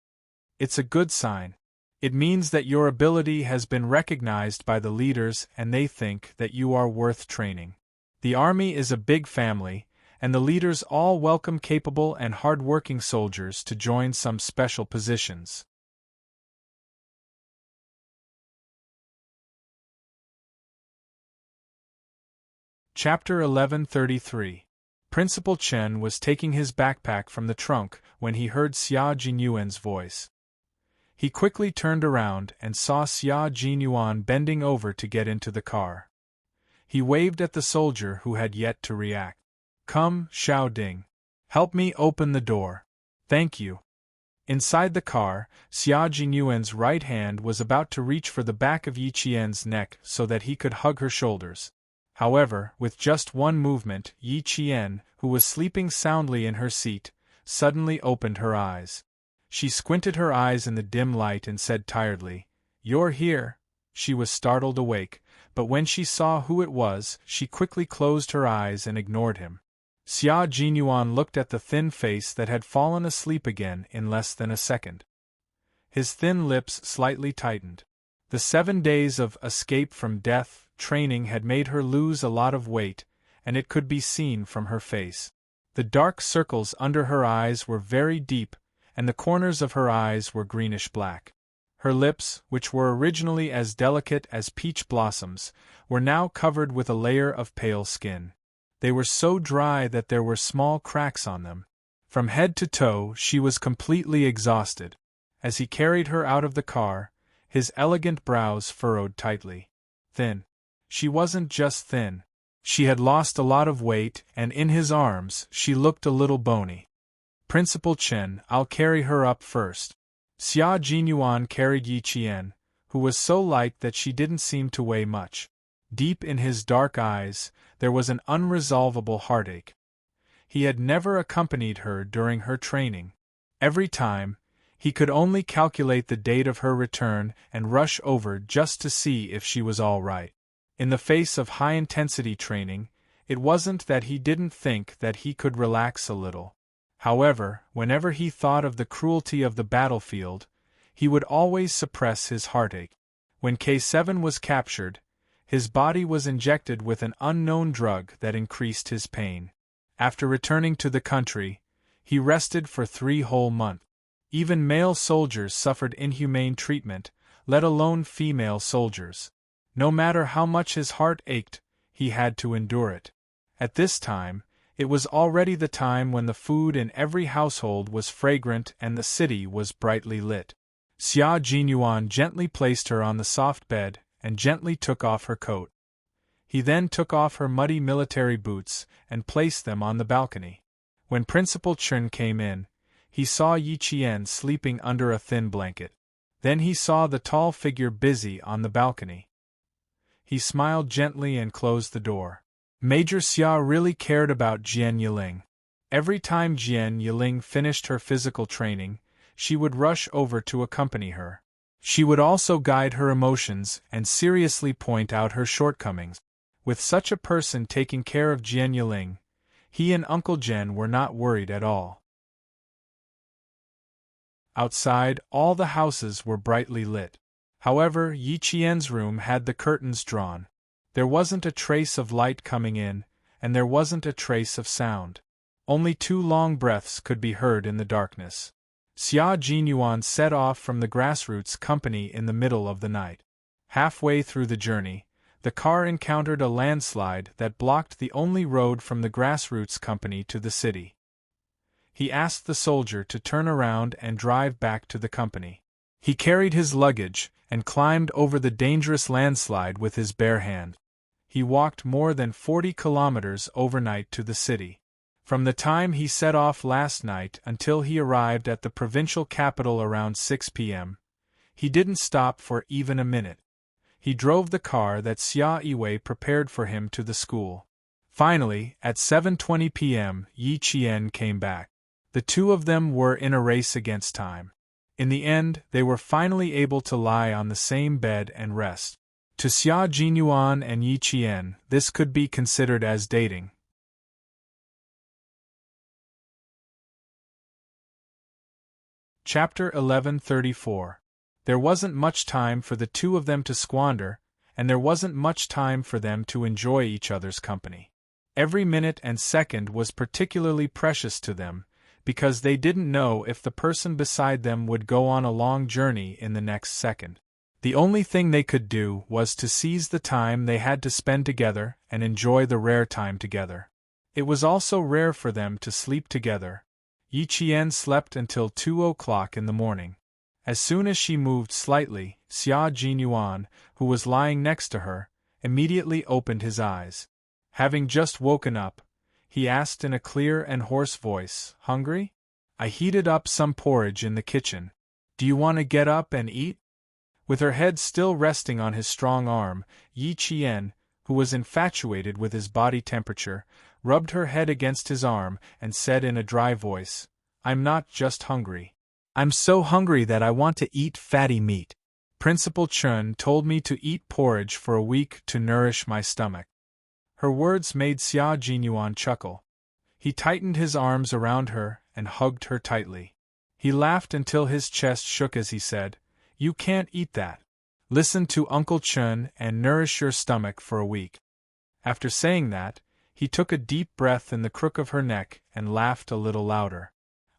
"It's a good sign. It means that your ability has been recognized by the leaders and they think that you are worth training. The army is a big family, and the leaders all welcome capable and hard-working soldiers to join some special positions." Chapter 1133. Principal Chen was taking his backpack from the trunk when he heard Xia Jinyuan's voice. He quickly turned around and saw Xia Jinyuan bending over to get into the car. He waved at the soldier who had yet to react. "Come, Xiao Ding. Help me open the door." "Thank you." Inside the car, Xia Jinyuan's right hand was about to reach for the back of Yi Qian's neck so that he could hug her shoulders. However, with just one movement, Yi Qian, who was sleeping soundly in her seat, suddenly opened her eyes. She squinted her eyes in the dim light and said tiredly, "You're here." She was startled awake, but when she saw who it was, she quickly closed her eyes and ignored him. Xia Jinyuan looked at the thin face that had fallen asleep again in less than a second. His thin lips slightly tightened. The 7 days of escape from death training had made her lose a lot of weight, and it could be seen from her face. The dark circles under her eyes were very deep, and the corners of her eyes were greenish-black. Her lips, which were originally as delicate as peach blossoms, were now covered with a layer of pale skin. They were so dry that there were small cracks on them. From head to toe she was completely exhausted. As he carried her out of the car, his elegant brows furrowed tightly. Thin. She wasn't just thin. She had lost a lot of weight, and in his arms she looked a little bony. "Principal Chen, I'll carry her up first." Xia Jinyuan carried Yi Qian, who was so light that she didn't seem to weigh much. Deep in his dark eyes, there was an unresolvable heartache. He had never accompanied her during her training. Every time, he could only calculate the date of her return and rush over just to see if she was all right. In the face of high-intensity training, it wasn't that he didn't think that he could relax a little. However, whenever he thought of the cruelty of the battlefield, he would always suppress his heartache. When K7 was captured, his body was injected with an unknown drug that increased his pain. After returning to the country, he rested for 3 whole months. Even male soldiers suffered inhumane treatment, let alone female soldiers. No matter how much his heart ached, he had to endure it. At this time, it was already the time when the food in every household was fragrant and the city was brightly lit. Xia Jinyuan gently placed her on the soft bed and gently took off her coat. He then took off her muddy military boots and placed them on the balcony. When Principal Chun came in, he saw Yi Qian sleeping under a thin blanket. Then he saw the tall figure busy on the balcony. He smiled gently and closed the door. Major Xia really cared about Jian Yiling. Every time Jian Yiling finished her physical training, she would rush over to accompany her. She would also guide her emotions and seriously point out her shortcomings. With such a person taking care of Jian Yiling, he and Uncle Jian were not worried at all. Outside, all the houses were brightly lit. However, Yi Qian's room had the curtains drawn. There wasn't a trace of light coming in, and there wasn't a trace of sound. Only 2 long breaths could be heard in the darkness. Xia Jinyuan set off from the grassroots company in the middle of the night. Halfway through the journey, the car encountered a landslide that blocked the only road from the grassroots company to the city. He asked the soldier to turn around and drive back to the company. He carried his luggage and climbed over the dangerous landslide with his bare hand. He walked more than 40 kilometers overnight to the city. From the time he set off last night until he arrived at the provincial capital around 6 p.m., he didn't stop for even a minute. He drove the car that Xia Yiwei prepared for him to the school. Finally, at 7:20 p.m., Yi Qian came back. The two of them were in a race against time. In the end, they were finally able to lie on the same bed and rest. To Xia Jinyuan and Yi Qian, this could be considered as dating. Chapter 1134. There wasn't much time for the two of them to squander, and there wasn't much time for them to enjoy each other's company. Every minute and second was particularly precious to them, because they didn't know if the person beside them would go on a long journey in the next second. The only thing they could do was to seize the time they had to spend together and enjoy the rare time together. It was also rare for them to sleep together. Yi Qian slept until 2 o'clock in the morning. As soon as she moved slightly, Xia Jinyuan, who was lying next to her, immediately opened his eyes. Having just woken up, he asked in a clear and hoarse voice, "Hungry? I heated up some porridge in the kitchen. Do you want to get up and eat?" With her head still resting on his strong arm, Yi Qian, who was infatuated with his body temperature, rubbed her head against his arm and said in a dry voice, "I'm not just hungry. I'm so hungry that I want to eat fatty meat. Principal Chun told me to eat porridge for a week to nourish my stomach." Her words made Xia Jinyuan chuckle. He tightened his arms around her and hugged her tightly. He laughed until his chest shook as he said, "You can't eat that. Listen to Uncle Chun and nourish your stomach for a week." After saying that, he took a deep breath in the crook of her neck and laughed a little louder.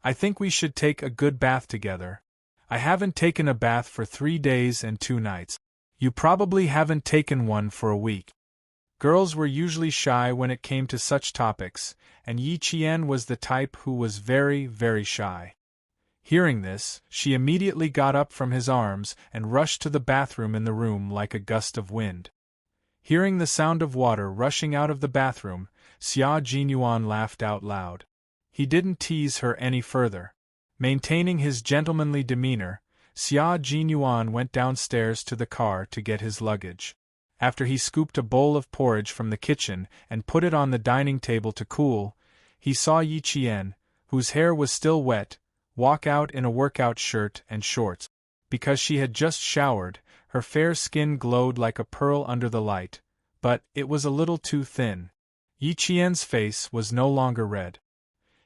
"I think we should take a good bath together. I haven't taken a bath for 3 days and 2 nights. You probably haven't taken one for a week." Girls were usually shy when it came to such topics, and Yi Qian was the type who was very, very shy. Hearing this, she immediately got up from his arms and rushed to the bathroom in the room like a gust of wind. Hearing the sound of water rushing out of the bathroom, Xia Jinyuan laughed out loud. He didn't tease her any further. Maintaining his gentlemanly demeanor, Xia Jinyuan went downstairs to the car to get his luggage. After he scooped a bowl of porridge from the kitchen and put it on the dining table to cool, he saw Yi Qian, whose hair was still wet, walk out in a workout shirt and shorts. Because she had just showered, her fair skin glowed like a pearl under the light, but it was a little too thin. Yi Qian's face was no longer red.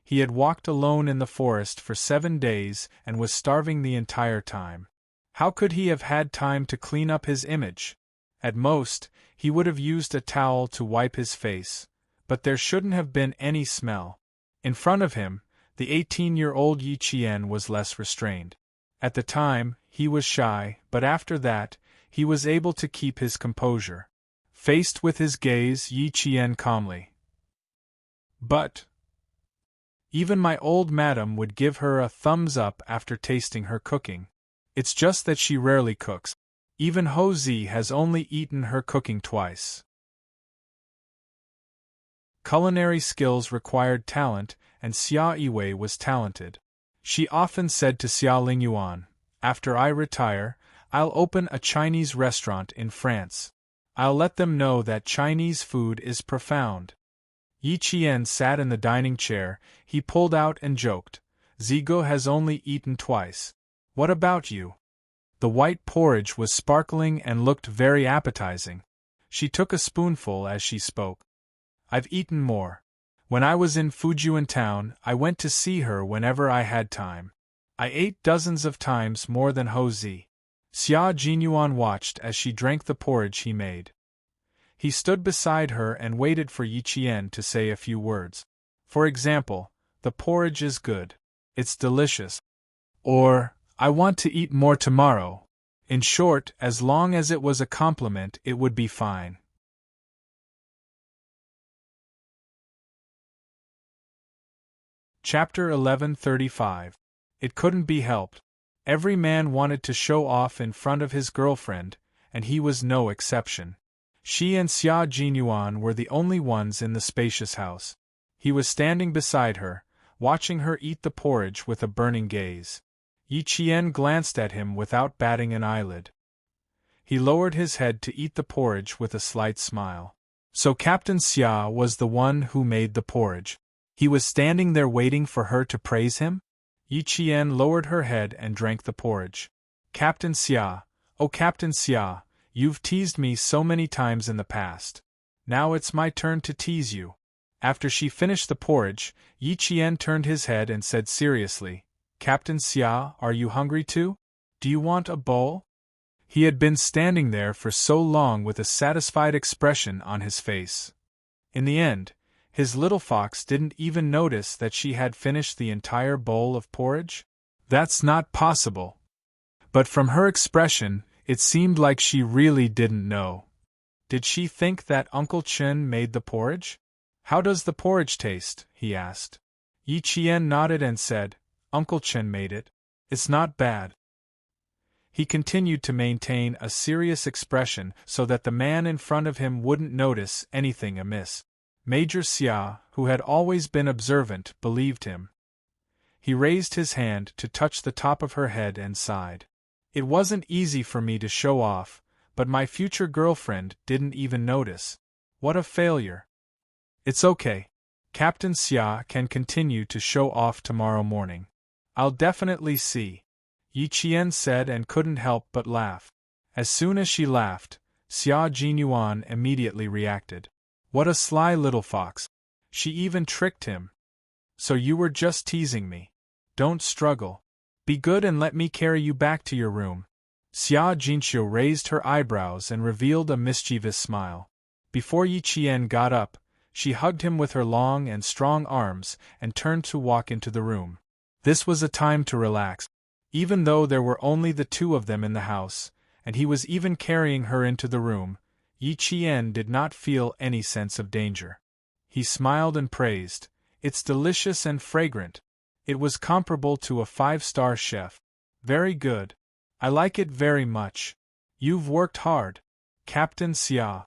He had walked alone in the forest for 7 days and was starving the entire time. How could he have had time to clean up his image? At most, he would have used a towel to wipe his face, but there shouldn't have been any smell. In front of him, the 18-year-old Yi Qian was less restrained. At the time, he was shy, but after that, he was able to keep his composure. Faced with his gaze, Yi Qian calmly. "But even my old madam would give her a thumbs up after tasting her cooking. It's just that she rarely cooks. Even Ho Zi has only eaten her cooking twice." Culinary skills required talent, and Xia Yiwei was talented. She often said to Xia Lingyuan, "After I retire, I'll open a Chinese restaurant in France. I'll let them know that Chinese food is profound." Yi Qian sat in the dining chair. He pulled out and joked, "Zigo has only eaten twice. What about you?" The white porridge was sparkling and looked very appetizing. She took a spoonful as she spoke. "I've eaten more. When I was in Fujian town, I went to see her whenever I had time. I ate dozens of times more than Ho Zi." Xia Jinyuan watched as she drank the porridge he made. He stood beside her and waited for Yi Qian to say a few words. For example, "The porridge is good. It's delicious." Or, "I want to eat more tomorrow." In short, as long as it was a compliment, it would be fine. Chapter 1135. It couldn't be helped. Every man wanted to show off in front of his girlfriend, and he was no exception. She and Xia Jinyuan were the only ones in the spacious house. He was standing beside her, watching her eat the porridge with a burning gaze. Yi Qian glanced at him without batting an eyelid. He lowered his head to eat the porridge with a slight smile. So Captain Xia was the one who made the porridge. He was standing there waiting for her to praise him? Yi Qian lowered her head and drank the porridge. "Captain Xia, oh Captain Xia, you've teased me so many times in the past. Now it's my turn to tease you." After she finished the porridge, Yi Qian turned his head and said seriously, "Captain Xia, are you hungry too? Do you want a bowl?" He had been standing there for so long with a satisfied expression on his face. In the end, his little fox didn't even notice that she had finished the entire bowl of porridge? That's not possible. But from her expression, it seemed like she really didn't know. Did she think that Uncle Chen made the porridge? "How does the porridge taste?" he asked. Yi Qian nodded and said, "Uncle Chen made it. It's not bad." He continued to maintain a serious expression so that the man in front of him wouldn't notice anything amiss. Major Xia, who had always been observant, believed him. He raised his hand to touch the top of her head and sighed. "It wasn't easy for me to show off, but my future girlfriend didn't even notice. What a failure." "It's okay. Captain Xia can continue to show off tomorrow morning. I'll definitely see," Yi Qian said and couldn't help but laugh. As soon as she laughed, Xia Jinyuan immediately reacted. What a sly little fox. She even tricked him. "So you were just teasing me. Don't struggle. Be good and let me carry you back to your room." Xia Jinxiu raised her eyebrows and revealed a mischievous smile. Before Yi Qian got up, she hugged him with her long and strong arms and turned to walk into the room. This was a time to relax. Even though there were only the two of them in the house, and he was even carrying her into the room, Yi Qian did not feel any sense of danger. He smiled and praised, "It's delicious and fragrant. It was comparable to a 5-star chef. Very good. I like it very much. You've worked hard, Captain Xia.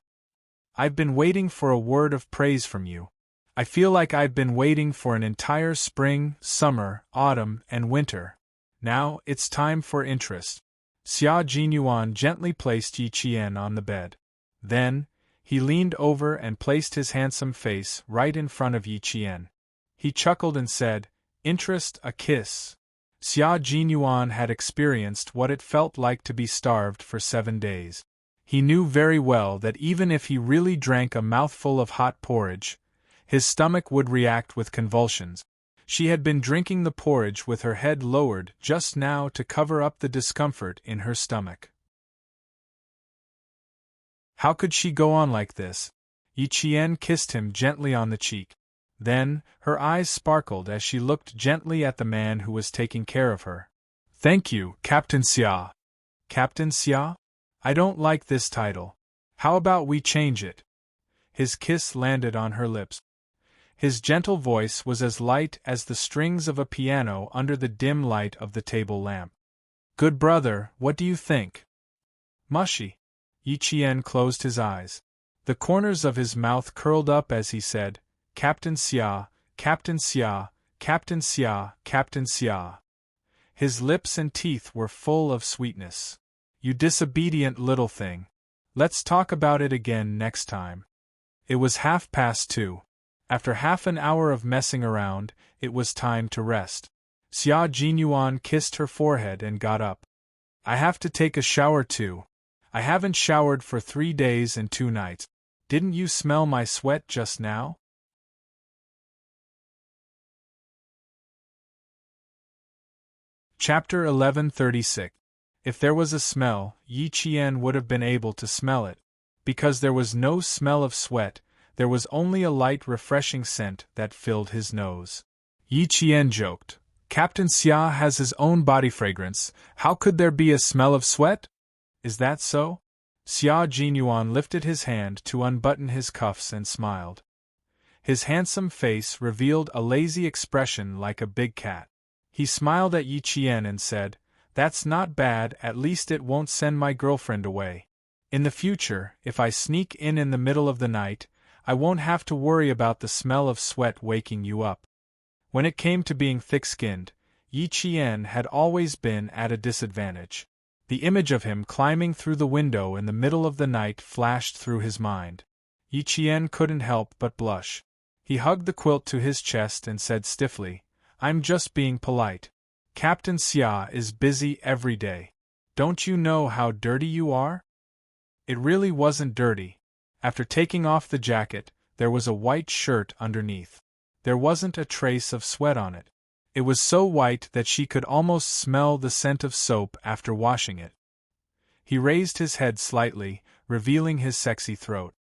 I've been waiting for a word of praise from you. I feel like I've been waiting for an entire spring, summer, autumn, and winter. Now, it's time for interest." Xia Jinyuan gently placed Yi Qian on the bed. Then, he leaned over and placed his handsome face right in front of Yi Qian. He chuckled and said, "Interest, a kiss." Xia Jinyuan had experienced what it felt like to be starved for 7 days. He knew very well that even if he really drank a mouthful of hot porridge, his stomach would react with convulsions. She had been drinking the porridge with her head lowered just now to cover up the discomfort in her stomach. How could she go on like this? Yi Qian kissed him gently on the cheek. Then, her eyes sparkled as she looked gently at the man who was taking care of her. "Thank you, Captain Xia." "Captain Xia? I don't like this title. How about we change it?" His kiss landed on her lips. His gentle voice was as light as the strings of a piano under the dim light of the table lamp. "Good brother, what do you think?" "Mushy." Yi Qian closed his eyes. The corners of his mouth curled up as he said, Captain Xia, Captain Xia, Captain Xia, Captain Xia. His lips and teeth were full of sweetness. You disobedient little thing. Let's talk about it again next time. It was 2:30. After half an hour of messing around, it was time to rest. Xia Jinyuan kissed her forehead and got up. I have to take a shower too. I haven't showered for 3 days and 2 nights. Didn't you smell my sweat just now? Chapter 1136. If there was a smell, Yi Qian would have been able to smell it. Because there was no smell of sweat, there was only a light refreshing scent that filled his nose. Yi Qian joked, Captain Xia has his own body fragrance, how could there be a smell of sweat? Is that so? Xia Jinyuan lifted his hand to unbutton his cuffs and smiled. His handsome face revealed a lazy expression like a big cat. He smiled at Yi Qian and said, That's not bad, at least it won't send my girlfriend away. In the future, if I sneak in the middle of the night, I won't have to worry about the smell of sweat waking you up. When it came to being thick-skinned, Yi Qian had always been at a disadvantage. The image of him climbing through the window in the middle of the night flashed through his mind. Yi Qian couldn't help but blush. He hugged the quilt to his chest and said stiffly, I'm just being polite. Captain Xia is busy every day. Don't you know how dirty you are? It really wasn't dirty. After taking off the jacket, there was a white shirt underneath. There wasn't a trace of sweat on it. It was so white that she could almost smell the scent of soap after washing it. He raised his head slightly, revealing his sexy throat.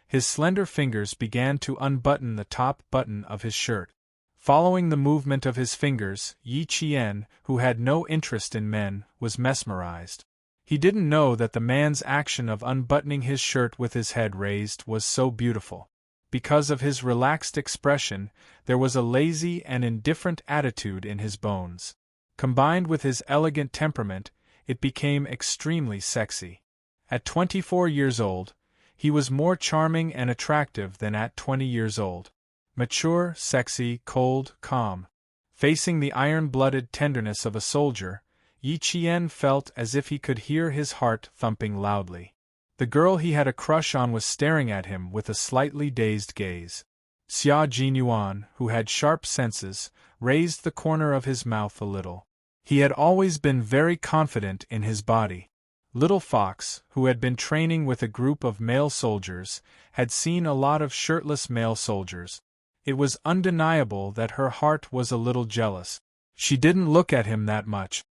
His slender fingers began to unbutton the top button of his shirt. Following the movement of his fingers, Yi Qian, who had no interest in men, was mesmerized. He didn't know that the man's action of unbuttoning his shirt with his head raised was so beautiful. Because of his relaxed expression, there was a lazy and indifferent attitude in his bones. Combined with his elegant temperament, it became extremely sexy. At 24 years old, he was more charming and attractive than at 20 years old. Mature, sexy, cold, calm. Facing the iron-blooded tenderness of a soldier, Yi Qian felt as if he could hear his heart thumping loudly. The girl he had a crush on was staring at him with a slightly dazed gaze. Xia Jinyuan, who had sharp senses, raised the corner of his mouth a little. He had always been very confident in his body. Little Fox, who had been training with a group of male soldiers, had seen a lot of shirtless male soldiers. It was undeniable that her heart was a little jealous. She didn't look at him that much.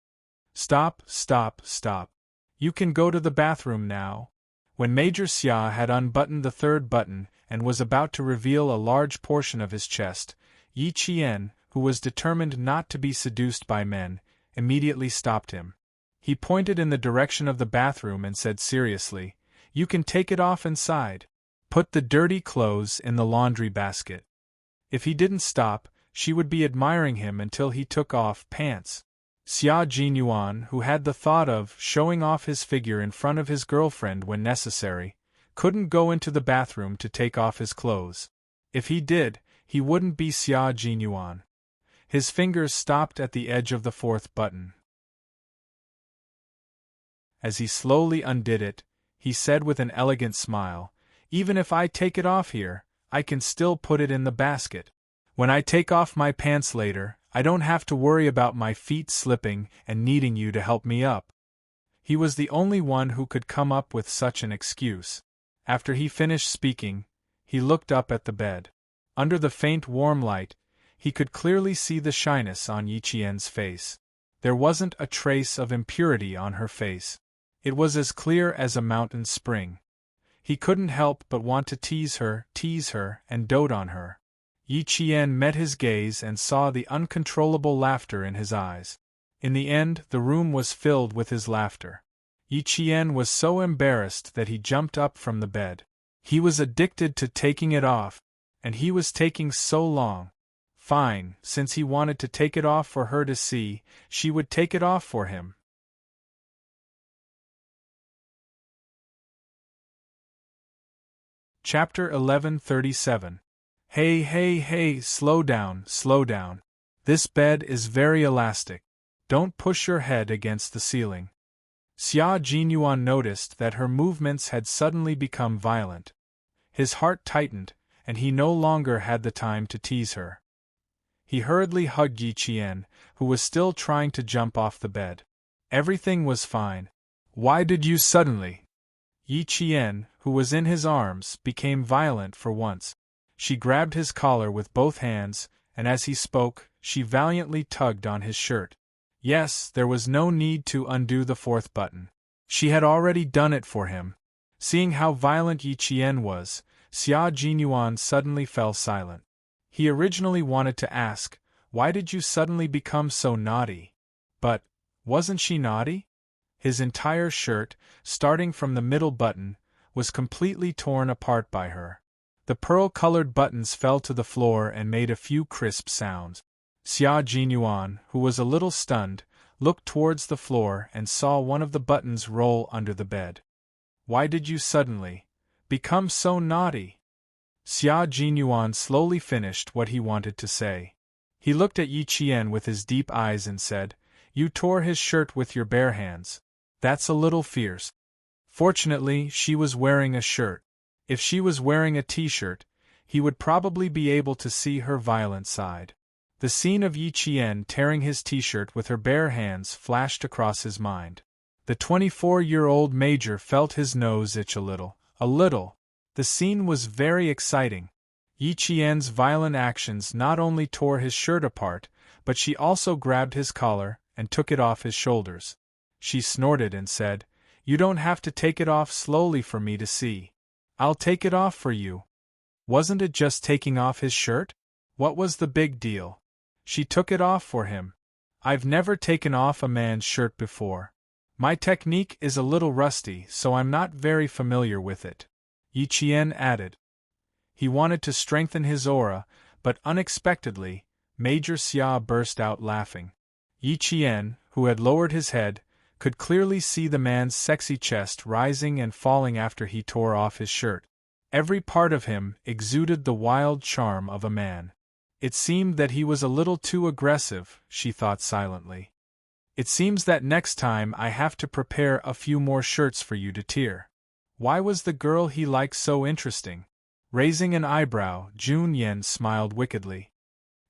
Stop, stop, stop. You can go to the bathroom now. When Major Xia had unbuttoned the third button and was about to reveal a large portion of his chest, Yi Qian, who was determined not to be seduced by men, immediately stopped him. He pointed in the direction of the bathroom and said seriously, You can take it off inside. Put the dirty clothes in the laundry basket. If he didn't stop, she would be admiring him until he took off pants. Xia Jinyuan, who had the thought of showing off his figure in front of his girlfriend when necessary, couldn't go into the bathroom to take off his clothes. If he did, he wouldn't be Xia Jinyuan. His fingers stopped at the edge of the fourth button. As he slowly undid it, he said with an elegant smile, Even if I take it off here, I can still put it in the basket. When I take off my pants later, I don't have to worry about my feet slipping and needing you to help me up. He was the only one who could come up with such an excuse. After he finished speaking, he looked up at the bed. Under the faint warm light, he could clearly see the shyness on Yi Qian's face. There wasn't a trace of impurity on her face. It was as clear as a mountain spring. He couldn't help but want to tease her, and dote on her. Yi Qian met his gaze and saw the uncontrollable laughter in his eyes. In the end, the room was filled with his laughter. Yi Qian was so embarrassed that he jumped up from the bed. He was addicted to taking it off, and he was taking so long. Fine, since he wanted to take it off for her to see, she would take it off for him. Chapter 1137. Hey, hey, hey, slow down, slow down. This bed is very elastic. Don't push your head against the ceiling. Xia Jinyuan noticed that her movements had suddenly become violent. His heart tightened, and he no longer had the time to tease her. He hurriedly hugged Yi Qian, who was still trying to jump off the bed. Everything was fine. Why did you suddenly? Yi Qian, who was in his arms, became violent for once. She grabbed his collar with both hands, and as he spoke, she valiantly tugged on his shirt. Yes, there was no need to undo the fourth button. She had already done it for him. Seeing how violent Yi Qian was, Xia Jinyuan suddenly fell silent. He originally wanted to ask, why did you suddenly become so naughty? But, wasn't she naughty? His entire shirt, starting from the middle button, was completely torn apart by her. The pearl-colored buttons fell to the floor and made a few crisp sounds. Xia Jinyuan, who was a little stunned, looked towards the floor and saw one of the buttons roll under the bed. Why did you suddenly become so naughty? Xia Jinyuan slowly finished what he wanted to say. He looked at Yi Qian with his deep eyes and said, You tore his shirt with your bare hands. That's a little fierce. Fortunately, she was wearing a shirt. If she was wearing a t-shirt, he would probably be able to see her violent side. The scene of Yi Qian tearing his t-shirt with her bare hands flashed across his mind. The 24-year-old major felt his nose itch a little. The scene was very exciting. Yi Qian's violent actions not only tore his shirt apart, but she also grabbed his collar and took it off his shoulders. She snorted and said, You don't have to take it off slowly for me to see. I'll take it off for you. Wasn't it just taking off his shirt? What was the big deal? She took it off for him. I've never taken off a man's shirt before. My technique is a little rusty, so I'm not very familiar with it. Yi Qian added. He wanted to strengthen his aura, but unexpectedly, Major Xia burst out laughing. Yi Qian, who had lowered his head, could clearly see the man's sexy chest rising and falling after he tore off his shirt. Every part of him exuded the wild charm of a man. It seemed that he was a little too aggressive, she thought silently. It seems that next time I have to prepare a few more shirts for you to tear. Why was the girl he liked so interesting? Raising an eyebrow, Jun Yen smiled wickedly.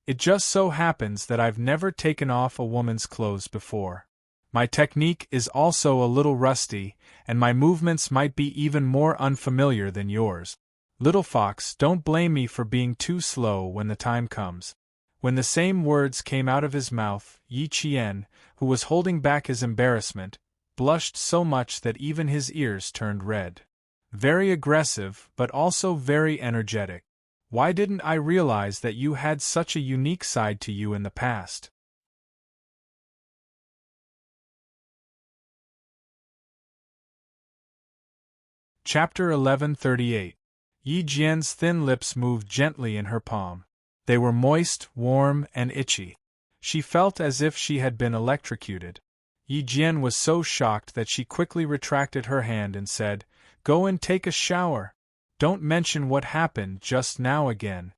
It just so happens that I've never taken off a woman's clothes before. My technique is also a little rusty, and my movements might be even more unfamiliar than yours. Little fox, don't blame me for being too slow when the time comes. When the same words came out of his mouth, Yi Qian, who was holding back his embarrassment, blushed so much that even his ears turned red. Very aggressive, but also very energetic. Why didn't I realize that you had such a unique side to you in the past? Chapter 1138. Yi Jian's thin lips moved gently in her palm. They were moist, warm, and itchy. She felt as if she had been electrocuted. Yi Jian was so shocked that she quickly retracted her hand and said, Go and take a shower. Don't mention what happened just now again.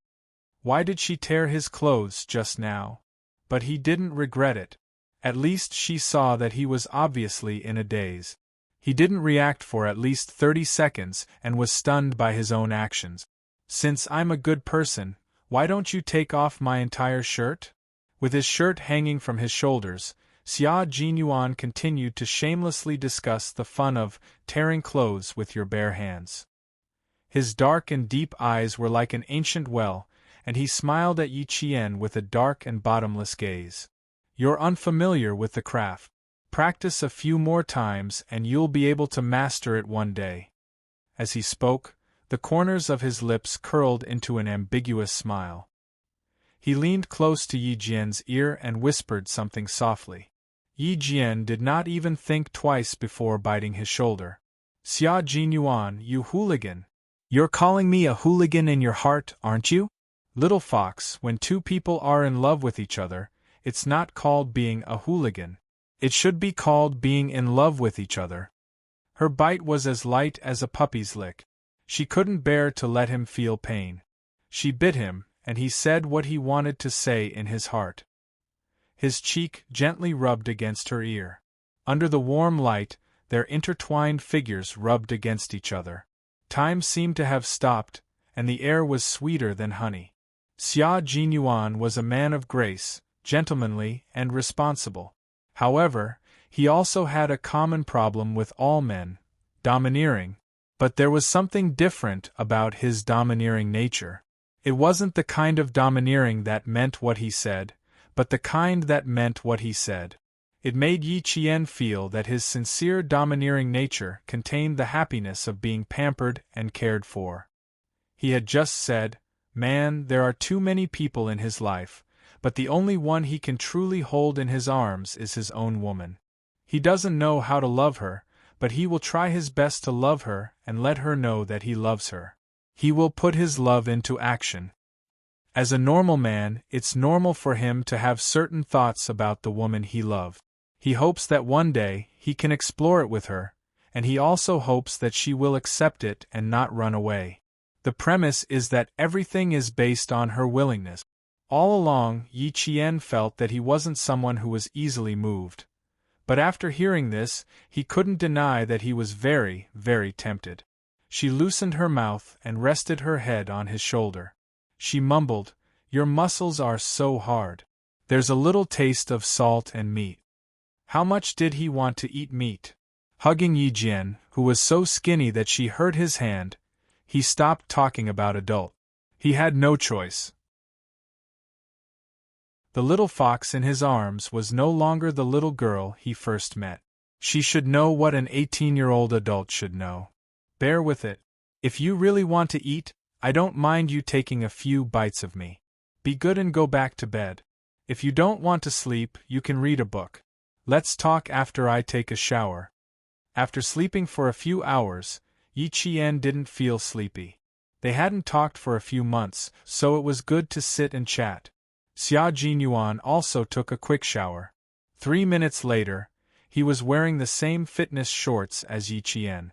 Why did she tear his clothes just now? But he didn't regret it. At least she saw that he was obviously in a daze. He didn't react for at least 30 seconds and was stunned by his own actions. Since I'm a good person, why don't you take off my entire shirt? With his shirt hanging from his shoulders, Xia Jinyuan continued to shamelessly discuss the fun of tearing clothes with your bare hands. His dark and deep eyes were like an ancient well, and he smiled at Yi Qian with a dark and bottomless gaze. You're unfamiliar with the craft. Practice a few more times and you'll be able to master it one day. As he spoke, the corners of his lips curled into an ambiguous smile. He leaned close to Yi Jian's ear and whispered something softly. Yi Jian did not even think twice before biting his shoulder. Xia Jinyuan, you hooligan! You're calling me a hooligan in your heart, aren't you? Little fox, when two people are in love with each other, it's not called being a hooligan. It should be called being in love with each other. Her bite was as light as a puppy's lick. She couldn't bear to let him feel pain. She bit him, and he said what he wanted to say in his heart. His cheek gently rubbed against her ear. Under the warm light, their intertwined figures rubbed against each other. Time seemed to have stopped, and the air was sweeter than honey. Xia Jinyuan was a man of grace, gentlemanly and responsible. However, he also had a common problem with all men: domineering. But there was something different about his domineering nature. It wasn't the kind of domineering that meant what he said, but the kind that meant what he said. It made Yi Qian feel that his sincere domineering nature contained the happiness of being pampered and cared for. He had just said, "Man, there are too many people in his life, but the only one he can truly hold in his arms is his own woman. He doesn't know how to love her, but he will try his best to love her and let her know that he loves her. He will put his love into action." As a normal man, it's normal for him to have certain thoughts about the woman he loved. He hopes that one day he can explore it with her, and he also hopes that she will accept it and not run away. The premise is that everything is based on her willingness. All along, Yi Qian felt that he wasn't someone who was easily moved. But after hearing this, he couldn't deny that he was very, very tempted. She loosened her mouth and rested her head on his shoulder. She mumbled, "Your muscles are so hard. There's a little taste of salt and meat." How much did he want to eat meat? Hugging Yi Jian, who was so skinny that she hurt his hand, he stopped talking about adult. He had no choice. The little fox in his arms was no longer the little girl he first met. She should know what an 18-year-old adult should know. Bear with it. If you really want to eat, I don't mind you taking a few bites of me. Be good and go back to bed. If you don't want to sleep, you can read a book. Let's talk after I take a shower. After sleeping for a few hours, Yi Qian didn't feel sleepy. They hadn't talked for a few months, so it was good to sit and chat. Xia Jinyuan also took a quick shower. 3 minutes later, he was wearing the same fitness shorts as Yi Qian.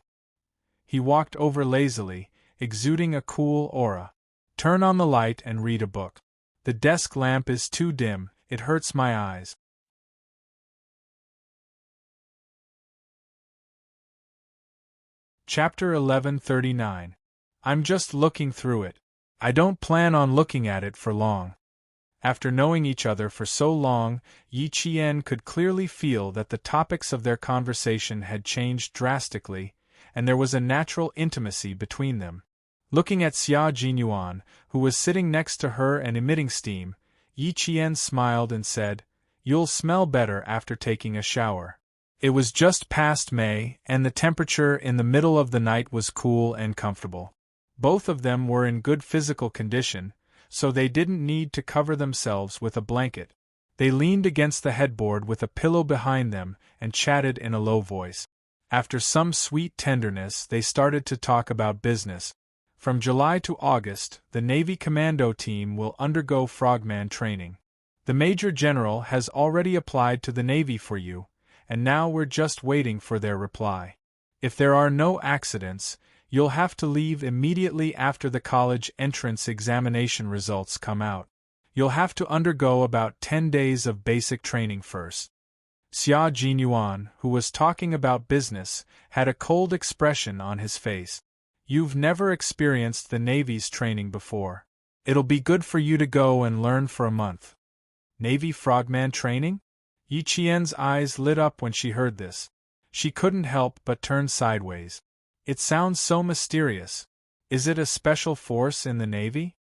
He walked over lazily, exuding a cool aura. "Turn on the light and read a book. The desk lamp is too dim, it hurts my eyes." Chapter 1139. I'm just looking through it. I don't plan on looking at it for long. After knowing each other for so long, Yi Qian could clearly feel that the topics of their conversation had changed drastically, and there was a natural intimacy between them. Looking at Xia Jinyuan, who was sitting next to her and emitting steam, Yi Qian smiled and said, "You'll smell better after taking a shower." It was just past May, and the temperature in the middle of the night was cool and comfortable. Both of them were in good physical condition, so they didn't need to cover themselves with a blanket. They leaned against the headboard with a pillow behind them and chatted in a low voice. After some sweet tenderness, they started to talk about business. From July to August, the Navy Commando team will undergo frogman training. The Major General has already applied to the Navy for you, and now we're just waiting for their reply. If there are no accidents, you'll have to leave immediately after the college entrance examination results come out. You'll have to undergo about 10 days of basic training first. Xia Jinyuan, who was talking about business, had a cold expression on his face. You've never experienced the Navy's training before. It'll be good for you to go and learn for a month. Navy frogman training? Yi Qian's eyes lit up when she heard this. She couldn't help but turn sideways. It sounds so mysterious. Is it a special force in the Navy?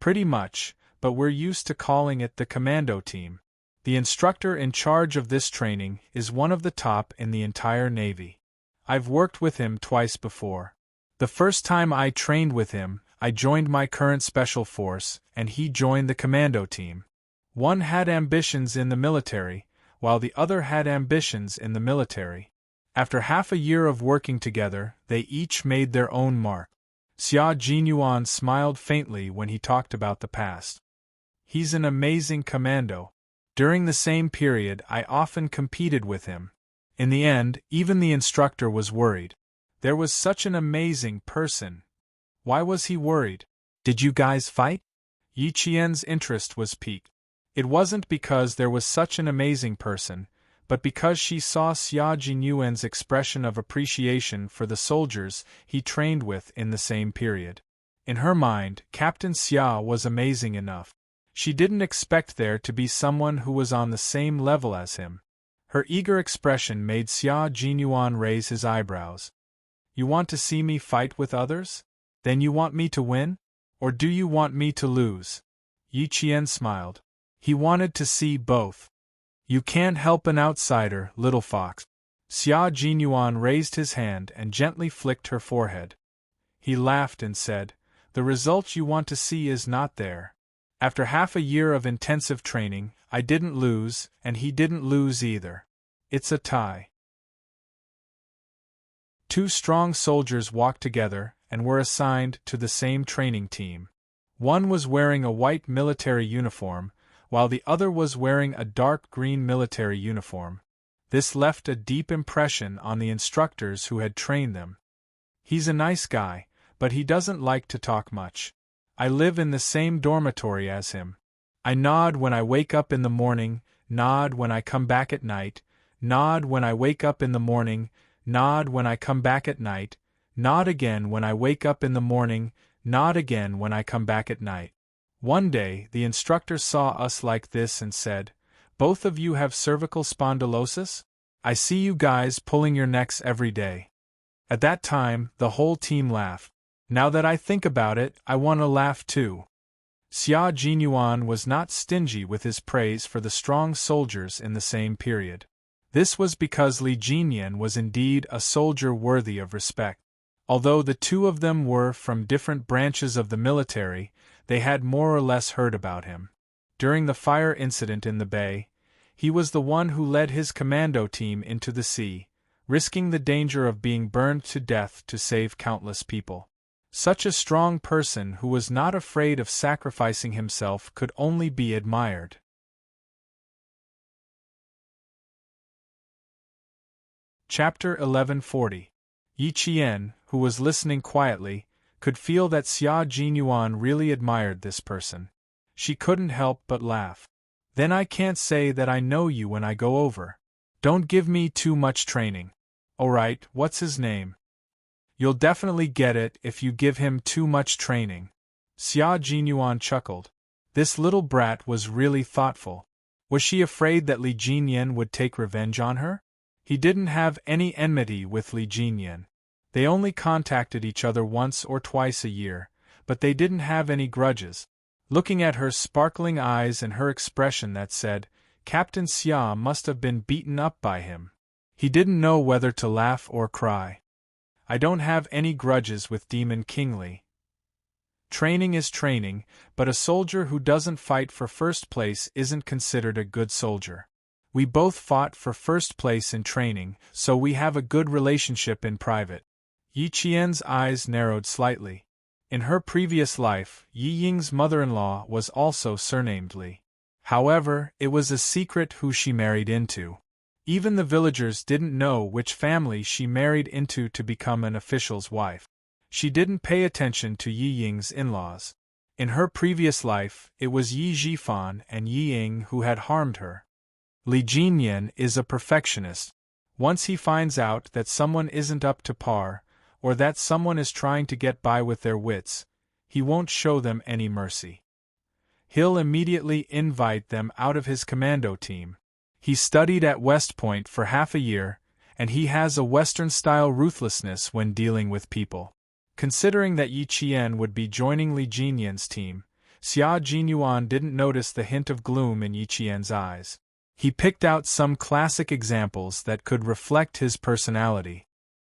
Pretty much, but we're used to calling it the commando team. The instructor in charge of this training is one of the top in the entire Navy. I've worked with him twice before. The first time I trained with him, I joined my current special force, and he joined the commando team. One had ambitions in the military, while the other had ambitions in the military. After half a year of working together, they each made their own mark. Xia Jinyuan smiled faintly when he talked about the past. He's an amazing commando. During the same period, I often competed with him. In the end, even the instructor was worried. There was such an amazing person. Why was he worried? Did you guys fight? Yi Qian's interest was piqued. It wasn't because there was such an amazing person, but because she saw Xia Jinyuan's expression of appreciation for the soldiers he trained with in the same period. In her mind, Captain Xia was amazing enough. She didn't expect there to be someone who was on the same level as him. Her eager expression made Xia Jinyuan raise his eyebrows. You want to see me fight with others? Then you want me to win? Or do you want me to lose? Yi Qian smiled. He wanted to see both. You can't help an outsider, little fox. Xia Jinyuan raised his hand and gently flicked her forehead. He laughed and said, The result you want to see is not there. After half a year of intensive training, I didn't lose, and he didn't lose either. It's a tie. Two strong soldiers walked together and were assigned to the same training team. One was wearing a white military uniform, while the other was wearing a dark green military uniform. This left a deep impression on the instructors who had trained them. He's a nice guy, but he doesn't like to talk much. I live in the same dormitory as him. I nod when I wake up in the morning, nod when I come back at night, nod when I wake up in the morning, nod when I come back at night, nod again when I wake up in the morning, nod again when I come back at night. One day, the instructor saw us like this and said, Both of you have cervical spondylosis? I see you guys pulling your necks every day. At that time, the whole team laughed. Now that I think about it, I want to laugh too. Xia Jinyuan was not stingy with his praise for the strong soldiers in the same period. This was because Li Jinyan was indeed a soldier worthy of respect. Although the two of them were from different branches of the military, they had more or less heard about him. During the fire incident in the bay, he was the one who led his commando team into the sea, risking the danger of being burned to death to save countless people. Such a strong person who was not afraid of sacrificing himself could only be admired. Chapter 1140. Yi Qian, who was listening quietly, could feel that Xia Jinyuan really admired this person. She couldn't help but laugh. Then I can't say that I know you when I go over. Don't give me too much training. Alright, what's his name? You'll definitely get it if you give him too much training. Xia Jinyuan chuckled. This little brat was really thoughtful. Was she afraid that Li Jinyan would take revenge on her? He didn't have any enmity with Li Jinyan. They only contacted each other once or twice a year, but they didn't have any grudges. Looking at her sparkling eyes and her expression that said, Captain Xia must have been beaten up by him. He didn't know whether to laugh or cry. I don't have any grudges with Demon King Li. Training is training, but a soldier who doesn't fight for first place isn't considered a good soldier. We both fought for first place in training, so we have a good relationship in private. Yi Qian's eyes narrowed slightly. In her previous life, Yi Ying's mother-in-law was also surnamed Li. However, it was a secret who she married into. Even the villagers didn't know which family she married into to become an official's wife. She didn't pay attention to Yi Ying's in-laws. In her previous life, it was Yi Zhifan and Yi Ying who had harmed her. Li Jinyan is a perfectionist. Once he finds out that someone isn't up to par, or that someone is trying to get by with their wits, he won't show them any mercy. He'll immediately invite them out of his commando team. He studied at West Point for half a year, and he has a Western-style ruthlessness when dealing with people. Considering that Yi Qian would be joining Li Jinyan's team, Xia Jinyuan didn't notice the hint of gloom in Yi Qian's eyes. He picked out some classic examples that could reflect his personality.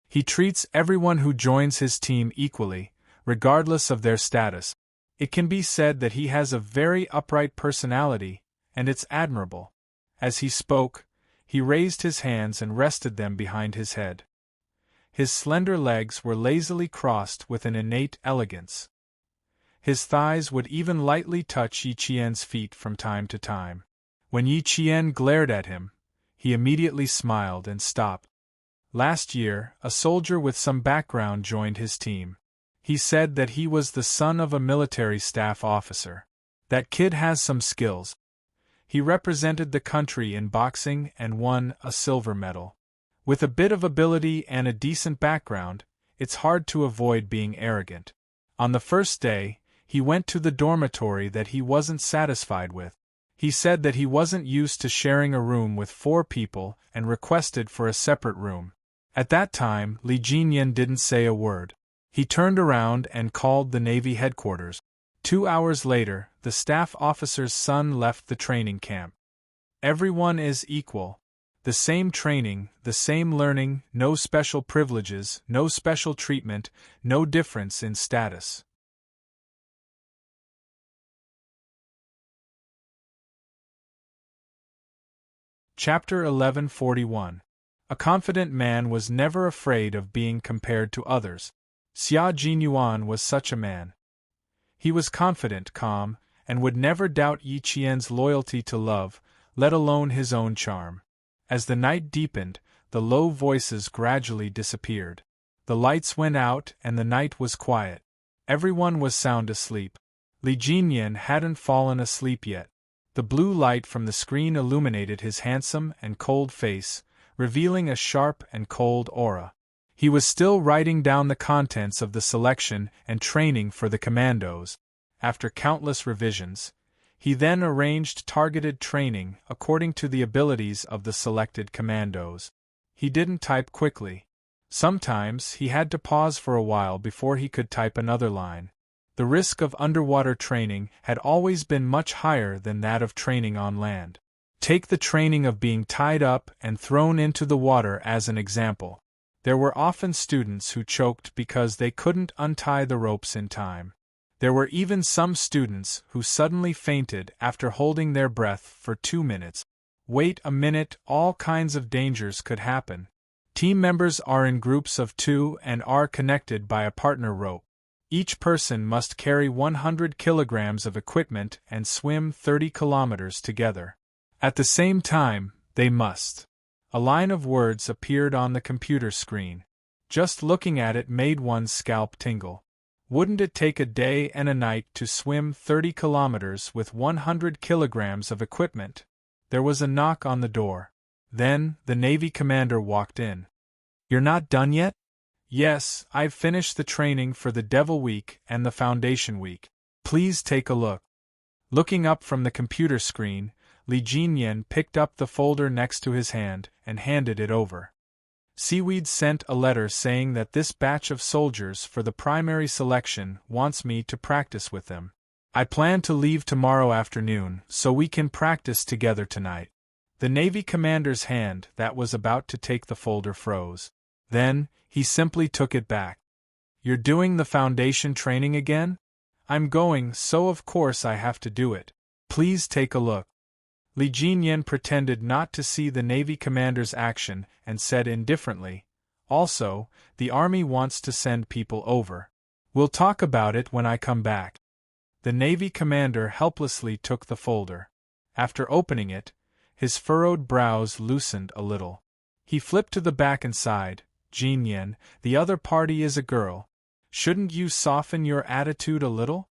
He treats everyone who joins his team equally, regardless of their status. It can be said that he has a very upright personality, and it's admirable. As he spoke, he raised his hands and rested them behind his head. His slender legs were lazily crossed with an innate elegance. His thighs would even lightly touch Yi Qian's feet from time to time. When Yi Qian glared at him, he immediately smiled and stopped. Last year, a soldier with some background joined his team. He said that he was the son of a military staff officer. That kid has some skills. He represented the country in boxing and won a silver medal. With a bit of ability and a decent background, it's hard to avoid being arrogant. On the first day, he went to the dormitory that he wasn't satisfied with. He said that he wasn't used to sharing a room with 4 people and requested for a separate room. At that time, Li Jinyan didn't say a word. He turned around and called the Navy headquarters. 2 hours later, the staff officer's son left the training camp. Everyone is equal. The same training, the same learning, no special privileges, no special treatment, no difference in status. Chapter 1141. A confident man was never afraid of being compared to others. Xia Jinyuan was such a man. He was confident, calm, and would never doubt Yi Qian's loyalty to love, let alone his own charm. As the night deepened, the low voices gradually disappeared. The lights went out and the night was quiet. Everyone was sound asleep. Li Jinyan hadn't fallen asleep yet. The blue light from the screen illuminated his handsome and cold face, revealing a sharp and cold aura. He was still writing down the contents of the selection and training for the commandos. After countless revisions, he then arranged targeted training according to the abilities of the selected commandos. He didn't type quickly. Sometimes he had to pause for a while before he could type another line. The risk of underwater training had always been much higher than that of training on land. Take the training of being tied up and thrown into the water as an example. There were often students who choked because they couldn't untie the ropes in time. There were even some students who suddenly fainted after holding their breath for 2 minutes. Wait a minute, all kinds of dangers could happen. Team members are in groups of 2 and are connected by a partner rope. Each person must carry 100 kilograms of equipment and swim 30 kilometers together. At the same time, they must. A line of words appeared on the computer screen. Just looking at it made one's scalp tingle. Wouldn't it take a day and a night to swim 30 kilometers with 100 kilograms of equipment? There was a knock on the door. Then, the Navy commander walked in. "You're not done yet?" "Yes, I've finished the training for the Devil Week and the Foundation Week. Please take a look." Looking up from the computer screen, Li Jinyan picked up the folder next to his hand and handed it over. Seaweed sent a letter saying that this batch of soldiers for the primary selection wants me to practice with them. I plan to leave tomorrow afternoon so we can practice together tonight. The Navy commander's hand that was about to take the folder froze. Then, he simply took it back. "You're doing the foundation training again?" "I'm going, so of course I have to do it. Please take a look." Li Jinyan pretended not to see the Navy commander's action and said indifferently, "Also, the Army wants to send people over. We'll talk about it when I come back." The Navy commander helplessly took the folder. After opening it, his furrowed brows loosened a little. He flipped to the back and sighed. "Jinyan, the other party is a girl. Shouldn't you soften your attitude a little?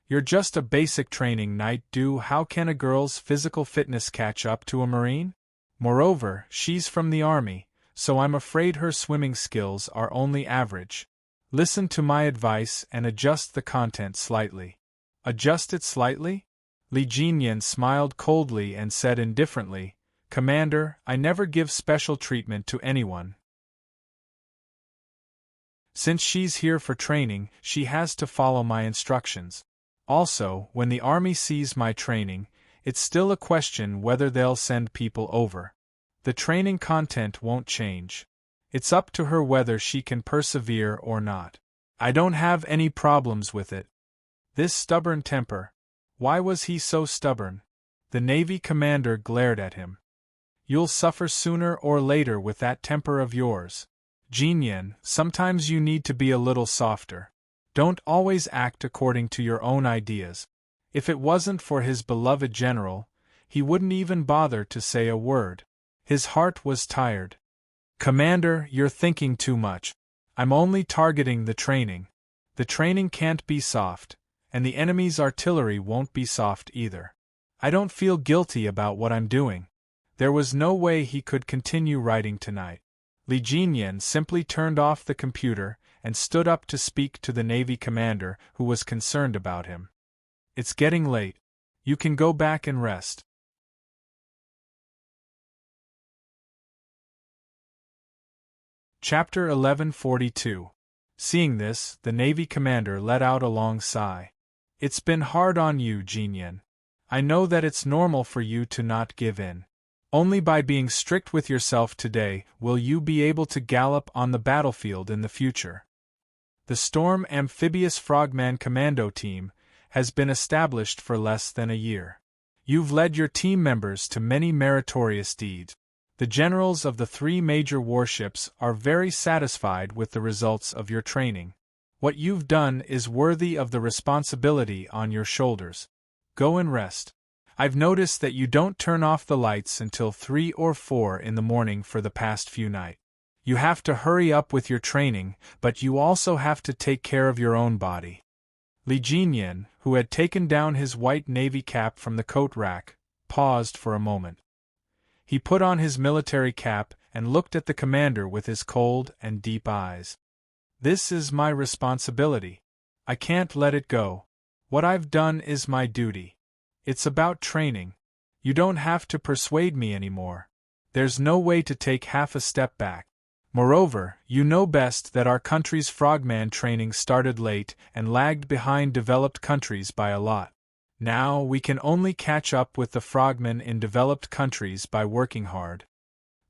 You're just a basic training knight. How can a girl's physical fitness catch up to a Marine? Moreover, she's from the Army, so I'm afraid her swimming skills are only average. Listen to my advice and adjust the content slightly." "Adjust it slightly?" Li Jinyan smiled coldly and said indifferently, "Commander, I never give special treatment to anyone. Since she's here for training, she has to follow my instructions. Also, when the Army sees my training, it's still a question whether they'll send people over. The training content won't change. It's up to her whether she can persevere or not. I don't have any problems with it." This stubborn temper. Why was he so stubborn? The Navy commander glared at him. "You'll suffer sooner or later with that temper of yours. Jinyan, sometimes you need to be a little softer. Don't always act according to your own ideas." If it wasn't for his beloved general, he wouldn't even bother to say a word. His heart was tired. "Commander, you're thinking too much. I'm only targeting the training. The training can't be soft, and the enemy's artillery won't be soft either. I don't feel guilty about what I'm doing. There was no way he could continue writing tonight. Li Jinyan simply turned off the computer and stood up to speak to the Navy commander, who was concerned about him. It's getting late. You can go back and rest. Chapter 1142. Seeing this, the Navy commander let out a long sigh. It's been hard on you, Jinyan. I know that it's normal for you to not give in. Only by being strict with yourself today will you be able to gallop on the battlefield in the future. The Storm Amphibious Frogman Commando Team has been established for less than a year. You've led your team members to many meritorious deeds. The generals of the 3 major warships are very satisfied with the results of your training. What you've done is worthy of the responsibility on your shoulders. Go and rest. I've noticed that you don't turn off the lights until 3 or 4 in the morning for the past few nights. You have to hurry up with your training, but you also have to take care of your own body. Li Jinyan, who had taken down his white navy cap from the coat rack, paused for a moment. He put on his military cap and looked at the commander with his cold and deep eyes. This is my responsibility. I can't let it go. What I've done is my duty. It's about training. You don't have to persuade me anymore. There's no way to take half a step back. Moreover, you know best that our country's frogman training started late and lagged behind developed countries by a lot. Now we can only catch up with the frogmen in developed countries by working hard.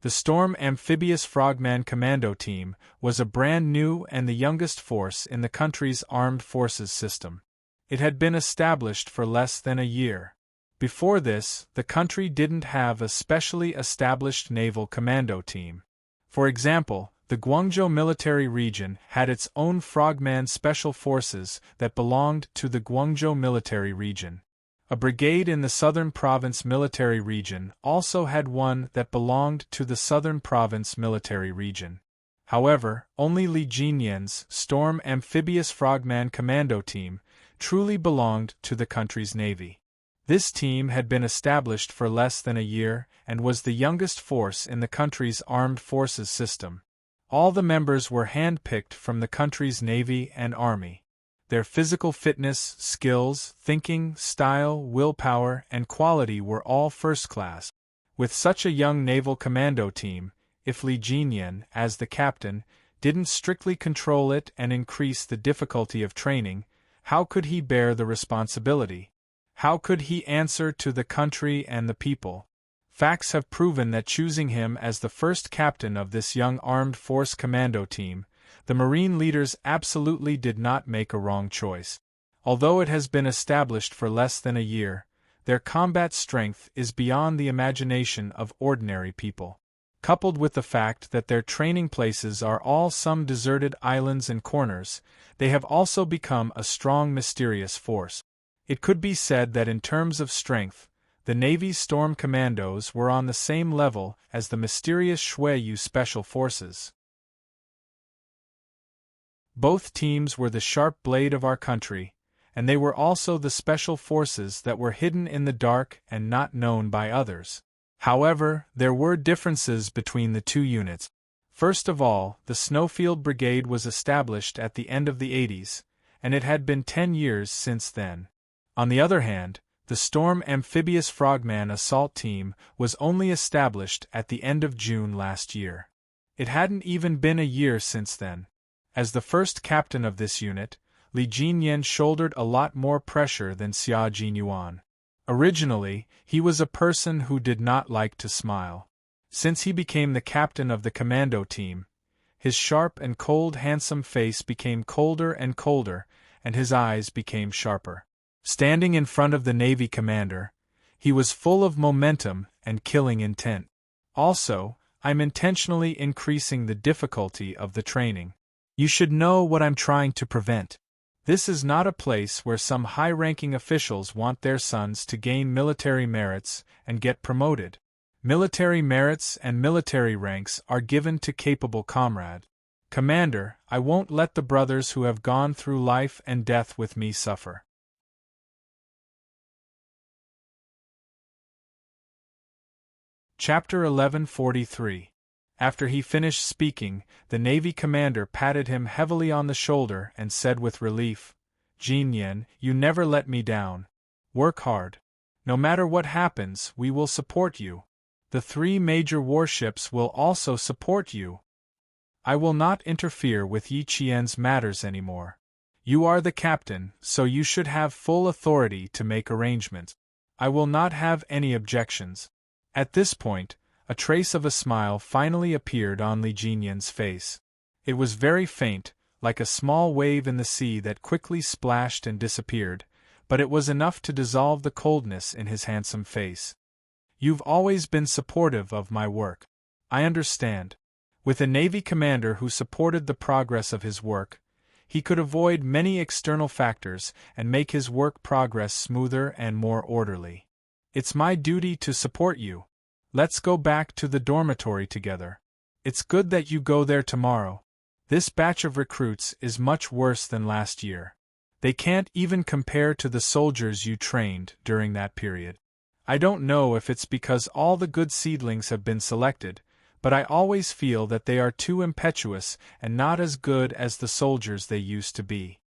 The Storm Amphibious Frogman Commando Team was a brand new and the youngest force in the country's armed forces system. It had been established for less than a year. Before this, the country didn't have a specially established naval commando team. For example, the Guangzhou Military Region had its own Frogman Special Forces that belonged to the Guangzhou Military Region. A brigade in the Southern Province Military Region also had one that belonged to the Southern Province Military Region. However, only Li Jinyan's Storm Amphibious Frogman Commando Team truly belonged to the country's navy. This team had been established for less than a year and was the youngest force in the country's armed forces system. All the members were hand-picked from the country's navy and army. Their physical fitness, skills, thinking, style, willpower, and quality were all first class. With such a young naval commando team, if Li Jinyan, as the captain, didn't strictly control it and increase the difficulty of training, how could he bear the responsibility? How could he answer to the country and the people? Facts have proven that choosing him as the first captain of this young armed force commando team, the Marine leaders absolutely did not make a wrong choice. Although it has been established for less than a year, their combat strength is beyond the imagination of ordinary people. Coupled with the fact that their training places are all some deserted islands and corners, they have also become a strong mysterious force. It could be said that in terms of strength, the Navy's Storm Commandos were on the same level as the mysterious Shuiyu Special Forces. Both teams were the sharp blade of our country, and they were also the special forces that were hidden in the dark and not known by others. However, there were differences between the two units. First of all, the Snowfield Brigade was established at the end of the 80s, and it had been 10 years since then. On the other hand, the Storm Amphibious Frogman Assault Team was only established at the end of June last year. It hadn't even been a year since then. As the first captain of this unit, Li Jinyan shouldered a lot more pressure than Xia Jinyuan. Originally, he was a person who did not like to smile. Since he became the captain of the commando team, his sharp and cold handsome face became colder and colder, and his eyes became sharper. Standing in front of the Navy commander, he was full of momentum and killing intent. Also, I'm intentionally increasing the difficulty of the training. You should know what I'm trying to prevent. This is not a place where some high-ranking officials want their sons to gain military merits and get promoted. Military merits and military ranks are given to capable comrades. Commander, I won't let the brothers who have gone through life and death with me suffer. Chapter 1143. After he finished speaking, the Navy commander patted him heavily on the shoulder and said with relief, "Jinyan, you never let me down. Work hard. No matter what happens, we will support you. The 3 major warships will also support you. I will not interfere with Yi Qian's matters anymore. You are the captain, so you should have full authority to make arrangements. I will not have any objections." At this point, a trace of a smile finally appeared on Li Jinyan's face. It was very faint, like a small wave in the sea that quickly splashed and disappeared, but it was enough to dissolve the coldness in his handsome face. "You've always been supportive of my work. I understand." With a Navy commander who supported the progress of his work, he could avoid many external factors and make his work progress smoother and more orderly. "It's my duty to support you. Let's go back to the dormitory together. It's good that you go there tomorrow. This batch of recruits is much worse than last year. They can't even compare to the soldiers you trained during that period. I don't know if it's because all the good seedlings have been selected, but I always feel that they are too impetuous and not as good as the soldiers they used to be,"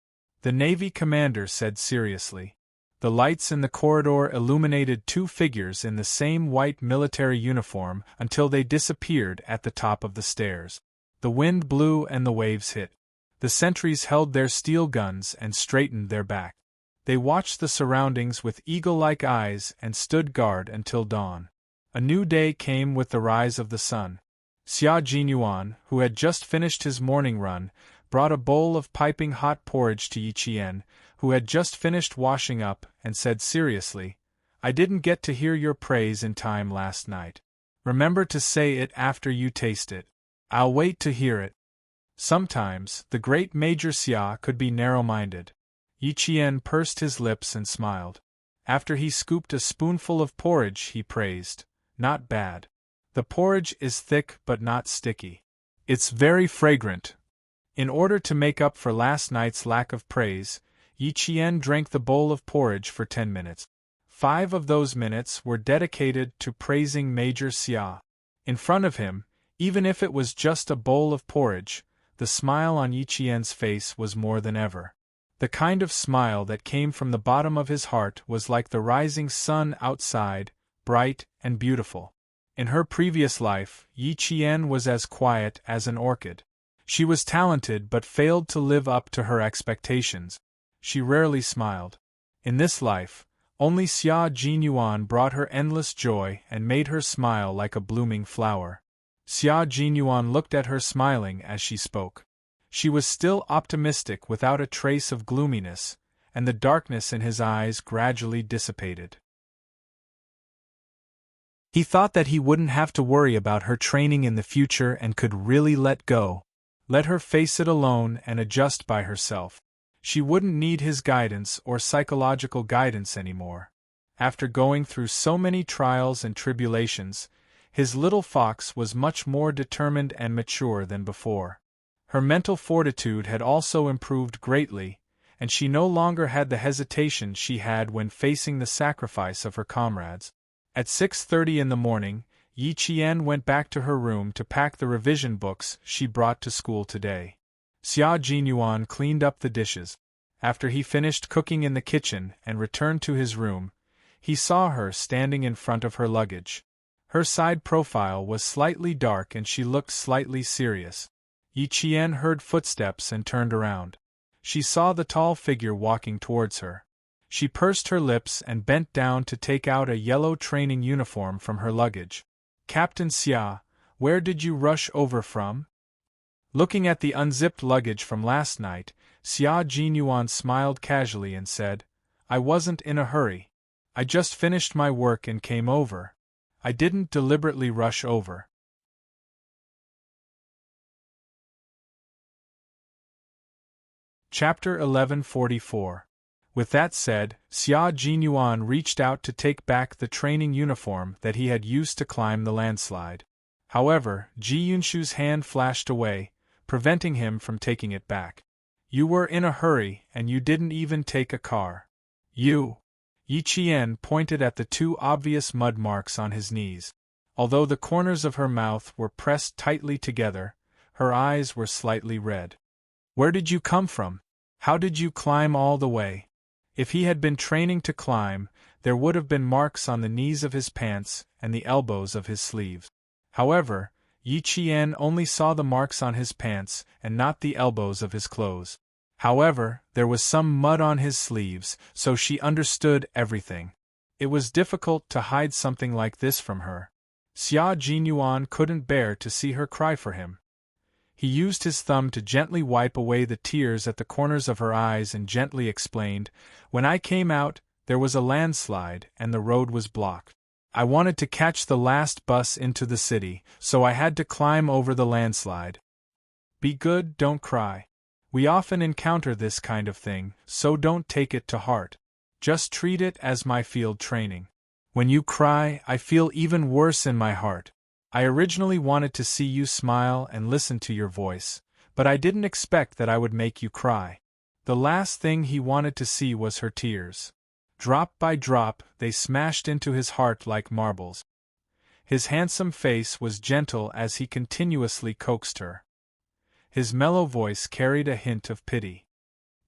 the Navy commander said seriously. The lights in the corridor illuminated 2 figures in the same white military uniform until they disappeared at the top of the stairs. The wind blew and the waves hit. The sentries held their steel guns and straightened their back. They watched the surroundings with eagle-like eyes and stood guard until dawn. A new day came with the rise of the sun. Xia Jinyuan, who had just finished his morning run, brought a bowl of piping hot porridge to Yi Qian, who had just finished washing up, and said seriously, "I didn't get to hear your praise in time last night. Remember to say it after you taste it." "I'll wait to hear it." Sometimes, the great Major Xia could be narrow-minded. Yi Qian pursed his lips and smiled. After he scooped a spoonful of porridge, he praised, "Not bad. The porridge is thick but not sticky. It's very fragrant." In order to make up for last night's lack of praise, Yi Qian drank the bowl of porridge for 10 minutes. 5 of those minutes were dedicated to praising Major Xia. In front of him, even if it was just a bowl of porridge, the smile on Yi Qian's face was more than ever. The kind of smile that came from the bottom of his heart was like the rising sun outside, bright and beautiful. In her previous life, Yi Qian was as quiet as an orchid. She was talented but failed to live up to her expectations. She rarely smiled. In this life, only Xia Jinyuan brought her endless joy and made her smile like a blooming flower. Xia Jinyuan looked at her smiling as she spoke. She was still optimistic without a trace of gloominess, and the darkness in his eyes gradually dissipated. He thought that he wouldn't have to worry about her training in the future and could really let go. Let her face it alone and adjust by herself. She wouldn't need his guidance or psychological guidance anymore. After going through so many trials and tribulations, his little fox was much more determined and mature than before. Her mental fortitude had also improved greatly, and she no longer had the hesitation she had when facing the sacrifice of her comrades. At 6:30 in the morning, Yi Qian went back to her room to pack the revision books she brought to school today. Xia Jinyuan cleaned up the dishes. After he finished cooking in the kitchen and returned to his room, he saw her standing in front of her luggage. Her side profile was slightly dark and she looked slightly serious. Yi Qian heard footsteps and turned around. She saw the tall figure walking towards her. She pursed her lips and bent down to take out a yellow training uniform from her luggage. "Captain Xia, where did you rush over from?" Looking at the unzipped luggage from last night, Xia Jinyuan smiled casually and said, "I wasn't in a hurry. I just finished my work and came over. I didn't deliberately rush over." Chapter 1144. With that said, Xia Jinyuan reached out to take back the training uniform that he had used to climb the landslide. However, Ji Yunshu's hand flashed away, preventing him from taking it back. You were in a hurry and you didn't even take a car. You. Yi Qian pointed at the 2 obvious mud marks on his knees. Although the corners of her mouth were pressed tightly together, her eyes were slightly red. Where did you come from? How did you climb all the way? If he had been training to climb, there would have been marks on the knees of his pants and the elbows of his sleeves. However, Yi Qian only saw the marks on his pants and not the elbows of his clothes. However, there was some mud on his sleeves, so she understood everything. It was difficult to hide something like this from her. Xia Jinyuan couldn't bear to see her cry for him. He used his thumb to gently wipe away the tears at the corners of her eyes and gently explained, "When I came out, there was a landslide and the road was blocked. I wanted to catch the last bus into the city, so I had to climb over the landslide. Be good, don't cry. We often encounter this kind of thing, so don't take it to heart. Just treat it as my field training. When you cry, I feel even worse in my heart. I originally wanted to see you smile and listen to your voice, but I didn't expect that I would make you cry." The last thing he wanted to see was her tears. Drop by drop, they smashed into his heart like marbles. His handsome face was gentle as he continuously coaxed her. His mellow voice carried a hint of pity.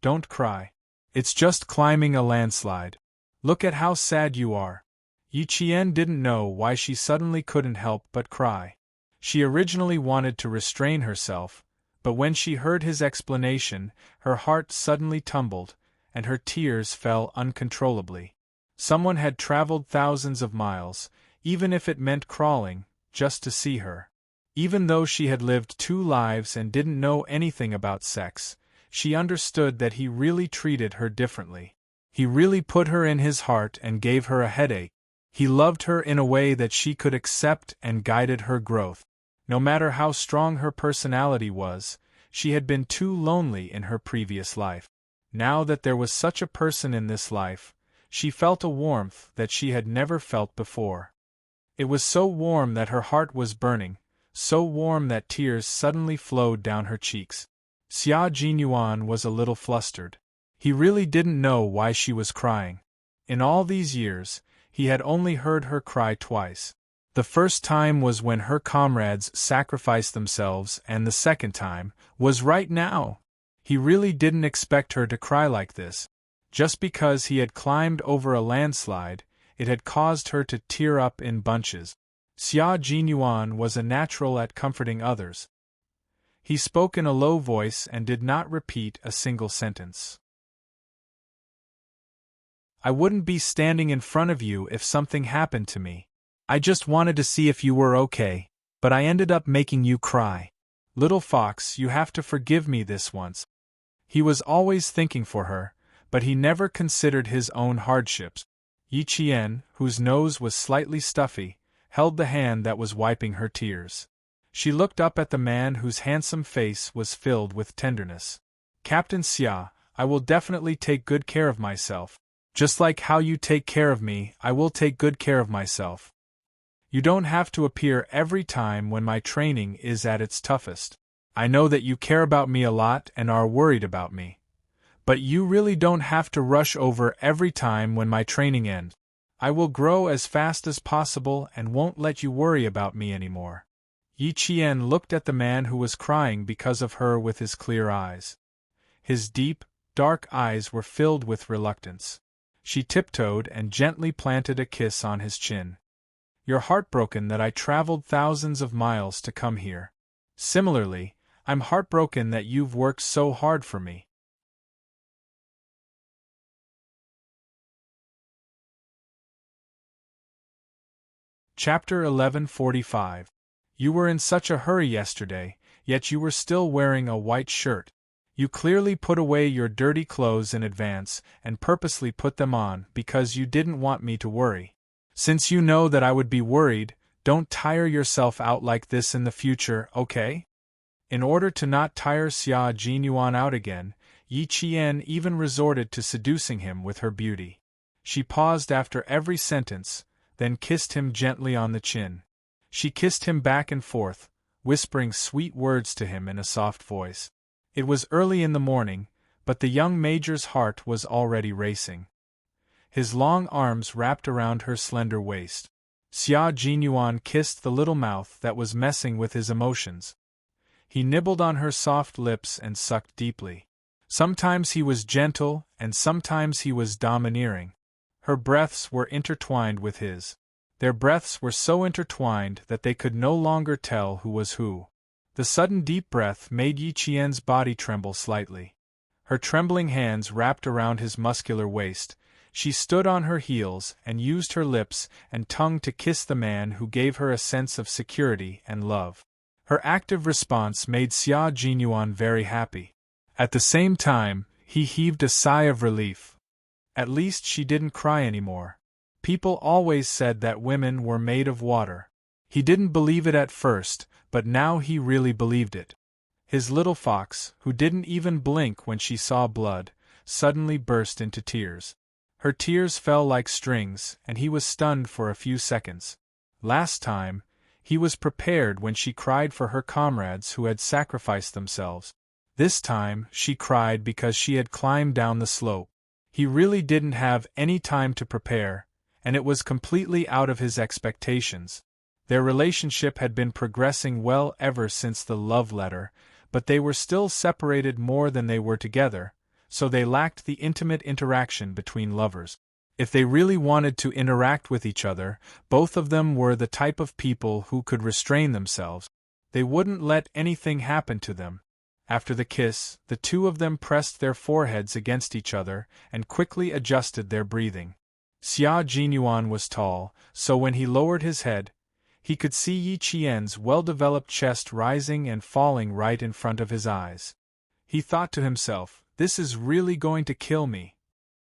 "Don't cry. It's just climbing a landslide. Look at how sad you are." Yi Qian didn't know why she suddenly couldn't help but cry. She originally wanted to restrain herself, but when she heard his explanation, her heart suddenly tumbled, and her tears fell uncontrollably. Someone had traveled thousands of miles, even if it meant crawling, just to see her. Even though she had lived 2 lives and didn't know anything about sex, she understood that he really treated her differently. He really put her in his heart and gave her a headache. He loved her in a way that she could accept and guided her growth. No matter how strong her personality was, she had been too lonely in her previous life. Now that there was such a person in this life, she felt a warmth that she had never felt before. It was so warm that her heart was burning, so warm that tears suddenly flowed down her cheeks. Xia Jinyuan was a little flustered. He really didn't know why she was crying. In all these years, he had only heard her cry twice. The first time was when her comrades sacrificed themselves, and the second time was right now. He really didn't expect her to cry like this. Just because he had climbed over a landslide, it had caused her to tear up in bunches. Xia Jinyuan was a natural at comforting others. He spoke in a low voice and did not repeat a single sentence. "I wouldn't be standing in front of you if something happened to me. I just wanted to see if you were okay, but I ended up making you cry. Little fox, you have to forgive me this once." He was always thinking for her, but he never considered his own hardships. Yi Qian, whose nose was slightly stuffy, held the hand that was wiping her tears. She looked up at the man whose handsome face was filled with tenderness. "Captain Xia, I will definitely take good care of myself. Just like how you take care of me, I will take good care of myself. You don't have to appear every time when my training is at its toughest. I know that you care about me a lot and are worried about me. But you really don't have to rush over every time when my training ends. I will grow as fast as possible and won't let you worry about me anymore." Yi Qian looked at the man who was crying because of her with his clear eyes. His deep, dark eyes were filled with reluctance. She tiptoed and gently planted a kiss on his chin. "You're heartbroken that I traveled thousands of miles to come here. Similarly, I'm heartbroken that you've worked so hard for me." Chapter 1145. You were in such a hurry yesterday, yet you were still wearing a white shirt. You clearly put away your dirty clothes in advance and purposely put them on because you didn't want me to worry. Since you know that I would be worried, don't tire yourself out like this in the future, okay? In order to not tire Xia Jinyuan out again, Yi Qian even resorted to seducing him with her beauty. She paused after every sentence, then kissed him gently on the chin. She kissed him back and forth, whispering sweet words to him in a soft voice. It was early in the morning, but the young major's heart was already racing. His long arms wrapped around her slender waist. Xia Jinyuan kissed the little mouth that was messing with his emotions. He nibbled on her soft lips and sucked deeply. Sometimes he was gentle, and sometimes he was domineering. Her breaths were intertwined with his. Their breaths were so intertwined that they could no longer tell who was who. The sudden deep breath made Yi Qian's body tremble slightly. Her trembling hands wrapped around his muscular waist. She stood on her heels and used her lips and tongue to kiss the man who gave her a sense of security and love. Her active response made Xia Jinyuan very happy. At the same time, he heaved a sigh of relief. At least she didn't cry anymore. People always said that women were made of water. He didn't believe it at first, but now he really believed it. His little fox, who didn't even blink when she saw blood, suddenly burst into tears. Her tears fell like strings, and he was stunned for a few seconds. Last time, he was prepared when she cried for her comrades who had sacrificed themselves. This time, she cried because she had climbed down the slope. He really didn't have any time to prepare, and it was completely out of his expectations. Their relationship had been progressing well ever since the love letter, but they were still separated more than they were together, so they lacked the intimate interaction between lovers. If they really wanted to interact with each other, both of them were the type of people who could restrain themselves. They wouldn't let anything happen to them. After the kiss, the two of them pressed their foreheads against each other and quickly adjusted their breathing. Xia Jinyuan was tall, so when he lowered his head, he could see Yi Qian's well-developed chest rising and falling right in front of his eyes. He thought to himself, "This is really going to kill me."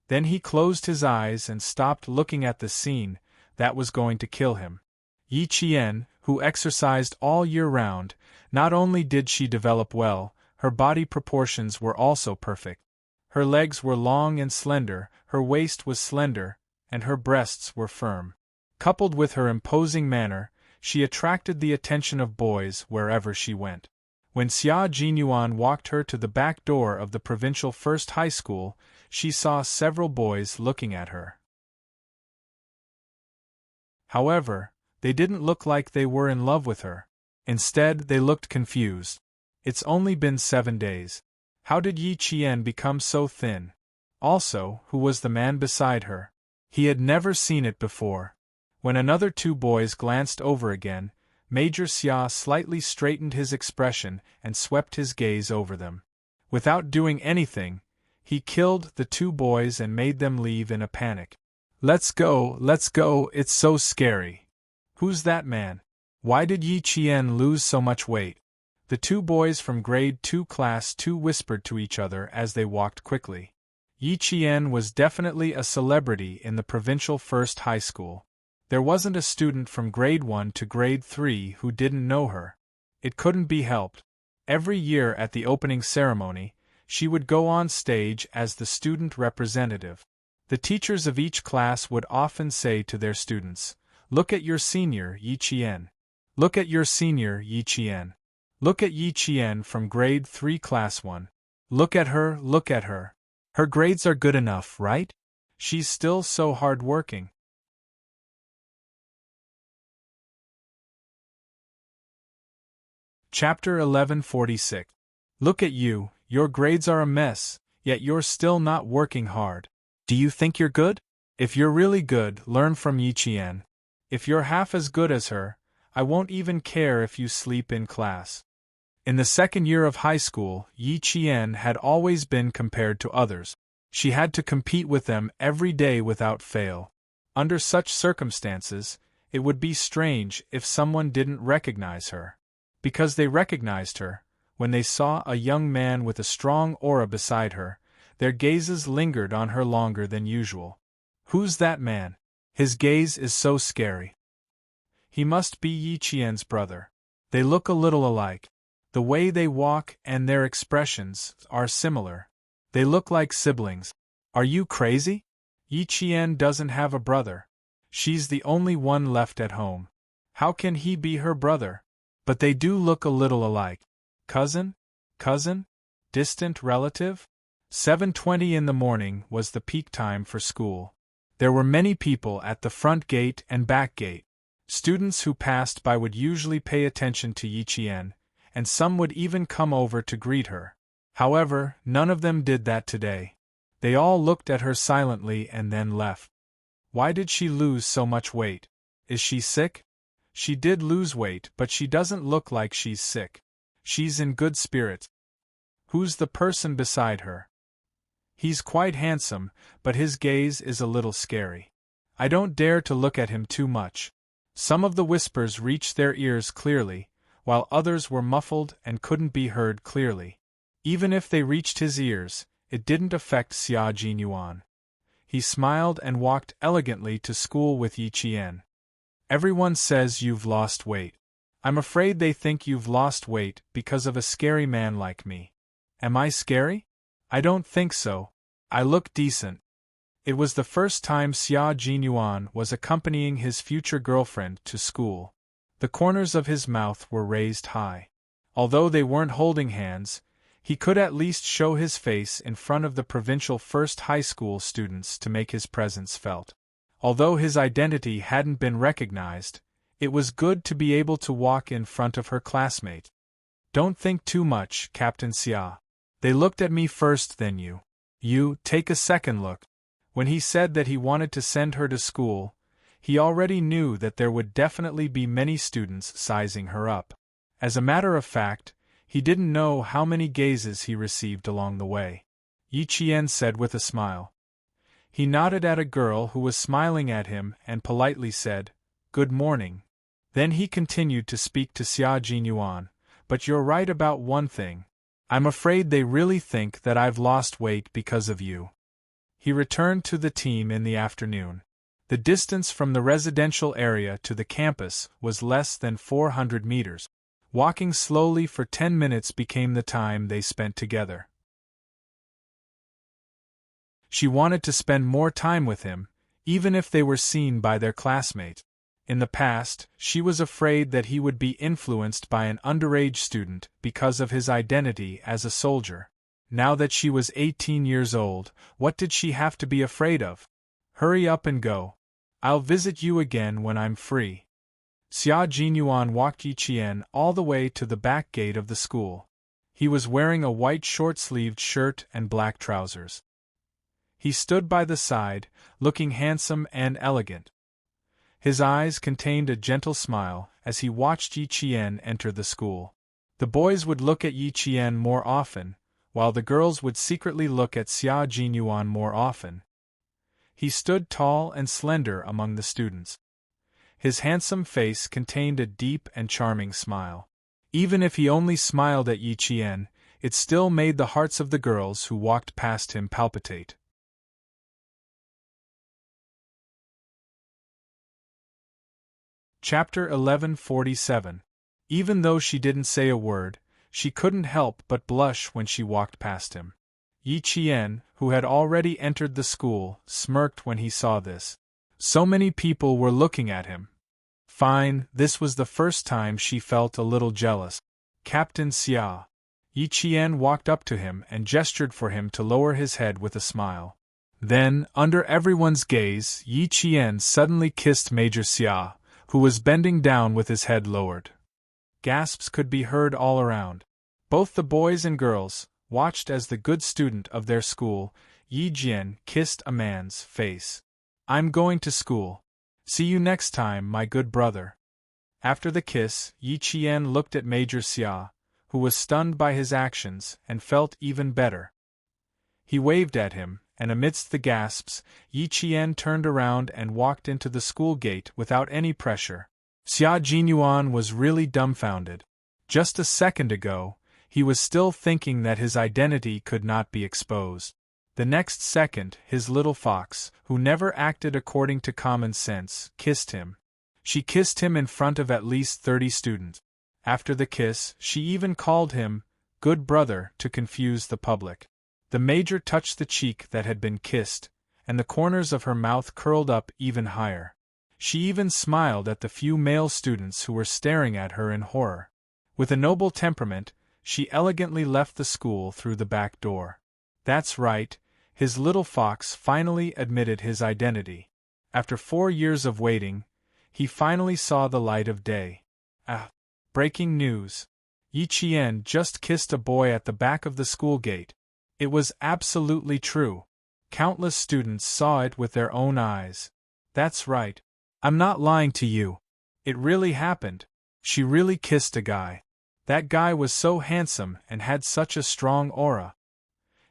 Then he closed his eyes and stopped looking at the scene that was going to kill him. Yi Qian, who exercised all year round, not only did she develop well, her body proportions were also perfect. Her legs were long and slender, her waist was slender, and her breasts were firm. Coupled with her imposing manner, she attracted the attention of boys wherever she went. When Xia Jinyuan walked her to the back door of the provincial first high school, she saw several boys looking at her. However, they didn't look like they were in love with her. Instead, they looked confused. It's only been 7 days. How did Yi Qian become so thin? Also, who was the man beside her? He had never seen it before. When another two boys glanced over again, Major Xia slightly straightened his expression and swept his gaze over them. Without doing anything, he killed the two boys and made them leave in a panic. Let's go, it's so scary." "Who's that man? Why did Yi Qian lose so much weight?" The two boys from grade 2 class 2 whispered to each other as they walked quickly. Yi Qian was definitely a celebrity in the provincial first high school. There wasn't a student from grade 1 to grade 3 who didn't know her. It couldn't be helped. Every year at the opening ceremony, she would go on stage as the student representative. The teachers of each class would often say to their students, "Look at your senior, Yi Qian. Look at your senior, Yi Qian. Look at Yi Qian from grade 3 class 1. Look at her, look at her. Her grades are good enough, right? She's still so hard-working." Chapter 1146. Look at you, your grades are a mess, yet you're still not working hard. Do you think you're good? If you're really good, learn from Yi Qian. If you're half as good as her, I won't even care if you sleep in class. In the second year of high school, Yi Qian had always been compared to others. She had to compete with them every day without fail. Under such circumstances, it would be strange if someone didn't recognize her. Because they recognized her, when they saw a young man with a strong aura beside her, their gazes lingered on her longer than usual. Who's that man? His gaze is so scary. He must be Yi Qian's brother. They look a little alike. The way they walk and their expressions are similar. They look like siblings. Are you crazy? Yi Qian doesn't have a brother. She's the only one left at home. How can he be her brother? But they do look a little alike. Cousin? Cousin? Distant relative? 7:20 in the morning was the peak time for school. There were many people at the front gate and back gate. Students who passed by would usually pay attention to Yi Qian, and some would even come over to greet her. However, none of them did that today. They all looked at her silently and then left. Why did she lose so much weight? Is she sick? She did lose weight, but she doesn't look like she's sick. She's in good spirits. Who's the person beside her? He's quite handsome, but his gaze is a little scary. I don't dare to look at him too much. Some of the whispers reached their ears clearly, while others were muffled and couldn't be heard clearly. Even if they reached his ears, it didn't affect Xia Jinyuan. He smiled and walked elegantly to school with Yi Qian. Everyone says you've lost weight. I'm afraid they think you've lost weight because of a scary man like me. Am I scary? I don't think so. I look decent. It was the first time Xia Jinyuan was accompanying his future girlfriend to school. The corners of his mouth were raised high. Although they weren't holding hands, he could at least show his face in front of the provincial first high school students to make his presence felt. Although his identity hadn't been recognized, it was good to be able to walk in front of her classmate. Don't think too much, Captain Xia. They looked at me first, then you. You, take a second look. When he said that he wanted to send her to school, he already knew that there would definitely be many students sizing her up. As a matter of fact, he didn't know how many gazes he received along the way. Yi Qian said with a smile. He nodded at a girl who was smiling at him and politely said, "Good morning." Then he continued to speak to Xia Jinyuan, "But you're right about one thing. I'm afraid they really think that I've lost weight because of you." He returned to the team in the afternoon. The distance from the residential area to the campus was less than 400 meters. Walking slowly for 10 minutes became the time they spent together. She wanted to spend more time with him, even if they were seen by their classmate. In the past, she was afraid that he would be influenced by an underage student because of his identity as a soldier. Now that she was 18 years old, what did she have to be afraid of? Hurry up and go. I'll visit you again when I'm free. Xia Jinyuan walked Yi Qian all the way to the back gate of the school. He was wearing a white short-sleeved shirt and black trousers. He stood by the side, looking handsome and elegant. His eyes contained a gentle smile as he watched Yi Qian enter the school. The boys would look at Yi Qian more often, while the girls would secretly look at Xia Jinyuan more often. He stood tall and slender among the students. His handsome face contained a deep and charming smile. Even if he only smiled at Yi Qian, it still made the hearts of the girls who walked past him palpitate. Chapter 1147. Even though she didn't say a word, she couldn't help but blush when she walked past him. Yi Qian, who had already entered the school, smirked when he saw this. So many people were looking at him. Fine, this was the first time she felt a little jealous. Captain Xia. Yi Qian walked up to him and gestured for him to lower his head with a smile. Then, under everyone's gaze, Yi Qian suddenly kissed Major Xia, who was bending down with his head lowered. Gasps could be heard all around. Both the boys and girls watched as the good student of their school, Yi Jian, kissed a man's face. I'm going to school. See you next time, my good brother. After the kiss, Yi Qian looked at Major Xia, who was stunned by his actions and felt even better. He waved at him, and amidst the gasps, Yi Qian turned around and walked into the school gate without any pressure. Xia Jinyuan was really dumbfounded. Just a second ago, he was still thinking that his identity could not be exposed. The next second, his little fox, who never acted according to common sense, kissed him. She kissed him in front of at least 30 students. After the kiss, she even called him good brother to confuse the public. The major touched the cheek that had been kissed, and the corners of her mouth curled up even higher. She even smiled at the few male students who were staring at her in horror. With a noble temperament, she elegantly left the school through the back door. That's right, his little fox finally admitted his identity. After 4 years of waiting, he finally saw the light of day. Breaking news. Yi Qian just kissed a boy at the back of the school gate. It was absolutely true. Countless students saw it with their own eyes. That's right. I'm not lying to you. It really happened. She really kissed a guy. That guy was so handsome and had such a strong aura.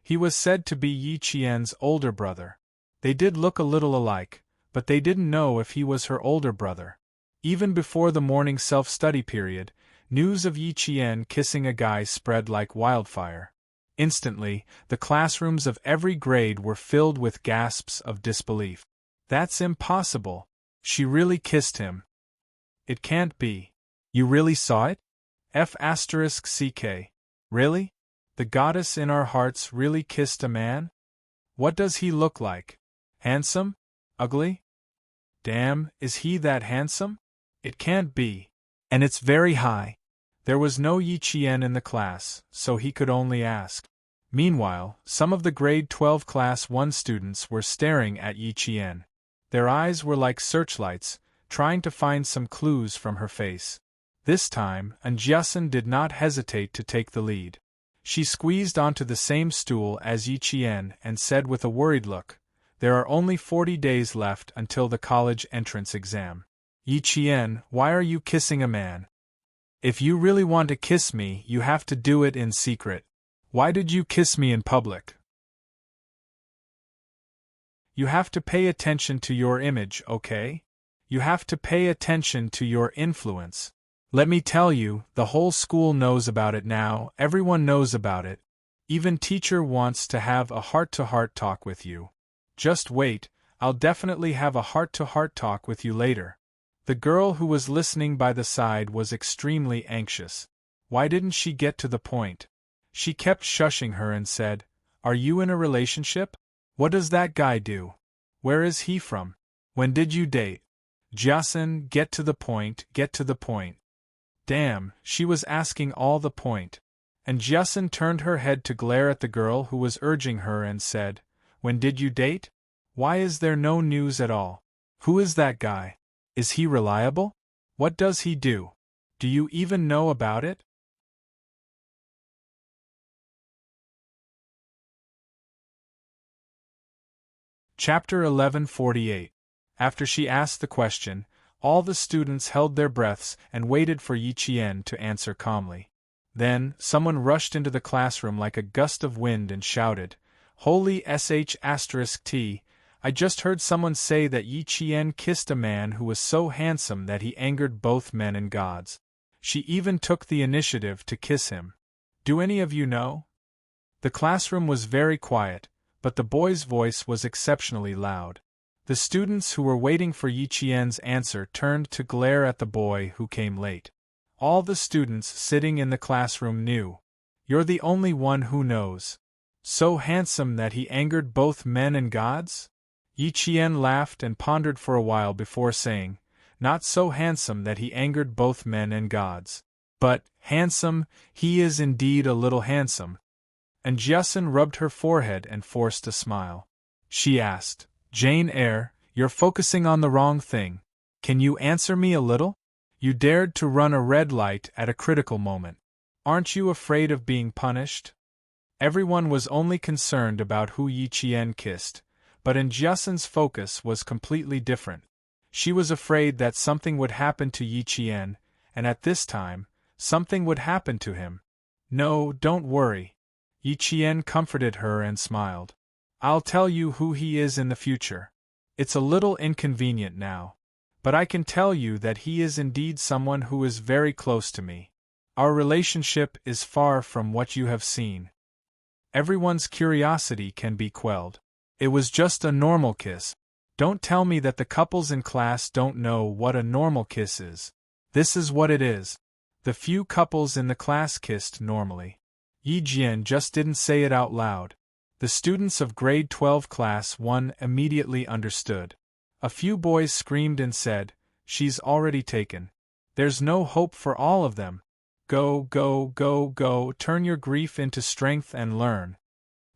He was said to be Yi Qian's older brother. They did look a little alike, but they didn't know if he was her older brother. Even before the morning self-study period, news of Yi Qian kissing a guy spread like wildfire. Instantly, the classrooms of every grade were filled with gasps of disbelief. That's impossible. She really kissed him. It can't be. You really saw it? F***ck. Really? The goddess in our hearts really kissed a man? What does he look like? Handsome? Ugly? Damn, is he that handsome? It can't be. And it's very high. There was no Yi Qian in the class, so he could only ask. Meanwhile, some of the grade 12 class 1 students were staring at Yi Qian. Their eyes were like searchlights, trying to find some clues from her face. This time, Unyielding did not hesitate to take the lead. She squeezed onto the same stool as Yi Qian and said with a worried look, "There are only 40 days left until the college entrance exam. Yi Qian, why are you kissing a man? If you really want to kiss me, you have to do it in secret. Why did you kiss me in public? You have to pay attention to your image, okay? You have to pay attention to your influence. Let me tell you, the whole school knows about it now, everyone knows about it. Even teacher wants to have a heart-to-heart talk with you. Just wait, I'll definitely have a heart-to-heart talk with you later." The girl who was listening by the side was extremely anxious. Why didn't she get to the point? She kept shushing her and said, "Are you in a relationship? What does that guy do? Where is he from? When did you date? Jason, get to the point, get to the point." Damn, she was asking all the point. And Jason turned her head to glare at the girl who was urging her and said, "When did you date? Why is there no news at all? Who is that guy? Is he reliable? What does he do? Do you even know about it?" Chapter 1148. After she asked the question, all the students held their breaths and waited for Yi Qian to answer calmly. Then, someone rushed into the classroom like a gust of wind and shouted, "Holy sh**t, I just heard someone say that Yi Qian kissed a man who was so handsome that he angered both men and gods. She even took the initiative to kiss him. Do any of you know?" The classroom was very quiet, but the boy's voice was exceptionally loud. The students who were waiting for Yi Qian's answer turned to glare at the boy who came late. All the students sitting in the classroom knew. "You're the only one who knows. So handsome that he angered both men and gods?" Yi Qian laughed and pondered for a while before saying, "Not so handsome that he angered both men and gods. But, handsome, he is indeed a little handsome." And Jason rubbed her forehead and forced a smile. She asked, "Jane Eyre, you're focusing on the wrong thing. Can you answer me a little? You dared to run a red light at a critical moment. Aren't you afraid of being punished?" Everyone was only concerned about who Yi Qian kissed, but Jason's focus was completely different. She was afraid that something would happen to Yi Qian, and at this time, something would happen to him. "No, don't worry." Yi Qian comforted her and smiled. "I'll tell you who he is in the future. It's a little inconvenient now, but I can tell you that he is indeed someone who is very close to me. Our relationship is far from what you have seen." Everyone's curiosity can be quelled. It was just a normal kiss. Don't tell me that the couples in class don't know what a normal kiss is. This is what it is. The few couples in the class kissed normally. Yi Jian just didn't say it out loud. The students of grade 12 class 1 immediately understood. A few boys screamed and said, "She's already taken. There's no hope for all of them. Go, go, go, go, turn your grief into strength and learn.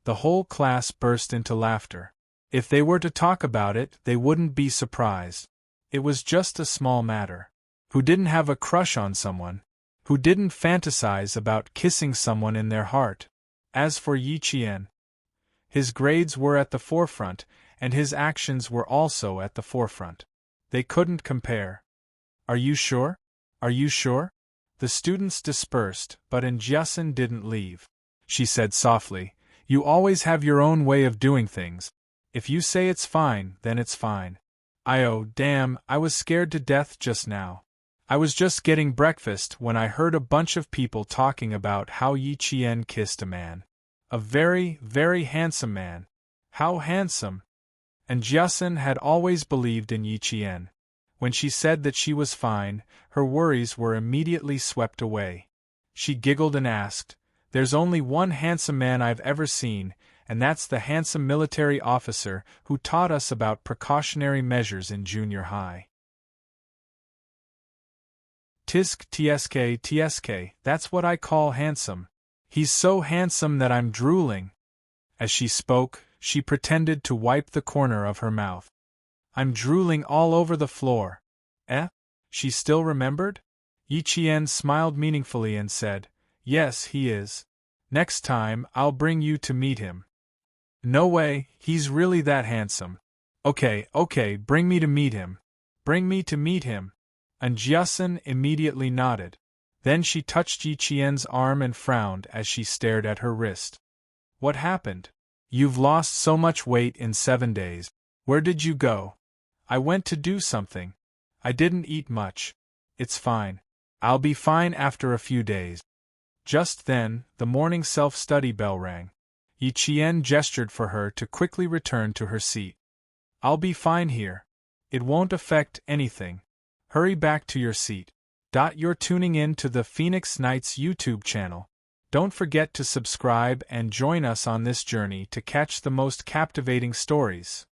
The whole class burst into laughter. If they were to talk about it, they wouldn't be surprised. It was just a small matter. Who didn't have a crush on someone? Who didn't fantasize about kissing someone in their heart? As for Yi Qian, his grades were at the forefront, and his actions were also at the forefront. They couldn't compare. Are you sure? Are you sure? The students dispersed, but Unyielding didn't leave. She said softly, "You always have your own way of doing things. If you say it's fine, then it's fine. Oh, damn, I was scared to death just now. I was just getting breakfast when I heard a bunch of people talking about how Yi Qian kissed a man. A very, very handsome man. How handsome!" Unyielding had always believed in Yi Qian. When she said that she was fine, her worries were immediately swept away. She giggled and asked, "There's only one handsome man I've ever seen, and that's the handsome military officer who taught us about precautionary measures in junior high. Tisk tsk, that's what I call handsome. He's so handsome that I'm drooling." As she spoke, she pretended to wipe the corner of her mouth. "I'm drooling all over the floor." Eh? She still remembered? Yi Qian smiled meaningfully and said, "Yes, he is. Next time, I'll bring you to meet him." "No way, he's really that handsome." Okay, bring me to meet him. Bring me to meet him." Unyielding immediately nodded. Then she touched Yi Qian's arm and frowned as she stared at her wrist. "What happened? You've lost so much weight in 7 days. Where did you go?" "I went to do something. I didn't eat much. It's fine. I'll be fine after a few days." Just then, the morning self-study bell rang. Yi Qian gestured for her to quickly return to her seat. "I'll be fine here. It won't affect anything. Hurry back to your seat." You're tuning in to the Phoenix Nights YouTube channel. Don't forget to subscribe and join us on this journey to catch the most captivating stories.